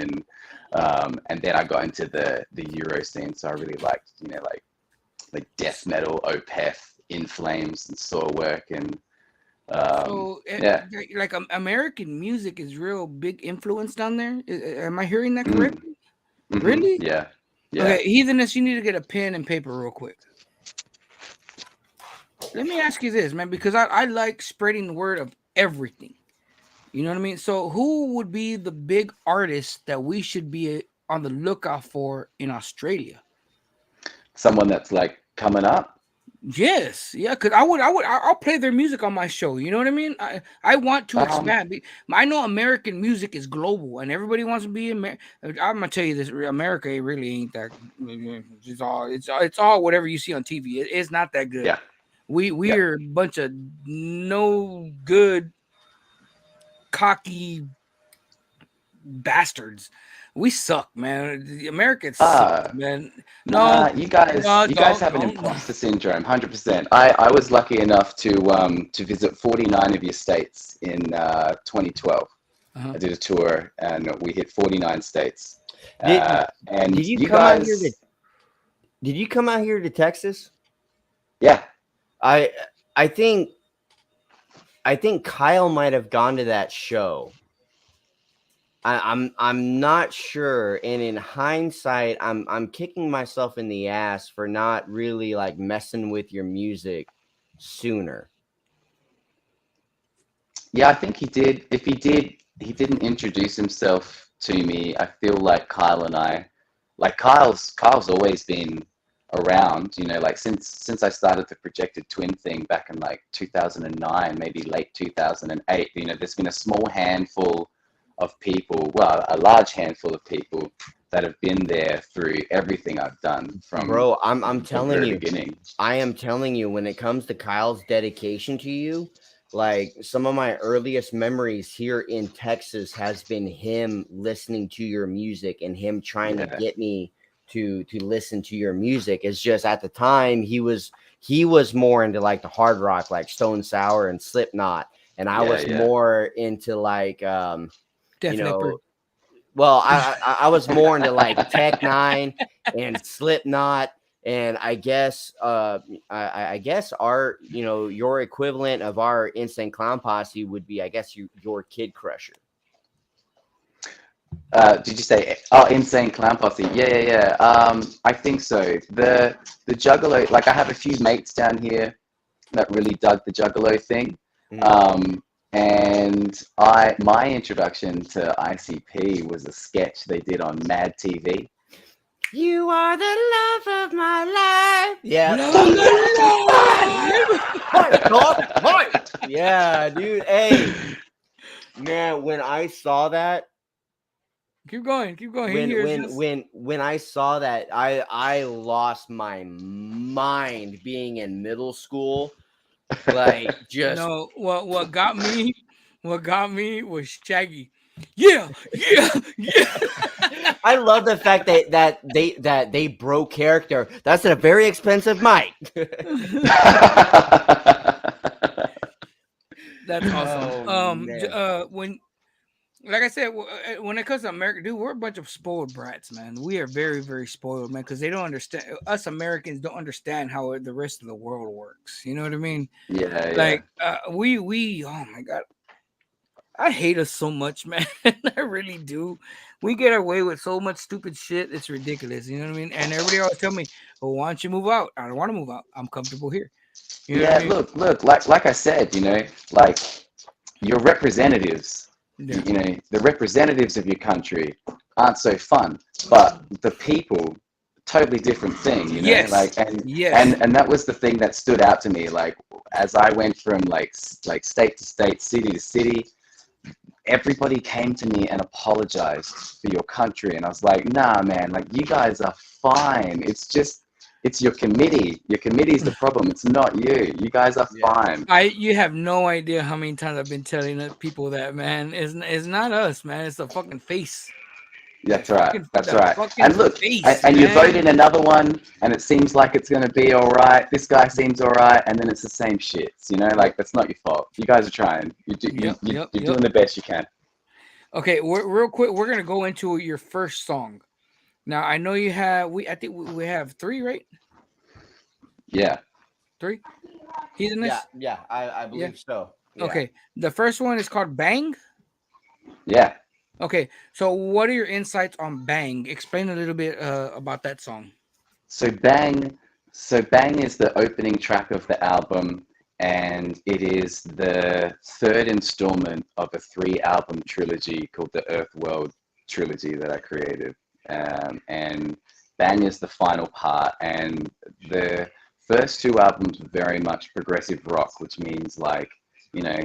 and then I got into the Euro scene. So I really liked like death metal, Opeth, In Flames, and Soilwork, and like American music is real big influence down there. Am I hearing that correctly? Mm-hmm. Really? Yeah. Okay, Heathenist, you need to get a pen and paper real quick. Let me ask you this, man, because I like spreading the word of everything. You know what I mean? So who would be the big artist that we should be on the lookout for in Australia? Someone that's like coming up? Yes, yeah, because I'll play their music on my show. You know what I mean? I want to expand. I know American music is global, and everybody wants to be American. I'm gonna tell you this: America really ain't that. It's all whatever you see on TV. It's not that good. Yeah, we are a bunch of no good, cocky bastards. We suck, man. The Americans suck, man. No, you guys have an imposter syndrome, 100%. I was lucky enough to visit 49 of your states in 2012. I did a tour, and we hit 49 states. And did you you come guys, out here to? Did you come out here to Texas? yeah, I think Kyle might have gone to that show. I'm not sure, and in hindsight, I'm kicking myself in the ass for not really like messing with your music sooner. yeah, I think he did. If he did, he didn't introduce himself to me. I feel like Kyle and I, like Kyle's always been around, you know, like since I started the Projected Twin thing back in like 2009, maybe late 2008. You know, there's been a small handful of people, well, a large handful of people that have been there through everything I've done from Bro, I'm the telling very you, beginning. I am telling you, when it comes to Kyle's dedication to you, like some of my earliest memories here in Texas has been him listening to your music and him trying to get me to listen to your music. It's just at the time he was more into like the hard rock, like Stone Sour and Slipknot, and I was more into like Def Leppard. Well, I was more into like Tech Nine and Slipknot, and I guess I guess our your equivalent of our Insane Clown Posse would be, I guess, your Kid Crusher. Did you say Insane Clown Posse? Yeah. I think so. The Juggalo, like I have a few mates down here that really dug the Juggalo thing. And my introduction to ICP was a sketch they did on Mad TV. You are the love of my life. Yeah. Yeah, dude. Hey, man, when I saw that, keep going. When I saw that, I lost my mind being in middle school. Like, just no, what got me was Shaggy. Yeah. I love the fact that they broke character. That's a very expensive mic. That's awesome. When, like I said, when it comes to America, dude, we're a bunch of spoiled brats, man. We are very, very spoiled, man, because they don't understand. Us Americans don't understand how the rest of the world works. You know what I mean? Yeah. Like, we. Oh my god, I hate us so much, man. I really do. We get away with so much stupid shit. It's ridiculous. You know what I mean? And everybody always tell me, "Well, why don't you move out?" I don't want to move out. I'm comfortable here. You know what I mean? Look. Like I said, you know, like your representatives. Yeah. You know, the representatives of your country aren't so fun, but the people, totally different thing, you know. Yes. Like, and that was the thing that stood out to me. Like, as I went from like state to state, city to city, everybody came to me and apologized for your country, and I was like, nah, man, like you guys are fine. It's your committee. Your committee is the problem. It's not you. You guys are fine. You have no idea how many times I've been telling people that, man. It's not us, man. It's the fucking face. That's right. And look, and you vote in another one, and it seems like it's going to be all right. This guy seems all right, and then it's the same shit. You know, like that's not your fault. You guys are trying. You're doing the best you can. Okay, real quick, we're gonna go into your first song. Now I know you have. I think we have 3, right? Yeah. 3. Heathenness? Yeah. I believe so. Yeah. Okay. The first one is called Bang. Yeah. Okay. So what are your insights on Bang? Explain a little bit about that song. So Bang is the opening track of the album, and it is the 3rd installment of a 3-album trilogy called the Earth World trilogy that I created. And Bang is the final part, and the first 2 albums were very much progressive rock, which means like, you know,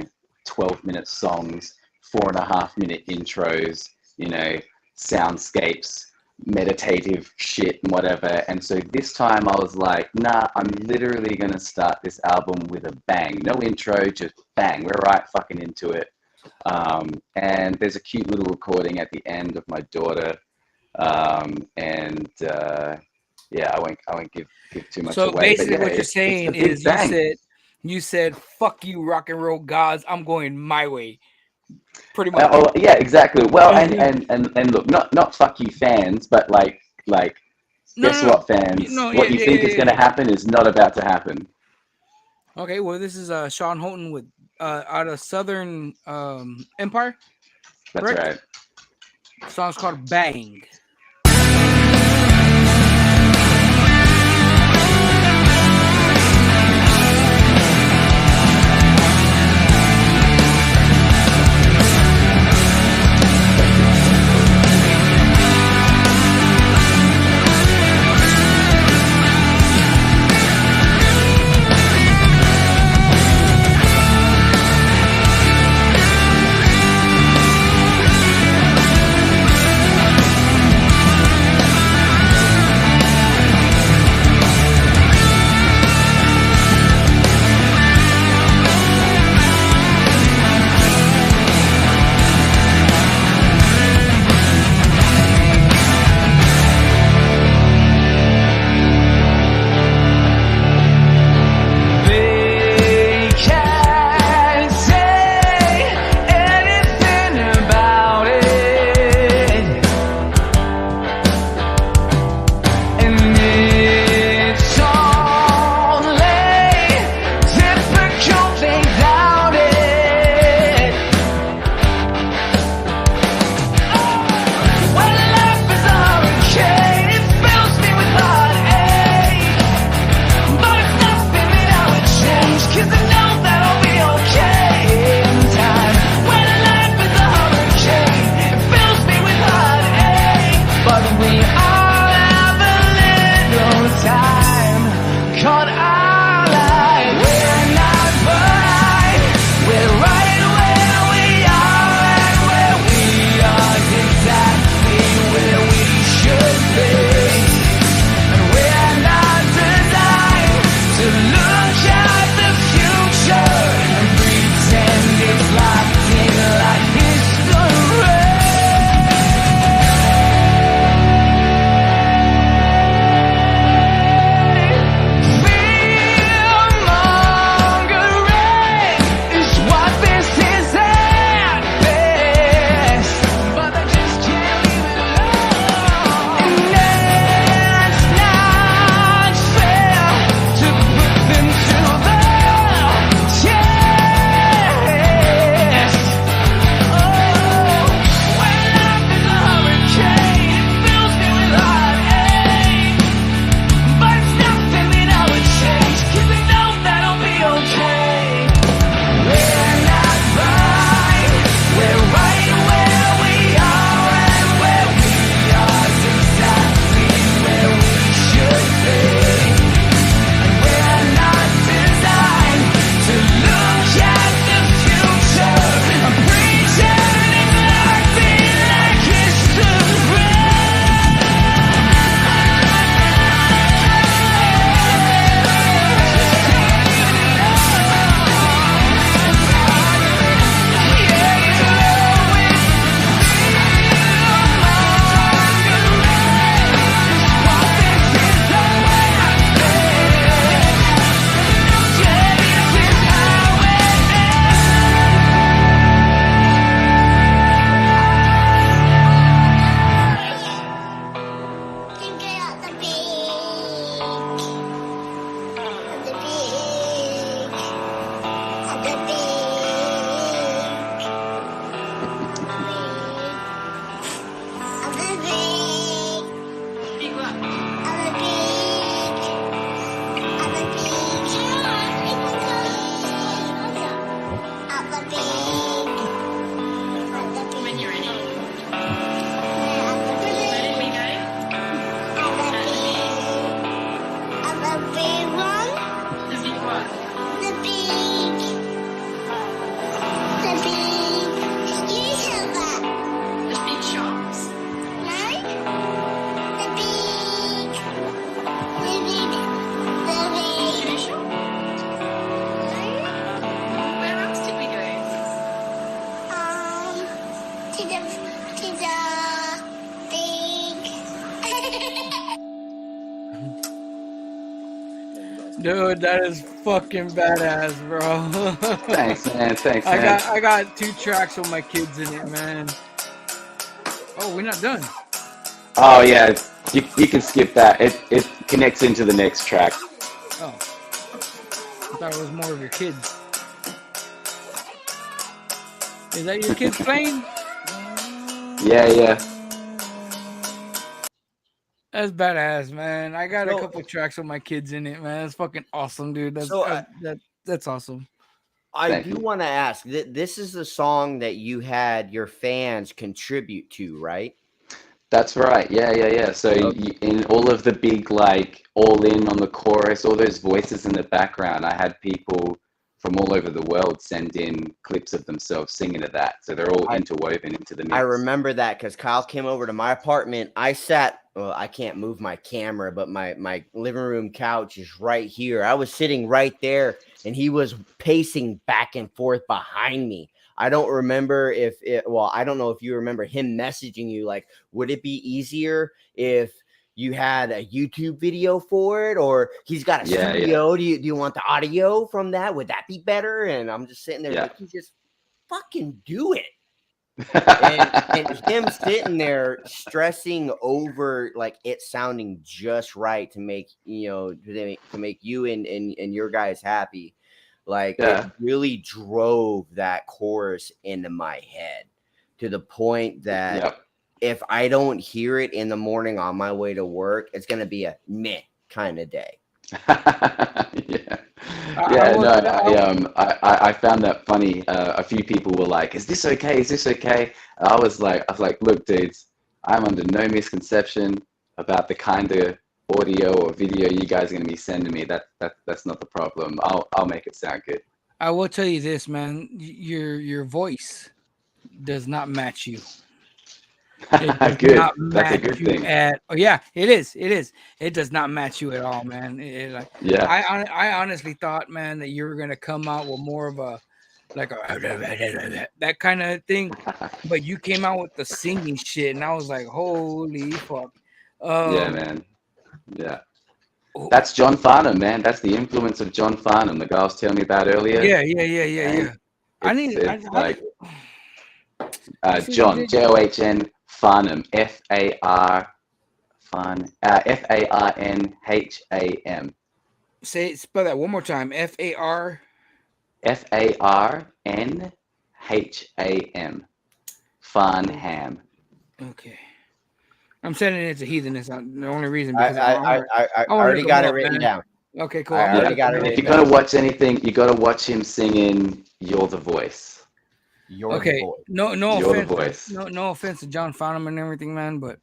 12-minute songs, 4.5-minute intros, you know, soundscapes, meditative shit and whatever. And so this time I was like, nah, I'm literally going to start this album with a bang. No intro, just bang. We're right fucking into it. And there's a cute little recording at the end of my daughter. Yeah, I won't give too much away. So basically, yeah, what you're saying is you said, "Fuck you, rock and roll gods. I'm going my way." Pretty much. Oh, yeah, exactly. Well, and look, not fuck you fans, but like guess what, fans? What you think is going to happen is not about to happen. Okay, well, this is Shaun Houghton with out of Southern Empire. That's correct? right. The song's called Bang. Dude, that is fucking badass, bro. Thanks, man. Thanks, man. I got 2 tracks with my kids in it, man. Oh, we're not done. Oh yeah, you can skip that. It connects into the next track. Oh, I thought it was more of your kids. Is that your kids playing? Yeah. That's badass, man. I got a couple tracks with my kids in it, man. That's fucking awesome, dude. That's awesome. I do want to ask. This is the song that you had your fans contribute to, right? That's right. Yeah. So in all of the big, like, all in on the chorus, all those voices in the background, I had people from all over the world send in clips of themselves singing to that. So they're all interwoven into the mix. I remember that because Kyle came over to my apartment. I sat, well, I can't move my camera, but my living room couch is right here. I was sitting right there and he was pacing back and forth behind me. I don't remember I don't know if you remember him messaging you like, would it be easier if you had a YouTube video for it, or he's got a studio? Yeah. Do you want the audio from that? Would that be better? And I'm just sitting there like, you just fucking do it. and him sitting there stressing over like it sounding just right to make to make you and your guys happy. Like it really drove that chorus into my head to the point that if I don't hear it in the morning on my way to work, it's gonna be a meh kind of day. I found that funny. A few people were like, "Is this okay? Is this okay?" I was like, "Look, dudes, I'm under no misconception about the kind of audio or video you guys are going to be sending me. That's not the problem. I'll make it sound good." I will tell you this, man. Your voice does not match you. Good. That's a good thing. It is. It does not match you at all, man. I honestly thought, man, that you were gonna come out with more of a that kind of thing, but you came out with the singing shit, and I was like, holy fuck. Yeah, man. Yeah. That's John Farnham, man. That's the influence of John Farnham, the guy I was telling me about earlier. Yeah. John, John Farnham, Farnham. Spell that one more time. Farnham. Farnham. Okay. I'm sending it to Heathenist. The only reason because I already got it written down. Okay, cool. I already got it written down. If you're gonna watch anything, you gotta watch him singing "You're the Voice." No offense. No offense to John Farnham and everything, man, but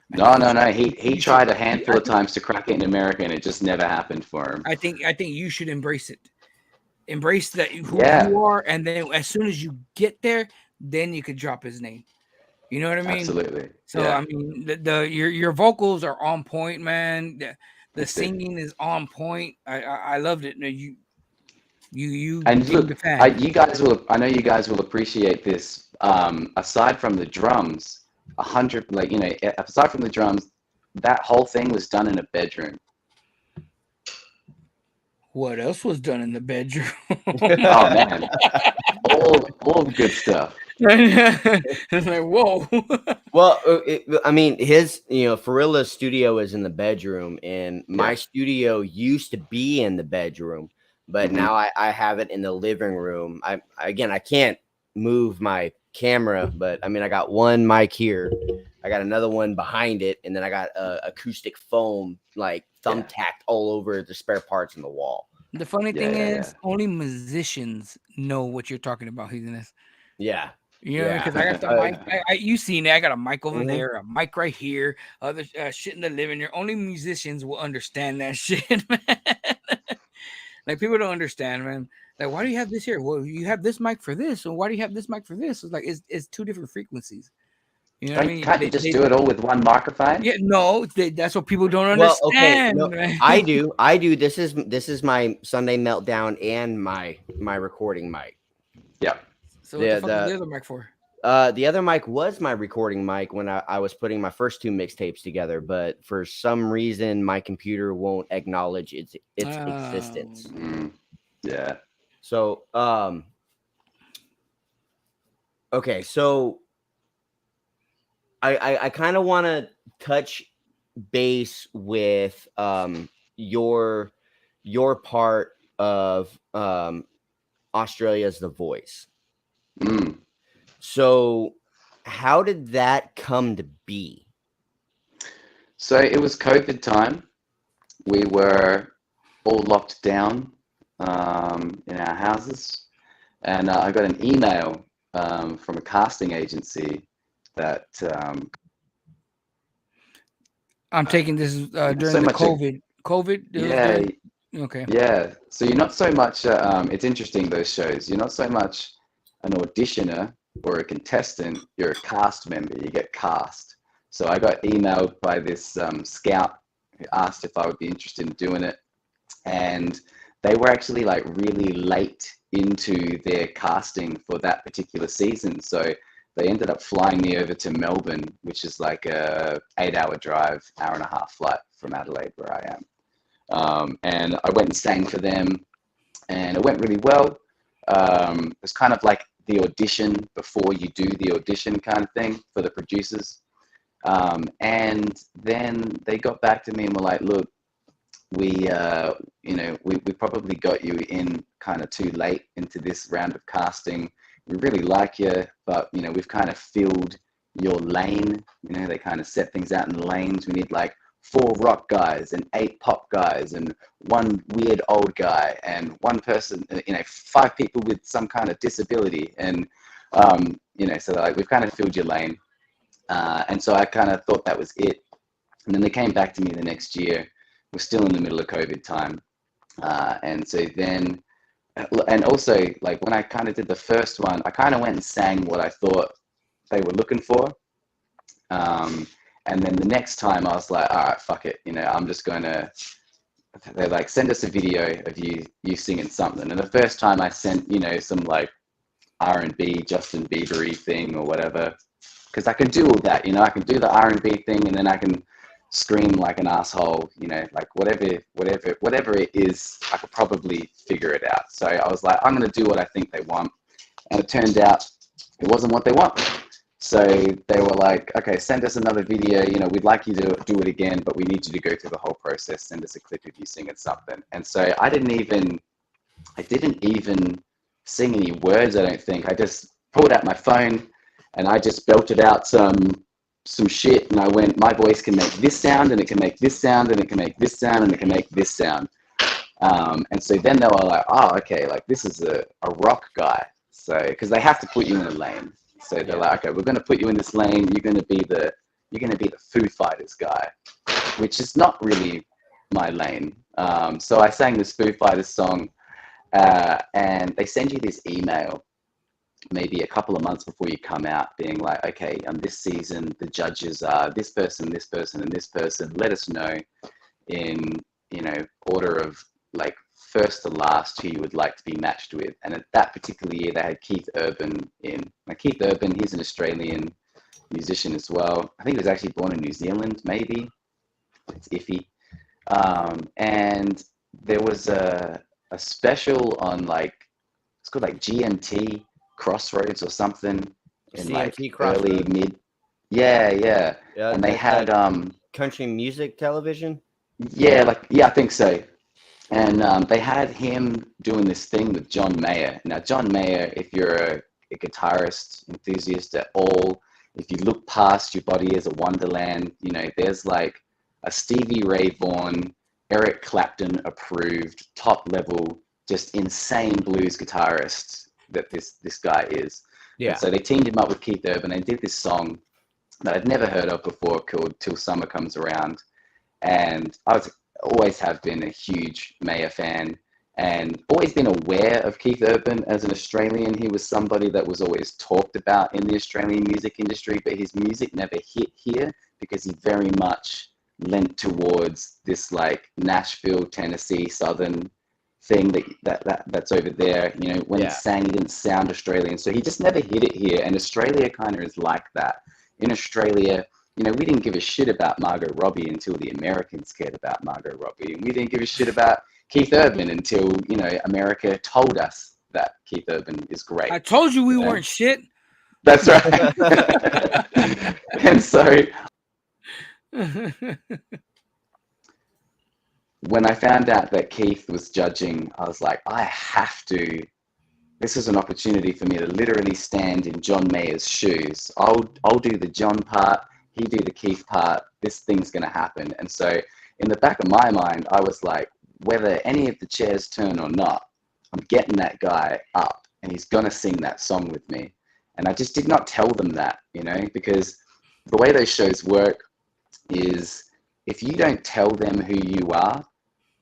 no. He tried a handful of times to crack it in America, and it just never happened for him. I think you should embrace it. Embrace that who you are, and then as soon as you get there, then you could drop his name. You know what I mean? Absolutely. So I mean, your vocals are on point, man. The singing is on point. I loved it. You and look, you guys will. I know you guys will appreciate this. Aside from the drums, aside from the drums, that whole thing was done in a bedroom. What else was done in the bedroom? Oh man, all good stuff. It's like, whoa. Well, I mean, his, Forilla's studio is in the bedroom, and my studio used to be in the bedroom, but now I have it in the living room. I can't move my camera, but I mean, I got one mic here, I got another one behind it, and then I got acoustic foam like thumbtacked all over the spare parts in the wall. The funny thing is, only musicians know what you're talking about, Heathenist. Yeah. Because I got the mic. You seen it. I got a mic over there, a mic right here, other shit in the living room. Only musicians will understand that shit, man. Like, people don't understand, man. Like, why do you have this here? Well, you have this mic for this, and why do you have this mic for this? It's like it's 2 different frequencies. You know what I mean? Can't you just do it all with one microphone? Yeah, no, that's what people don't understand. Well, okay, no, I do. This is my Sunday Meltdown and my recording mic. Yeah. So what the fuck is the other mic for? The other mic was my recording mic when I was putting my first 2 mixtapes together, but for some reason my computer won't acknowledge its existence. Yeah. So okay, so I kind of want to touch base with your part of Australia's The Voice. So how did that come to be? So it was COVID time. We were all locked down in our houses, and I got an email from a casting agency that I'm taking this during so the much COVID. yeah, Okay. yeah. So you're not so much. It's interesting, those shows. You're not so much an auditioner or a contestant. You're a cast member. You get cast. So I got emailed by this scout who asked if I would be interested in doing it, and they were actually like really late into their casting for that particular season. So they ended up flying me over to Melbourne, which is like a 8-hour drive, hour and a half flight from Adelaide, where I am. And I went and sang for them, and it went really well. It was kind of like the audition before you do the audition kind of thing for the producers. And then they got back to me and were like, look, we probably got you in kind of too late into this round of casting. We really like you, but, we've kind of filled your lane. They kind of set things out in lanes. We need like 4 rock guys and 8 pop guys and 1 weird old guy and 1 person, 5 people with some kind of disability. And, so like, we've kind of filled your lane. And so I kind of thought that was it. And then they came back to me the next year. We're still in the middle of COVID time. And so then, and also like when I kind of did the first one, I kind of went and sang what I thought they were looking for. And then the next time I was like, all right, fuck it. I'm just going to, they're like, send us a video of you singing something. And the first time I sent, some like R&B, Justin Bieber-y thing or whatever, because I can do all that, I can do the R&B thing, and then I can scream like an asshole, like whatever it is, I could probably figure it out. So I was like, I'm going to do what I think they want. And it turned out it wasn't what they want. So they were like, okay, send us another video. We'd like you to do it again, but we need you to go through the whole process. Send us a clip of you singing something. And so I didn't even sing any words, I don't think. I just pulled out my phone and I just belted out some shit, and I went, my voice can make this sound, and it can make this sound, and it can make this sound, and it can make this sound. And so then they were like, oh, okay, like this is a rock guy. So, because they have to put you in a lane. So they're like, okay, we're going to put you in this lane. You're going to be the Foo Fighters guy, which is not really my lane. So I sang this Foo Fighters song, and they send you this email maybe a couple of months before you come out, being like, okay, on this season, the judges are this person, this person, and this person. Let us know in, order of like first to last who you would like to be matched with. And at that particular year, they had Keith Urban in. Now, Keith Urban, he's an Australian musician as well. I think he was actually born in New Zealand, maybe. It's iffy. And there was a special on like, it's called like GMT Crossroads or something in like early mid. Yeah. And they had country music television. Yeah, I think so. And they had him doing this thing with John Mayer. Now, John Mayer, if you're a guitarist enthusiast at all, if you look past Your Body is a Wonderland, there's like a Stevie Ray Vaughan, Eric Clapton approved, top level, just insane blues guitarist that this guy is. Yeah. And so they teamed him up with Keith Urban. They did this song that I'd never heard of before called Till Summer Comes Around. And I always have been a huge Mayer fan and always been aware of Keith Urban as an Australian. He was somebody that was always talked about in the Australian music industry, but his music never hit here because he very much lent towards this like Nashville, Tennessee, Southern thing that's over there. You know, when he sang, he didn't sound Australian, so he just never hit it here. And Australia kind of is like that. In Australia, you know, we didn't give a shit about Margot Robbie until the Americans cared about Margot Robbie, and we didn't give a shit about Keith Urban until, you know, America told us that Keith Urban is great. I told you we weren't shit. That's right. And so when I found out that Keith was judging, I was like, this is an opportunity for me to literally stand in John Mayer's shoes. I'll do the John part, he do the Keith part, this thing's gonna happen. And so in the back of my mind, I was like, whether any of the chairs turn or not, I'm getting that guy up and he's gonna sing that song with me. And I just did not tell them that, you know, because the way those shows work is if you don't tell them who you are,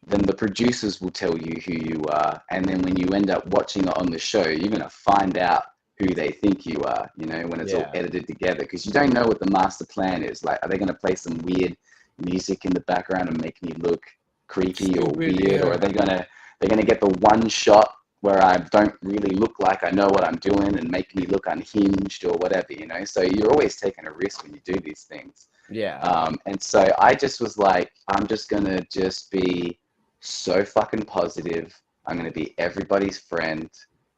then the producers will tell you who you are. And then when you end up watching it on the show, you're going to find out who they think you are, you know, when it's all edited together, because you don't know what the master plan is. Like, are they going to play some weird music in the background and make me look creepy or weird? Or are they're going to get the one shot where I don't really look like I know what I'm doing and make me look unhinged or whatever, you know? So you're always taking a risk when you do these things. Yeah. And so I just was like, I'm just going to just be so fucking positive. I'm going to be everybody's friend.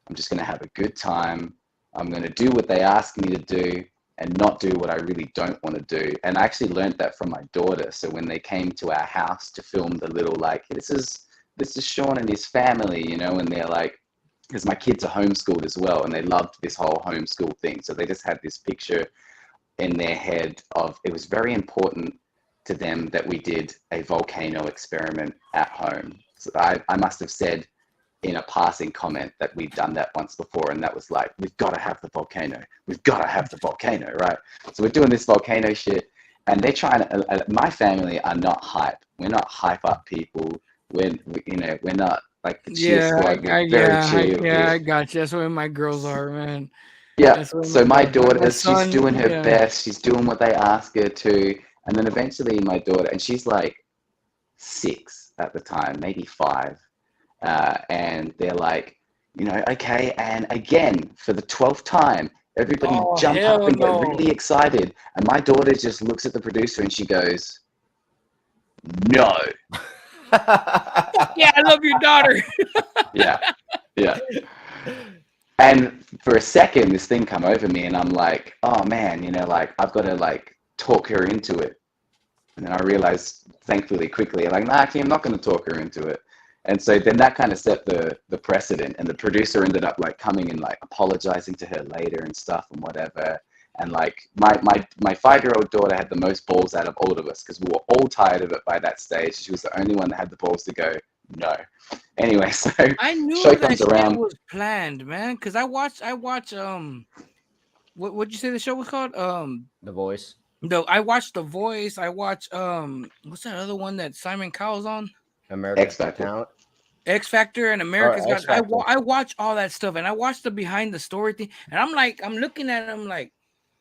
I'm just going to have a good time. I'm going to do what they ask me to do and not do what I really don't want to do. And I actually learned that from my daughter. So when they came to our house to film the little, like, this is Shaun and his family, you know, and they're like, because my kids are homeschooled as well, and they loved this whole homeschool thing. So they just had this picture in their head of, it was very important to them that we did a volcano experiment at home. So I must have said in a passing comment that we'd done that once before, and that was like, we've got to have the volcano. We've got to have the volcano, right? So we're doing this volcano shit, and they're trying to, my family are not hype. We're not hype up people. We're not like the cheer squad. I got you. That's where my girls are, man. Yeah. So my daughter, she's doing her best. She's doing what they ask her to. And then eventually my daughter, and she's like 6 at the time, maybe 5. And they're like, you know, okay. And again, for the 12th time, everybody jump up and get really excited. And my daughter just looks at the producer and she goes, no. Yeah, I love your daughter. Yeah. And for a second, this thing come over me, and I'm like, oh man, you know, like I've got to like talk her into it. And then I realized, thankfully, quickly, like, nah, actually, I'm not going to talk her into it. And so then that kind of set the precedent. And the producer ended up like coming and like apologizing to her later and stuff and whatever. And like my 5-year-old daughter had the most balls out of all of us, because we were all tired of it by that stage. She was the only one that had the balls to go, no. Anyway, so I knew show that comes shit around. was planned, man. Because I watch what'd you say the show was called? The Voice. No, I watched The Voice. I watch what's that other one that Simon Cowell's on? America's Got Talent. X Factor and America's Got. Factor. I watch all that stuff, and I watch the behind the story thing, and I'm looking at it, I'm like,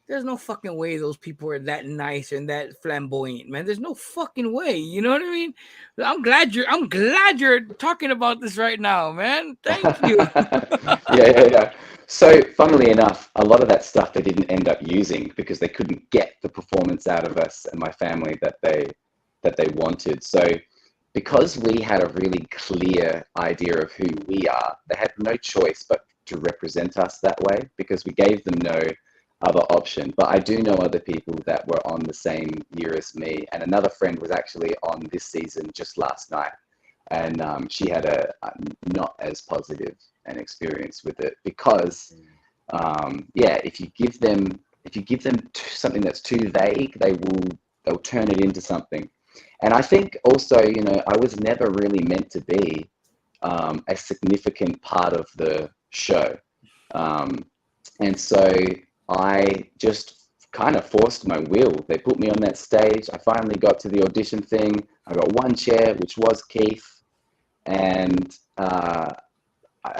there's no fucking way those people are that nice and that flamboyant, man. There's no fucking way. You know what I mean? I'm glad you're talking about this right now, man. Thank you. Yeah. So funnily enough, a lot of that stuff they didn't end up using because they couldn't get the performance out of us and my family that they wanted. So because we had a really clear idea of who we are, they had no choice but to represent us that way, because we gave them no other option. But I do know other people that were on the same year as me, and another friend was actually on this season just last night, and she had a not as positive an experience with it, because if you give them something that's too vague, they'll turn it into something. And I think also, you know, I was never really meant to be a significant part of the show, and so I just kind of forced my will. They put me on that stage. I finally got to the audition thing. I got one chair, which was Keith. And I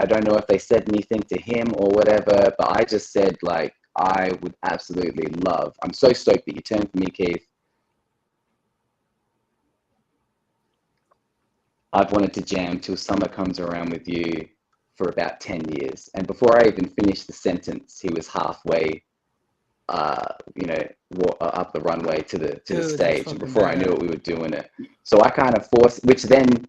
don't know if they said anything to him or whatever, but I just said, like, I would absolutely love. I'm so stoked that you turned for me, Keith. I've wanted to jam till summer comes around with you for about 10 years. And before I even finished the sentence, he was halfway, you know, up the runway to the Dude, stage. And before I bad. knew it, we were doing it. So I kind of forced, which then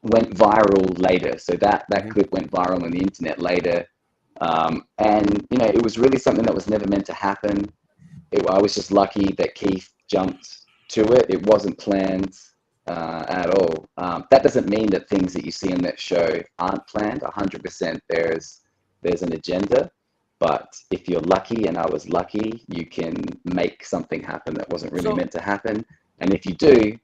went viral later. So that clip went viral on the internet later. And, you know, it was really something that was never meant to happen. I was just lucky that Keith jumped to it. It wasn't planned at all. That doesn't mean that things that you see in that show aren't planned. 100% there's an agenda. But if you're lucky, and I was lucky, you can make something happen that wasn't really meant to happen. And if you do,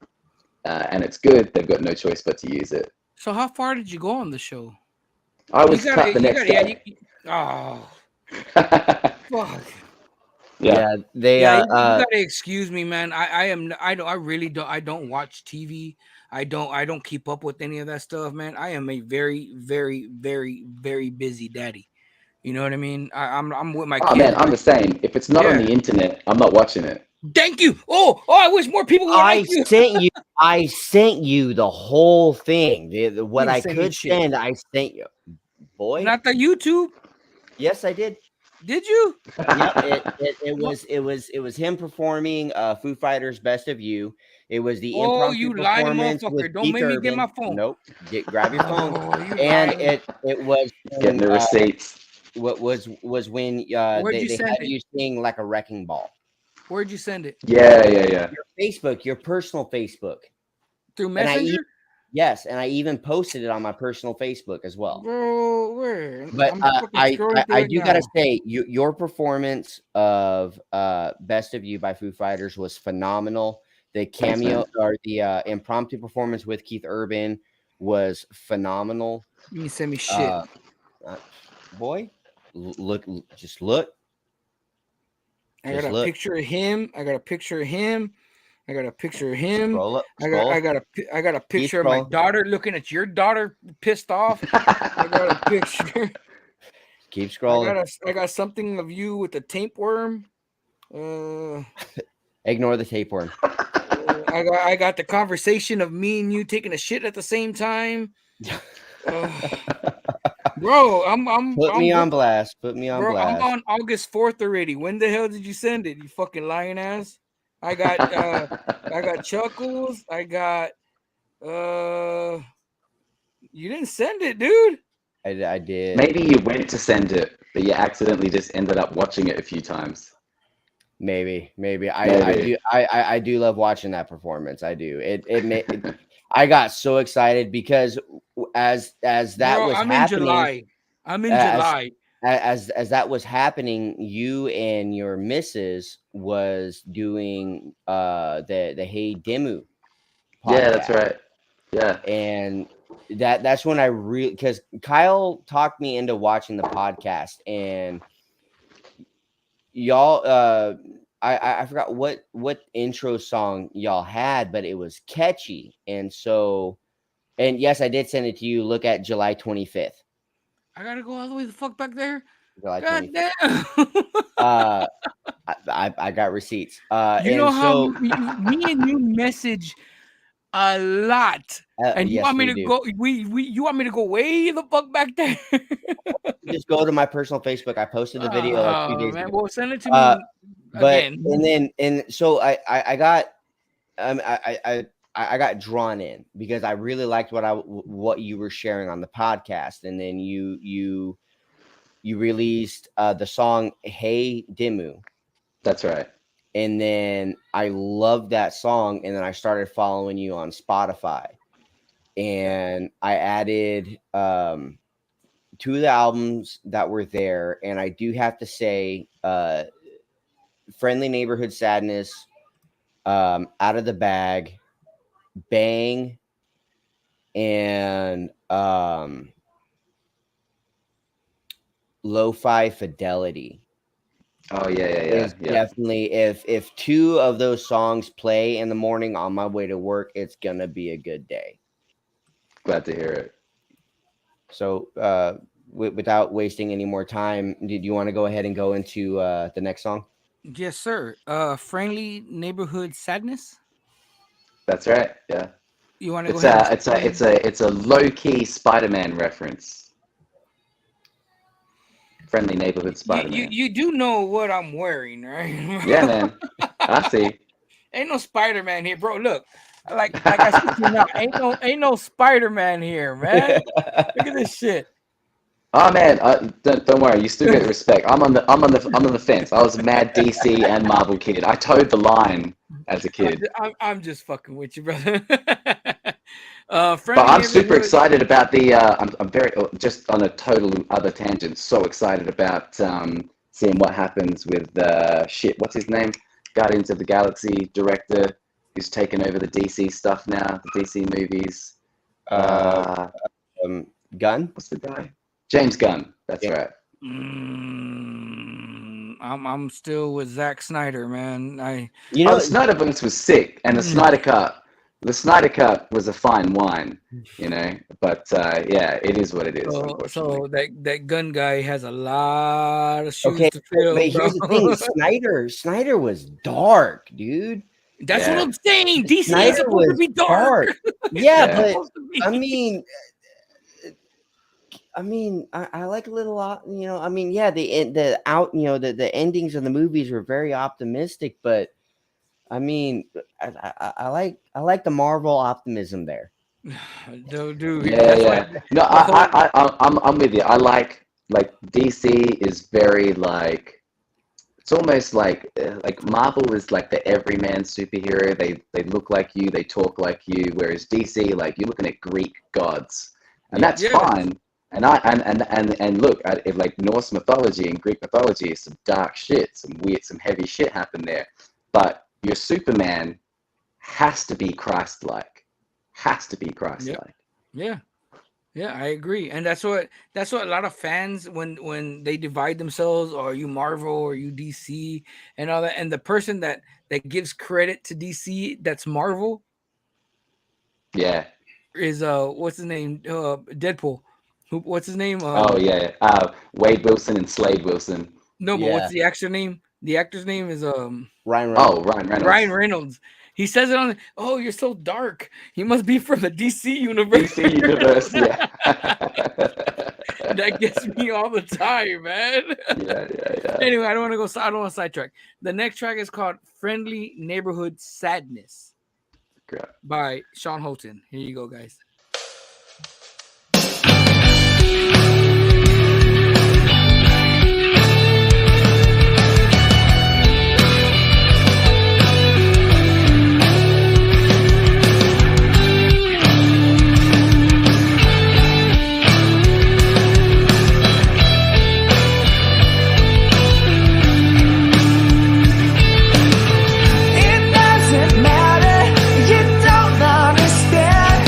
and it's good, they've got no choice but to use it. So how far did you go on the show? I was cut the next day. Oh, fuck. Yeah, they you gotta excuse me, man. I really don't watch TV. I don't keep up with any of that stuff, man. I am a very, very, very, very busy daddy. You know what I mean? I'm with my kids. Oh man, I'm the same. If it's not on the internet, I'm not watching it. Thank you. Oh, I wish more people would like you. I sent you the whole thing. What I could send, I sent you. Boy. Not the YouTube. Yes, I did. Did you? Yep, it was him performing Foo Fighters' "Best of You." It was the impromptu performance with Don't Keith make me Urban. get my phone. Nope, grab your phone. And it was getting the receipts. What was when they had you sing like a wrecking ball. Where'd you send it? Yeah. Your Facebook, your personal Facebook. Through Messenger? Yes, and I even posted it on my personal Facebook as well. Bro, where? But I do gotta say, your performance of "Best of You" by Foo Fighters was phenomenal. The cameo or the impromptu performance with Keith Urban was phenomenal. You send me shit, boy. Just look. I got a picture of him. I got a picture of him. I got a picture of my daughter looking at your daughter pissed off. I got a picture. Keep scrolling. I got something of you with the tapeworm. Ignore the tapeworm. I got the conversation of me and you taking a shit at the same time. Bro, Put me on blast. I'm on August 4th already. When the hell did you send it? You fucking lying ass. I got Chuckles. I got you didn't send it, dude. I did. Maybe you went to send it, but you accidentally just ended up watching it a few times. Maybe. I do love watching that performance. I do. I got so excited because as that was happening. I'm in July. As that was happening, you and your missus was doing the Hey Demu podcast. Yeah, that's right. Yeah. And that's when I because Kyle talked me into watching the podcast, and y'all I forgot what intro song y'all had, but it was catchy. And yes, I did send it to you. Look at July 25th. I gotta go all the way the fuck back there. July God 25th. Damn. I got receipts. You know how me and you message a lot, and you want me to go? You want me to go way the fuck back there? Just go to my personal Facebook. I posted the video like 2 days ago. Well, send it to me again. So I got I got drawn in because I really liked what you were sharing on the podcast, and then you released the song Hey Demu. That's right. And then I loved that song, and then I started following you on Spotify, and I added 2 of the albums that were there, and I do have to say, Friendly Neighborhood Sadness, Out of the Bag, Bang, and Lo-Fi Fidelity. Oh yeah. Definitely. If 2 of those songs play in the morning on my way to work, it's gonna be a good day. Glad to hear it. So, without wasting any more time, did you want to go ahead and go into the next song? Yes, sir. Friendly Neighborhood Sadness. That's right. Yeah. You want to go ahead? It's a low key Spider-Man reference. Friendly neighborhood Spider-Man. You do know what I'm wearing, right? Yeah, man. I see. Ain't no Spider-Man here, bro. Look, like I said to you now, ain't no Spider-Man here, man. Look at this shit. Oh man, don't worry. You still get respect. I'm on the fence. I was a mad DC and Marvel kid. I towed the line as a kid. I'm just fucking with you, brother. But I'm super excited about the. I'm very just on a total other tangent. So excited about seeing what happens with shit. What's his name? Guardians of the Galaxy director who's taken over the DC stuff now. The DC movies. Gunn. What's the guy? James Gunn. That's right. I'm still with Zack Snyder, man. The Snyderverse was sick, and the Snyder Cut was a fine wine, you know. But yeah, it is what it is. So that Gunn guy has a lot of shoes to fill. But here's the thing: Snyder was dark, dude. That's what I'm saying. DC is supposed to be dark. Yeah, but I mean, I like a little, you know. I mean, yeah, the endings of the movies were very optimistic, but I mean, I like the Marvel optimism there. Dude, yeah. No, I'm with you. I like DC is very like, it's almost like Marvel is like the everyman superhero. They look like you, they talk like you, whereas DC, like, you're looking at Greek gods, and that's fine. And look, like Norse mythology and Greek mythology is some dark shit, some heavy shit happened there. But your Superman has to be Christ-like. Yeah, I agree, and that's what a lot of fans when they divide themselves, or you Marvel or you DC and all that, and the person that gives credit to DC that's Marvel, is what's his name, Deadpool. What's his name? Wade Wilson and Slade Wilson. No, but what's the actor name? The actor's name is Ryan Reynolds. Oh, Ryan Reynolds. Ryan Reynolds. He says it on. Oh, you're so dark. He must be from the DC universe. DC universe, yeah. That gets me all the time, man. Yeah. Anyway, I don't want to sidetrack. The next track is called "Friendly Neighborhood Sadness" by Shaun Holton. Here you go, guys. It doesn't matter, you don't understand.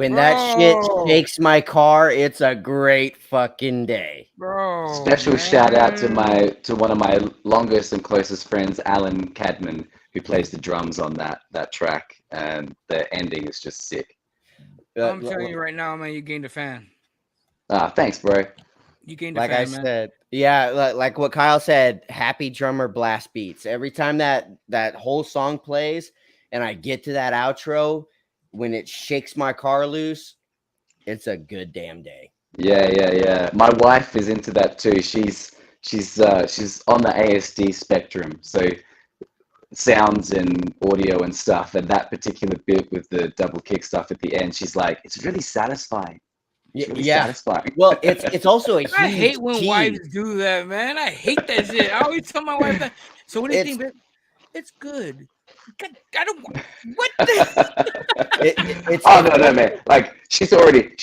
When that shit shakes my car, it's a great fucking day. Bro, Special shout out to one of my longest and closest friends, Alan Cadman, who plays the drums on that track, and the ending is just sick. I'm telling you right now, man, you gained a fan. Thanks, bro. You gained a like fan, I man. said, yeah, like what Kyle said, happy drummer blast beats. Every time that whole song plays and I get to that outro, when it shakes my car loose, it's a good damn day. Yeah. My wife is into that too. She's on the ASD spectrum, so sounds and audio and stuff, and that particular bit with the double kick stuff at the end, she's like, it's really satisfying. It's really satisfying. Well, it's also a huge I hate when tease. wives do that, man. I hate that shit. I always tell my wife that. So what do you think, babe? It's good. God, I don't want what the No, man. Like she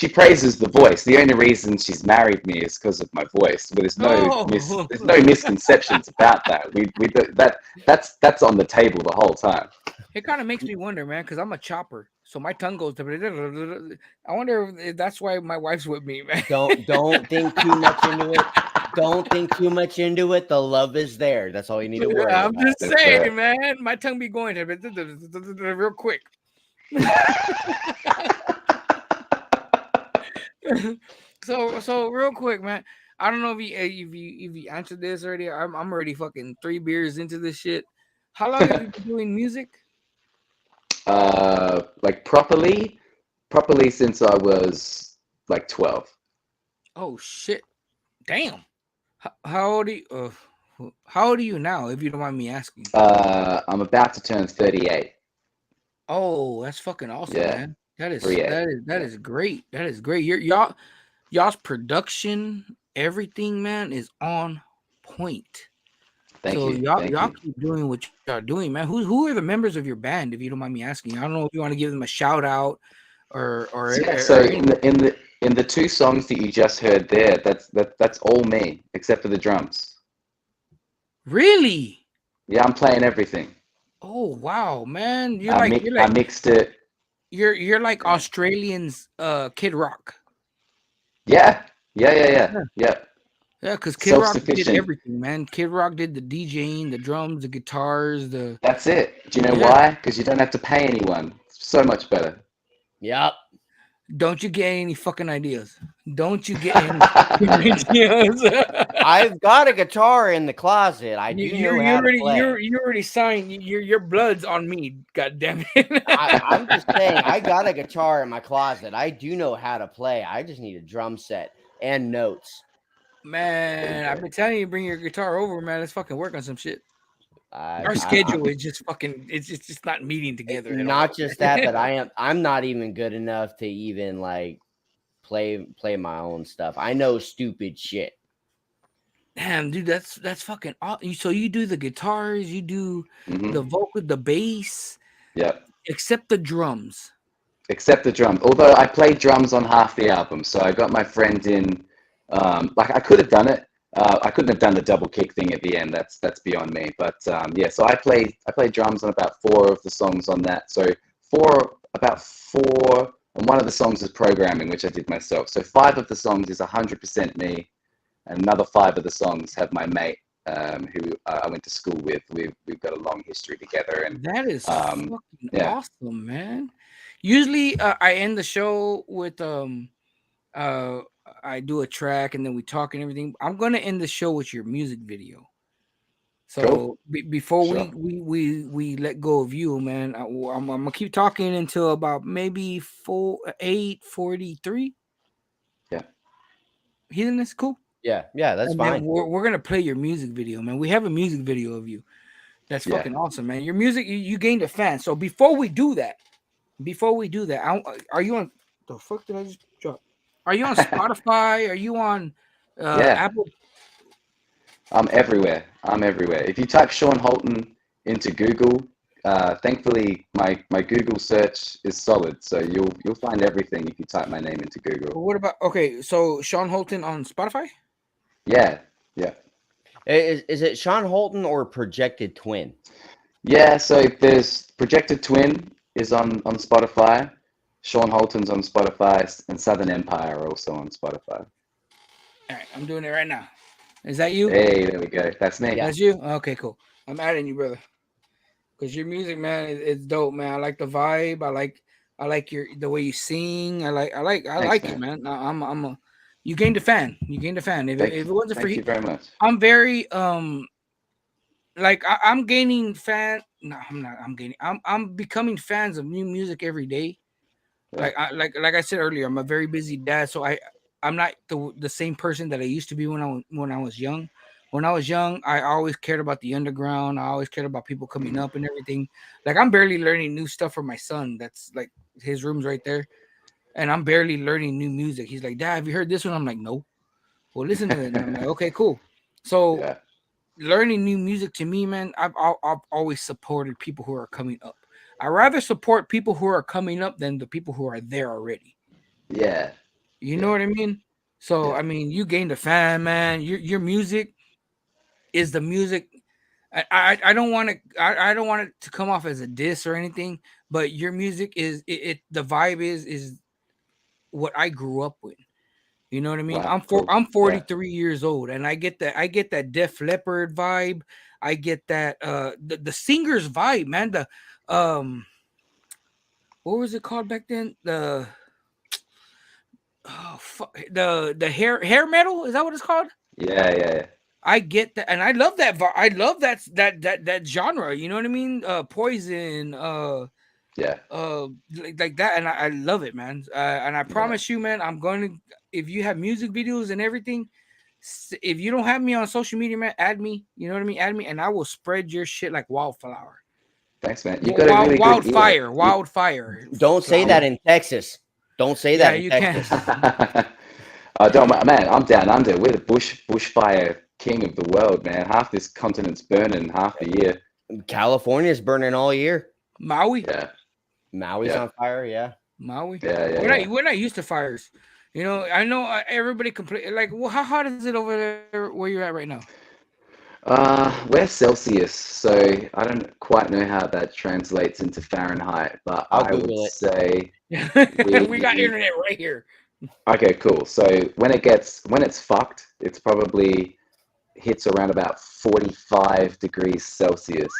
praises the voice. The only reason she's married me is because of my voice. But there's no misconceptions about that. We that's on the table the whole time. It kind of makes me wonder, man, because I'm a chopper, so my tongue goes. I wonder if that's why my wife's with me, man. Don't think too much into it. Don't think too much into it. The love is there. That's all you need to worry about. I'm just saying, man. My tongue be going real quick. So real quick, man. I don't know if you answered this already. I'm already fucking 3 beers into this shit. How long have you been doing music? Like properly since I was like 12. Oh shit! Damn. How old are you now, if you don't mind me asking? I'm about to turn 38. Oh, that's fucking awesome, man. That is great. That is great. Y'all's production, everything, man, is on point. Thank you. Y'all keep doing what y'all doing, man. Who are the members of your band, if you don't mind me asking? I don't know if you want to give them a shout out or so in the 2 songs that you just heard there, that's all me except for the drums. Really? Yeah, I'm playing everything. Oh wow, man! I mixed it. You're like Australians, Kid Rock. Yeah. Yeah, because Kid Rock did everything, man. Kid Rock did the DJing, the drums, the guitars, That's it. Do you know why? Because you don't have to pay anyone. It's so much better. Yep. Don't you get any fucking ideas? Don't you get any fucking ideas? I've got a guitar in the closet. You already signed. Your blood's on me. God damn it! I'm just saying. I got a guitar in my closet. I do know how to play. I just need a drum set and notes. Man, I've been telling you, bring your guitar over, man. Let's fucking work on some shit. Our schedule is just fucking. It's just not meeting together. Not just that, but I'm not even good enough to even like play my own stuff. I know stupid shit. Damn, dude, that's fucking awesome. So you do the guitars, you do the vocal, the bass. Yep. Except the drums. Although I played drums on half the album, so I got my friend in. Like I could have done it. I couldn't have done the double kick thing at the end. That's beyond me. But so I played drums on about 4 of the songs on that. So about four, and one of the songs is programming, which I did myself. So 5 of the songs is 100% me, and another 5 of the songs have my mate who I went to school with. We've got a long history together, and that is fucking awesome, man. Usually I end the show with I do a track and then we talk and everything. I'm gonna end the show with your music video. So cool. Before we let go of you, man, I'm gonna keep talking until about maybe 8:43. Yeah, Healing this cool. Yeah, that's fine. We're gonna play your music video, man. We have a music video of you. That's fucking awesome, man. Your music, you gained a fan. So before we do that, are you on? The fuck did I just drop? Are you on Spotify? Are you on Apple? I'm everywhere. If you type Shaun Holton into Google, thankfully my Google search is solid, so you'll find everything if you type my name into Google. What about so Shaun Holton on Spotify? Yeah. Is it Shaun Holton or Projected Twin? Yeah, so there's Projected Twin is on Spotify. Shaun Holton's on Spotify, and Southern Empire are also on Spotify. All right, I'm doing it right now. Is that you? Hey, there we go. That's me. That's you? Okay, cool. I'm adding you, brother. Because your music, man, it's dope, man. I like the vibe. I like the way you sing. I like Thanks, it, man. man. You gained a fan. You gained a fan. If it wasn't for Thank you very much. I'm very like I'm gaining fan. No, I'm not. I'm becoming fans of new music every day. Yeah. Like I said earlier, I'm a very busy dad, so I'm not the same person that I used to be when I was young. When I was young, I always cared about the underground. I always cared about people coming up and everything. Like I'm barely learning new stuff for my son. That's like his room's right there, and I'm barely learning new music. He's like, "Dad, have you heard this one?" I'm like, "No." Well, listen to it. And I'm like, "Okay, cool." So Yeah. learning new music to me, man, I've always supported people who are coming up. I rather support people who are coming up than the people who are there already. Yeah. You know what I mean? So Yeah. I mean, you gained a fan, man. Your music is the music. I don't want to I don't want it to come off as a diss or anything, but your music is the vibe is what I grew up with. You know what I mean? Wow, cool. I'm Yeah. 43 years old, and I get that Def Leppard vibe. I get that the singer's vibe, man. The what was it called back then? The the hair metal, is that what it's called? Yeah. I get that, and I love that. I love that genre. You know what I mean? Poison, Yeah. like that, and I love it, man. And I promise you, man, I'm going to. If you have music videos and everything, if you don't have me on social media, man, add me. You know what I mean? Add me, and I will spread your shit like wildflower. Thanks, man. You got a really wildfire, good wildfire. Don't say that in Texas. Don't say that in you Texas. can. Don't, man. I'm down under. We're the bushfire king of the world, man. Half this continent's burning half the year. California's burning all year. Maui. Yeah. Maui's on fire. Yeah. Maui. Yeah. We're not used to fires. You know, I know everybody complain. Like, well, how hot is it over there where you're at right now? We're Celsius, so I don't quite know how that translates into Fahrenheit, but I would say we got internet right here. Okay, cool. So when it's fucked, it's probably hits around about 45 degrees Celsius.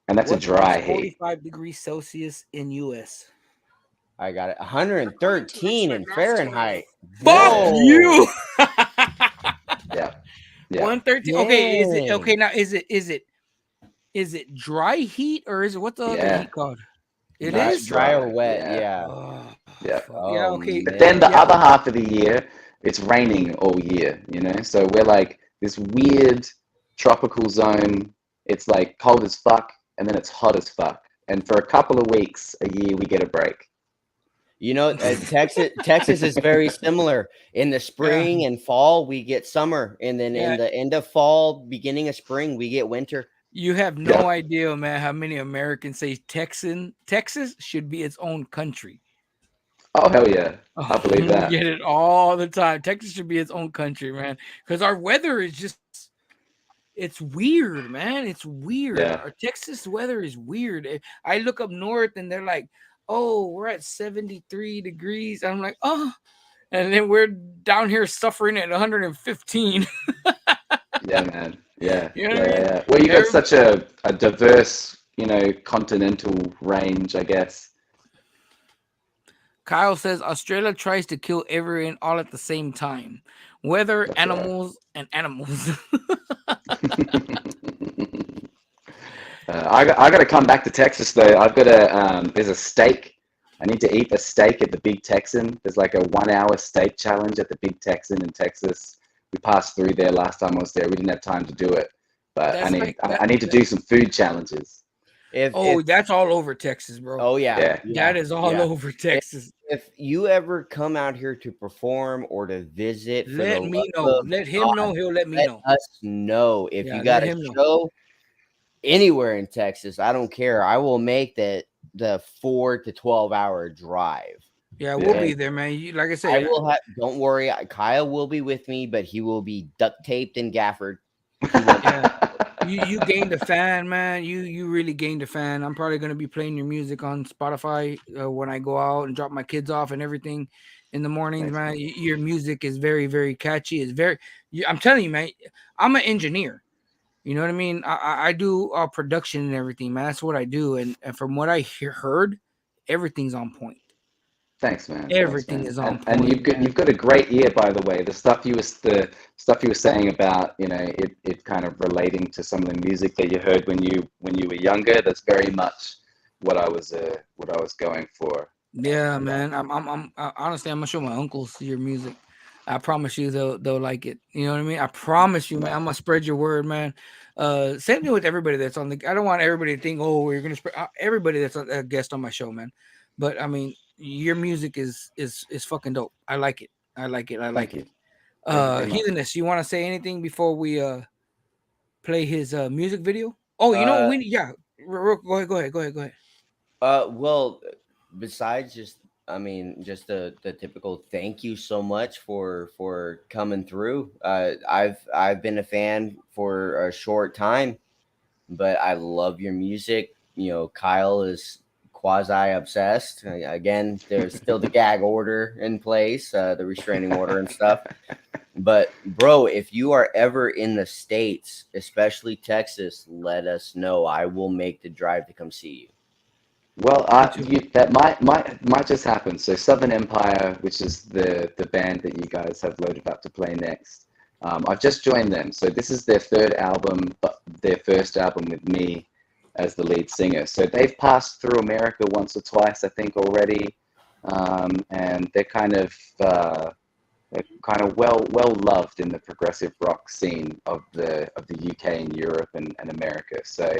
And that's a dry heat. 45 degrees Celsius in US. I got it. 113 in Fahrenheit. Fuck you. Yeah. 113. Okay, is it okay now? Is it dry heat or is it what's the other heat called? It is dry or wet. Yeah. Yeah, okay. But then the other half of the year, it's raining all year, you know? So we're like this weird tropical zone. It's like cold as fuck, and then it's hot as fuck. And for a couple of weeks a year, we get a break. You know, Texas is very similar. In the spring and fall, we get summer. And then in the end of fall, beginning of spring, we get winter. You have no idea, man, how many Americans say Texas should be its own country. Oh, hell yeah. I believe that. We get it all the time. Texas should be its own country, man. Because our weather is just, it's weird, man. It's weird. Yeah. Our Texas weather is weird. I look up north and they're like, oh, we're at 73 degrees. I'm like, oh. And then we're down here suffering at 115. Yeah, man. Yeah. You know what I mean? Yeah. Well, you got such a diverse, continental range, I guess. Kyle says Australia tries to kill everyone all at the same time. Weather, That's animals, and animals. I got to come back to Texas though. I've got to. There's a steak. I need to eat a steak at the Big Texan. There's like a 1-hour steak challenge at the Big Texan in Texas. We passed through there last time I was there. We didn't have time to do it, but I need to do some food challenges. That's all over Texas, bro. Oh yeah. That is all over Texas. If you ever come out here to perform or to visit, let me know. Let him know. He'll let me know. Let us know if you got a show anywhere in Texas. I don't care. I will make the 4 to 12 hour drive. Yeah, we'll be there, man. Like I said, I will have. Don't worry, Kyle will be with me, but he will be duct taped and gaffered. you gained a fan, man. You really gained a fan. I'm probably gonna be playing your music on Spotify when I go out and drop my kids off and everything in the mornings, man. Your music is very, very catchy. It's very. I'm telling you, man. I'm an engineer. You know what I mean? I do production and everything, man. That's what I do, and from what I heard, everything's on point. Thanks, man. Everything Thanks, is man. on point. And you've got a great ear, by the way. The stuff you were saying about, you know, it kind of relating to some of the music that you heard when you were younger. That's very much what I was going for. Yeah, man. I'm honestly, I'm gonna show my uncles your music. I promise you, they'll like it. You know what I mean? I promise you, man. I'm gonna spread your word, man. Same thing with everybody that's on the. I don't want everybody to think, oh, we're gonna spread everybody that's a guest on my show, man. But I mean, your music is fucking dope. I like it. I like it. Heatheness, you want to say anything before we play his music video? Oh, you know, go ahead. Well, besides just, I mean, just the typical thank you so much for coming through. I've been a fan for a short time, but I love your music. You know, Kyle is quasi obsessed. Again, there's still the gag order in place, the restraining order and stuff. But bro, if you are ever in the States, especially Texas, let us know. I will make the drive to come see you. Well, that might just happen. So Southern Empire, which is the band that you guys have loaded up to play next, I've just joined them. So this is their third album, but their first album with me as the lead singer. So they've passed through America once or twice, I think, already, and they're kind of well loved in the progressive rock scene of the UK and Europe and America. So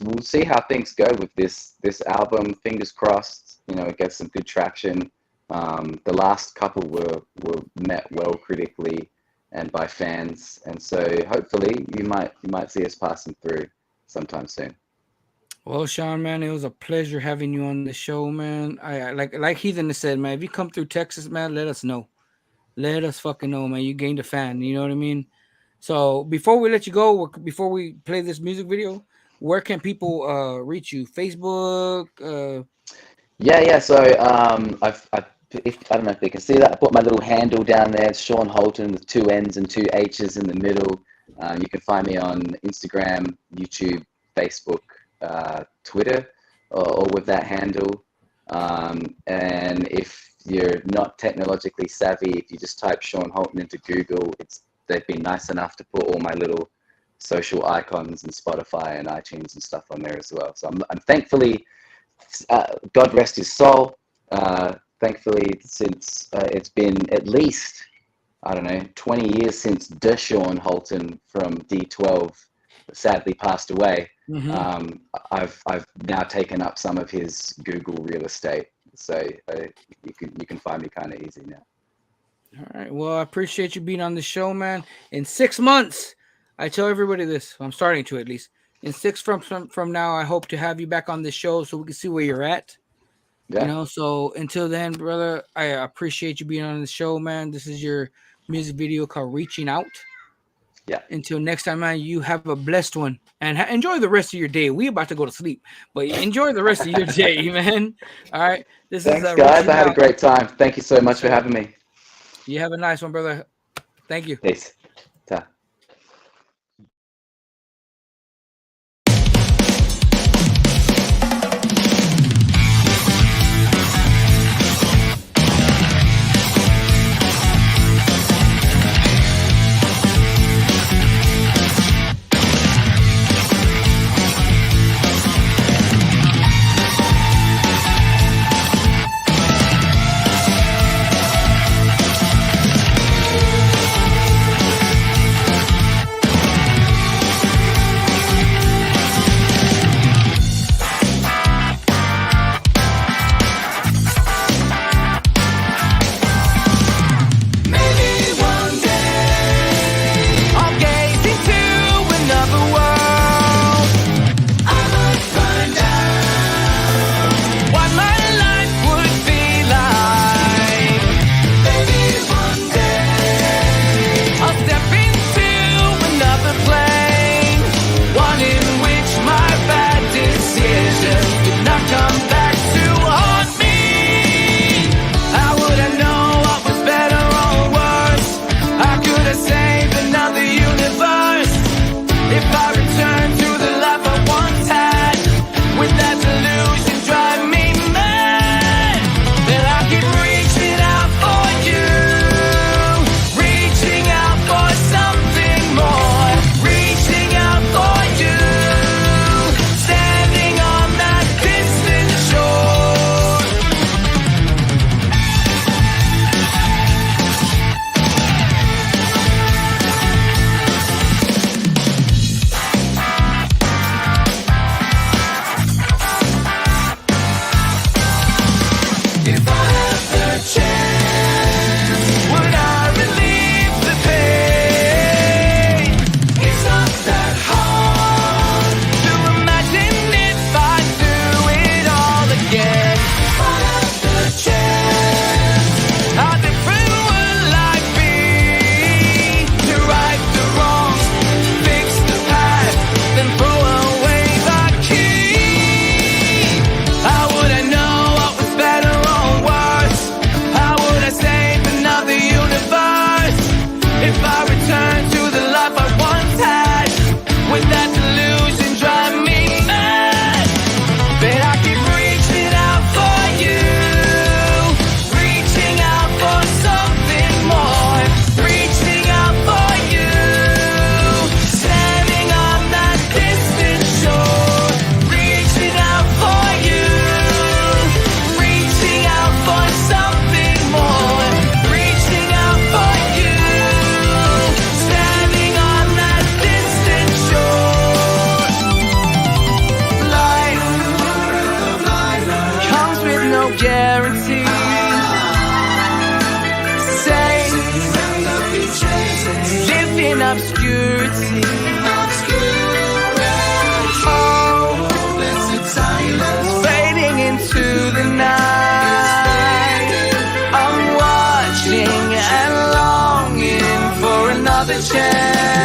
we'll see how things go with this album. Fingers crossed, you know, it gets some good traction. The last couple were met well critically and by fans, and so hopefully you might see us passing through sometime soon. Well, Shaun, man, it was a pleasure having you on the show, man. I like Heathen said, man, if you come through Texas, man, let us know. Let us fucking know, man. You gained a fan. You know what I mean? So before we let you go, before we play this music video, where can people reach you? Facebook? Yeah. So I don't know if they can see that. I put my little handle down there. It's Shaun Holton with 2 N's and 2 H's in the middle. You can find me on Instagram, YouTube, Facebook, Twitter, all with that handle. And if you're not technologically savvy, if you just type Shaun Holton into Google, they've been nice enough to put all my little social icons and Spotify and iTunes and stuff on there as well. So I'm thankfully, God rest his soul. Thankfully, since it's been at least, I don't know, 20 years since the Shaun Holton from D12 sadly passed away. Mm-hmm. I've now taken up some of his Google real estate, so you can find me kind of easy now. All right. Well, I appreciate you being on the show, man. In 6 months, I tell everybody this. I'm starting to, at least. In 6 from now, I hope to have you back on the show so we can see where you're at. Yeah. You know, so until then, brother, I appreciate you being on the show, man. This is your music video called Reaching Out. Yeah. Until next time, man, you have a blessed one. And enjoy the rest of your day. We about to go to sleep, but enjoy the rest of your day, man. All right. Thanks, guys. I had a great time. Thank you so much for having me. You have a nice one, brother. Thank you. Peace. Ta. obscurity. Oh, fading into the night. I'm watching and longing for another chance.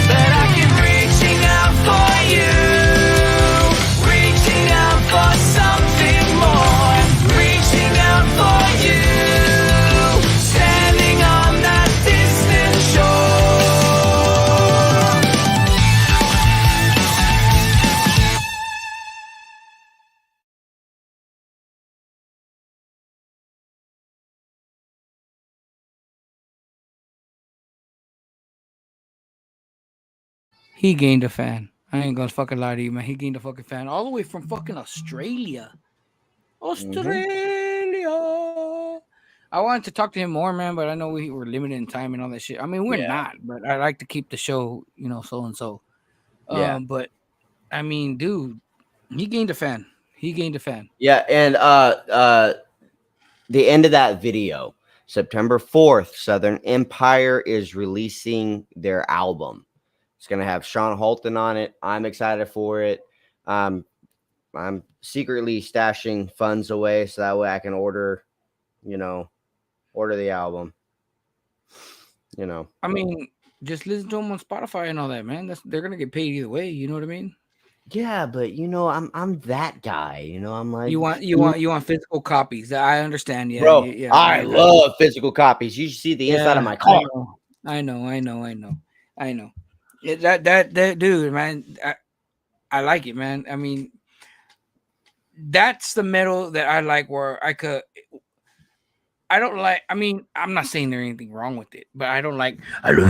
But I keep reaching out for you, reaching out for something more, reaching out for you, standing on that distant shore. He gained a fan. I ain't gonna fucking lie to you, man. He gained a fucking fan all the way from fucking Australia. Australia. I wanted to talk to him more, man, but I know we were limited in time and all that shit. I mean, we're Yeah. not, but I like to keep the show, so and so. Yeah. But I mean, dude, he gained a fan. He gained a fan. Yeah, and the end of that video, September 4th, Southern Empire is releasing their album. It's gonna have Shaun Holton on it. I'm excited for it. I'm secretly stashing funds away so that way I can order the album. I mean, just listen to him on Spotify and all that, man. They're gonna get paid either way. You know what I mean? Yeah, but I'm that guy. I'm like, You want physical copies. I understand. Yeah, bro. yeah. I love physical copies. You should see the inside of my car. I know. Yeah, that dude, man. I like it, man. I mean, that's the metal that I like. Where I don't like. I mean, I'm not saying there's anything wrong with it, but I don't like. I don't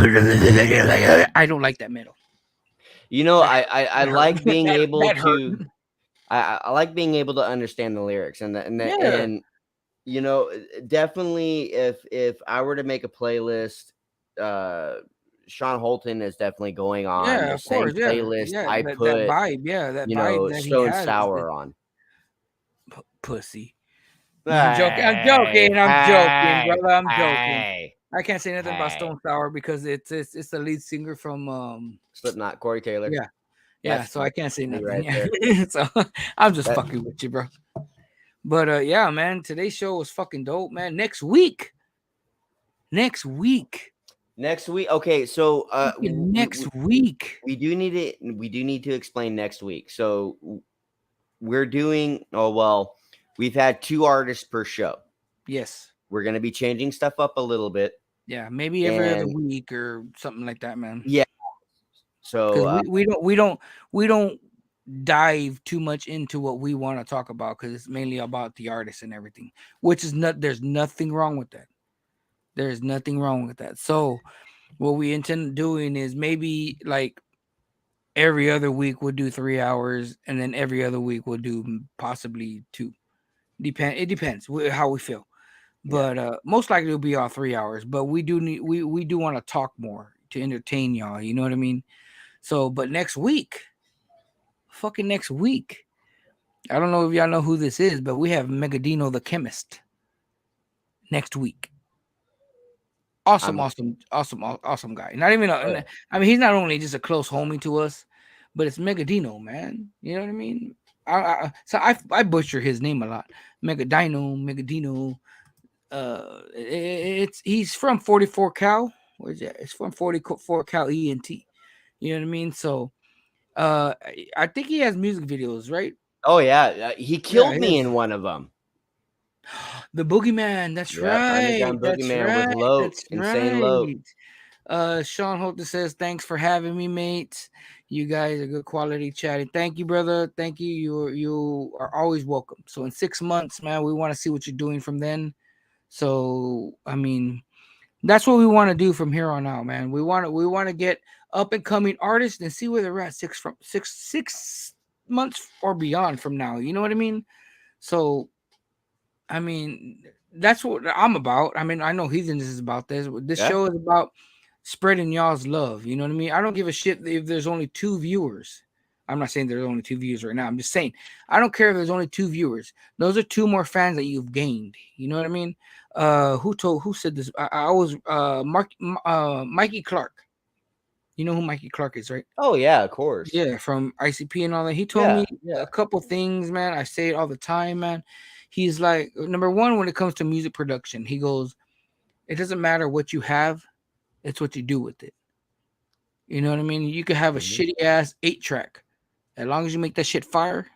like that metal. I like being able that hurt. to. I like being able to understand the lyrics and definitely if I were to make a playlist, Shaun Holton is definitely going on the same playlist I put that vibe, that vibe that Stone he has. Sour on. Pussy. No, I'm joking. I'm joking, brother. I'm joking. I can't say nothing about Stone Sour because it's the lead singer from Slipknot, Corey Taylor. Yeah. So I can't say nothing. right Yeah. So I'm just fucking with you, bro. But yeah, man, today's show was fucking dope, man. Next week. Okay, so next week we do need to explain next week. So we're doing we've had 2 artists per show. Yes. We're gonna be changing stuff up a little bit. Yeah, maybe every other week or something like that, man. Yeah. So we don't dive too much into what we want to talk about because it's mainly about the artists and everything, which is there's nothing wrong with that. There's nothing wrong with that. So what we intend doing is maybe like every other week we'll do 3 hours, and then every other week we'll do possibly 2. It depends how we feel. But most likely it'll be all 3 hours. But we do want to talk more to entertain y'all. You know what I mean? So, but next week, next week, I don't know if y'all know who this is, but we have Megadino the Chemist next week. Awesome guy. Not even I mean, he's not only just a close homie to us, but it's Megadino, man. You know what I mean? So I butcher his name a lot. Megadino. He's from 44 Cal. Where's that? It's from 44 Cal ENT. You know what I mean? So I think he has music videos, right? Oh yeah, he killed me in one of them. The Boogeyman, that's right. Boogeyman with Load, Insane Load. Shaun Holton says, "Thanks for having me, mates. You guys are good quality chatting. Thank you, brother. Thank you. You are always welcome. So in 6 months, man, we want to see what you're doing from then. So I mean, That's what we want to do from here on out, man. We want to get up and coming artists and see where they're at 6 months or beyond from now. You know what I mean? So, I mean, that's what I'm about. I mean, I know Heathens is about this. This show is about spreading y'all's love. You know what I mean? I don't give a shit if there's only 2 viewers. I'm not saying there's only 2 viewers right now. I'm just saying I don't care if there's only 2 viewers. Those are 2 more fans that you've gained. You know what I mean? Who said this? I was Mikey Clark. You know who Mikey Clark is, right? Oh yeah, of course. Yeah, from ICP and all that. He told me a couple things, man. I say it all the time, man. He's like, number one, when it comes to music production, he goes, it doesn't matter what you have, it's what you do with it. You know what I mean? You could have a shitty ass 8-track. As long as you make that shit fire,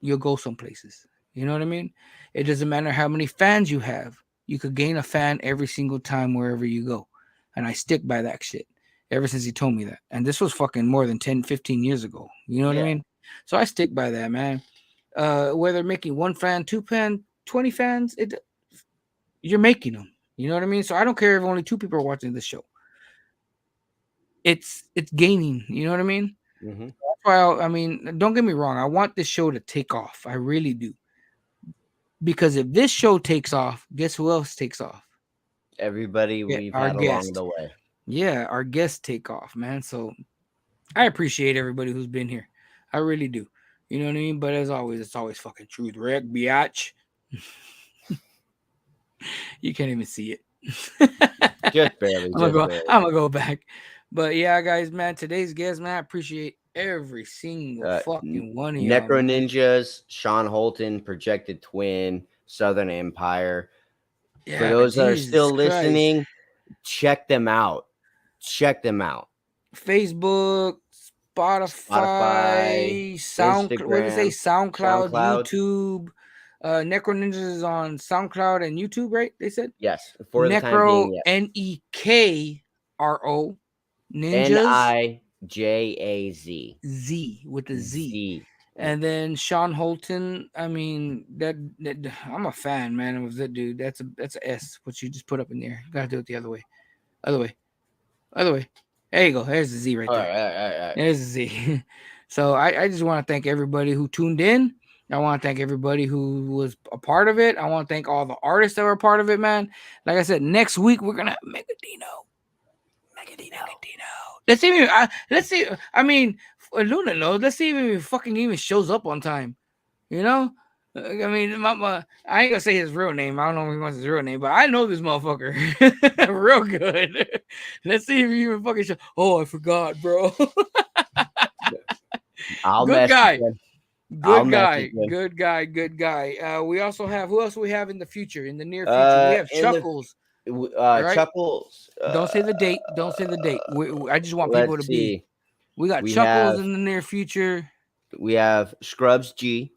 you'll go some places. You know what I mean? It doesn't matter how many fans you have. You could gain a fan every single time wherever you go. And I stick by that shit ever since he told me that. And this was fucking more than 10, 15 years ago. You know what I mean? So I stick by that, man. Whether making 1 fan, 2 fan, 20 fans, you're making them. You know what I mean? So I don't care if only 2 people are watching this show. It's gaining. You know what I mean? Mm-hmm. That's why I mean, don't get me wrong. I want this show to take off. I really do. Because if this show takes off, guess who else takes off? Everybody we've our had guest. along the way. Yeah, our guests take off, man. So I appreciate everybody who's been here. I really do. You know what I mean? But as always, it's always fucking truth, Rick, biatch. You can't even see it. Just barely. I'm gonna go back. But yeah, guys, man, today's guest, man, I appreciate every single fucking one of you. Nekro Ninjas, Shaun Holton, Projected Twin, Southern Empire. Yeah, for those that are still listening, check them out. Check them out. Facebook, Spotify, SoundCloud. What did you say? SoundCloud, YouTube. Nekro Ninjas is on SoundCloud and YouTube, right? They said yes. For Nekro, the time being, yes. Nekro Ninjas. Ninjaz. Z with the Z. And then Shaun Holton. I mean, that I'm a fan, man, of that dude. That's a S. What you just put up in there. You gotta do it the other way. Other way. There you go. There's the Z right there. All right. There's the Z. So I just want to thank everybody who tuned in. I want to thank everybody who was a part of it. I want to thank all the artists that were a part of it, man. Like I said, next week we're gonna have Megadino. Let's see. I mean, Luna knows. Let's see if he fucking even shows up on time. You know. I mean, I ain't gonna say his real name. I don't know if he wants his real name, but I know this motherfucker real good. Let's see if he even fucking shows. Oh, I forgot, bro. Good guy. Good guy. We also have who else we have in the future? In the near future, we have Chuckles. Right? Chuckles. Don't say the date. I just want people to be. We got Chuckles in the near future. We have Scrubs G.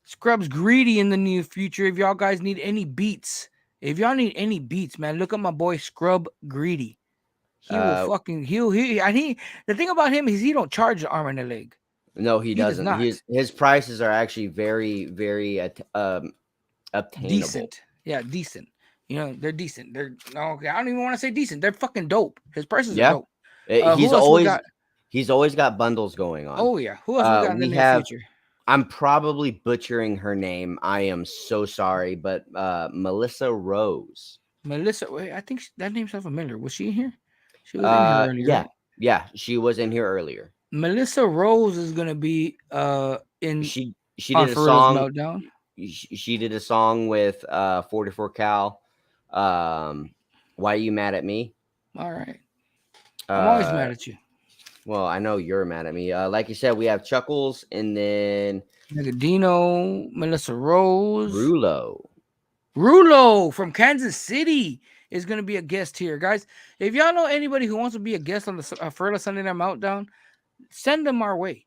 Scrubs Greedy in the near future. If y'all guys need any beats, man, look at my boy Scrub Greedy. He will fucking the thing about him is he don't charge an arm and a leg. No, he doesn't. His prices are actually very, very obtainable. Decent. Yeah, decent. You know, they're decent. I don't even want to say decent. They're fucking dope. His prices are dope. He's always got bundles going on. Oh yeah. Who else we got in the near future? I'm probably butchering her name. I am so sorry, but Melissa Rose. Wait, I think that name sounds familiar. Was she in here? She was in here earlier. Yeah, yeah, she was in here earlier. Melissa Rose is gonna be in. She did a song. Meltdown. She did a song with 44 Cal. Why are you mad at me? All right. I'm always mad at you. Well, I know you're mad at me. Like you said, we have Chuckles and then Negadino, Melissa Rose, Rulo from Kansas City is going to be a guest here, guys. If y'all know anybody who wants to be a guest on the Forilla Sunday Night Meltdown, send them our way.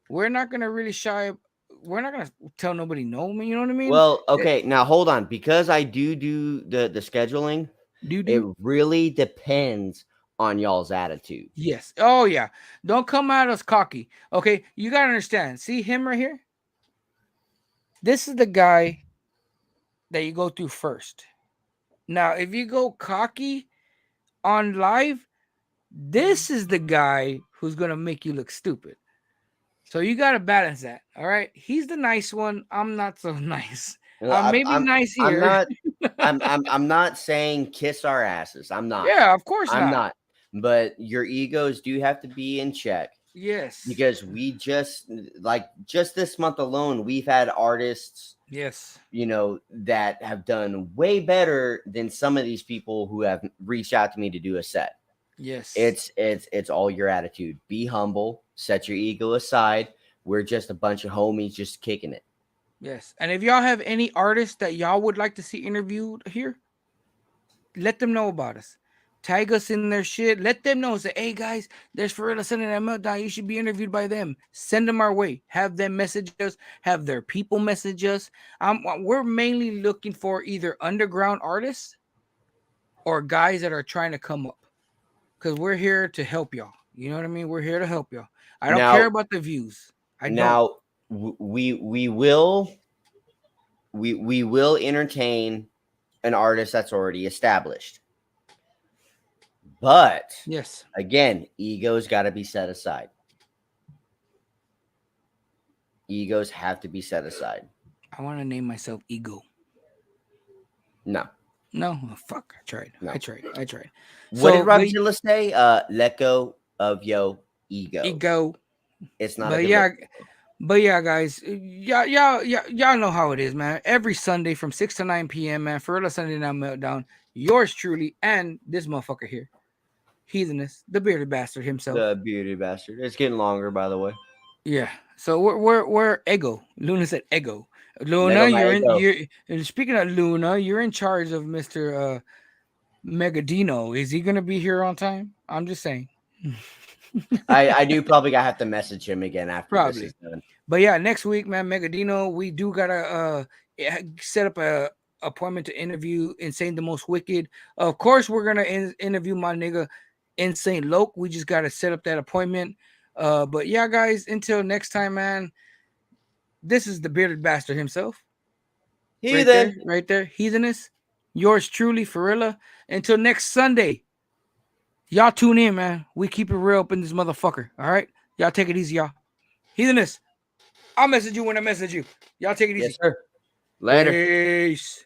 We're not going to really shy. We're not going to tell nobody no, you know what I mean? Well, okay, now hold on. Because I do the scheduling, it really depends on y'all's attitude. Yes. Oh, yeah. Don't come at us cocky. Okay, you got to understand. See him right here? This is the guy that you go through first. Now, if you go cocky, on live, this is the guy who's gonna make you look stupid. So you gotta balance that. All right. He's the nice one. I'm not so nice. I'm maybe nice here. I'm not saying kiss our asses. I'm not. Yeah, of course I'm not. not. But your egos do have to be in check. Yes. Because we just this month alone, we've had artists, yes, that have done way better than some of these people who have reached out to me to do a set. Yes. It's all your attitude. Be humble, set your ego aside. We're just a bunch of homies just kicking it. Yes. And if y'all have any artists that y'all would like to see interviewed here, let them know about us. Tag us in their shit. Let them know. Say, hey guys, there's Forilla sending that Meltdown. You should be interviewed by them. Send them our way. Have them message us. Have their people message us. We're mainly looking for either underground artists or guys that are trying to come up. Because we're here to help y'all. You know what I mean? We're here to help y'all. I don't care about the views. We will entertain an artist that's already established. But yes, again, egos got to be set aside. Egos have to be set aside. I want to name myself Ego. No. Fuck. I tried. No. I tried. What did Rodzilla say? Let go of your ego. Ego. It's not. But yeah, guys, y'all know how it is, man. Every Sunday from 6 to 9 p.m., man. Forilla Sunday Night Meltdown. Yours truly and this motherfucker here, Heathenist, the bearded bastard himself. The bearded bastard. It's getting longer, by the way. Yeah. So we're ego. Luna said ego. Luna, you're speaking of Luna, you're in charge of Mr. Megadino. Is he gonna be here on time? I'm just saying. I do probably gotta have to message him again after this is done. But yeah, next week, man, Megadino, we do gotta set up a appointment to interview Insane the Most Wicked. Of course, we're gonna interview my nigga Insane Loke. We just gotta set up that appointment. But yeah, guys, until next time, man. This is the bearded bastard himself. Right there. Heathenist. Yours truly, Forilla. Until next Sunday. Y'all tune in, man. We keep it real up in this motherfucker. All right? Y'all take it easy, y'all. Heathenist. I'll message you when I message you. Y'all take it easy. Yes, sir. Later. Peace.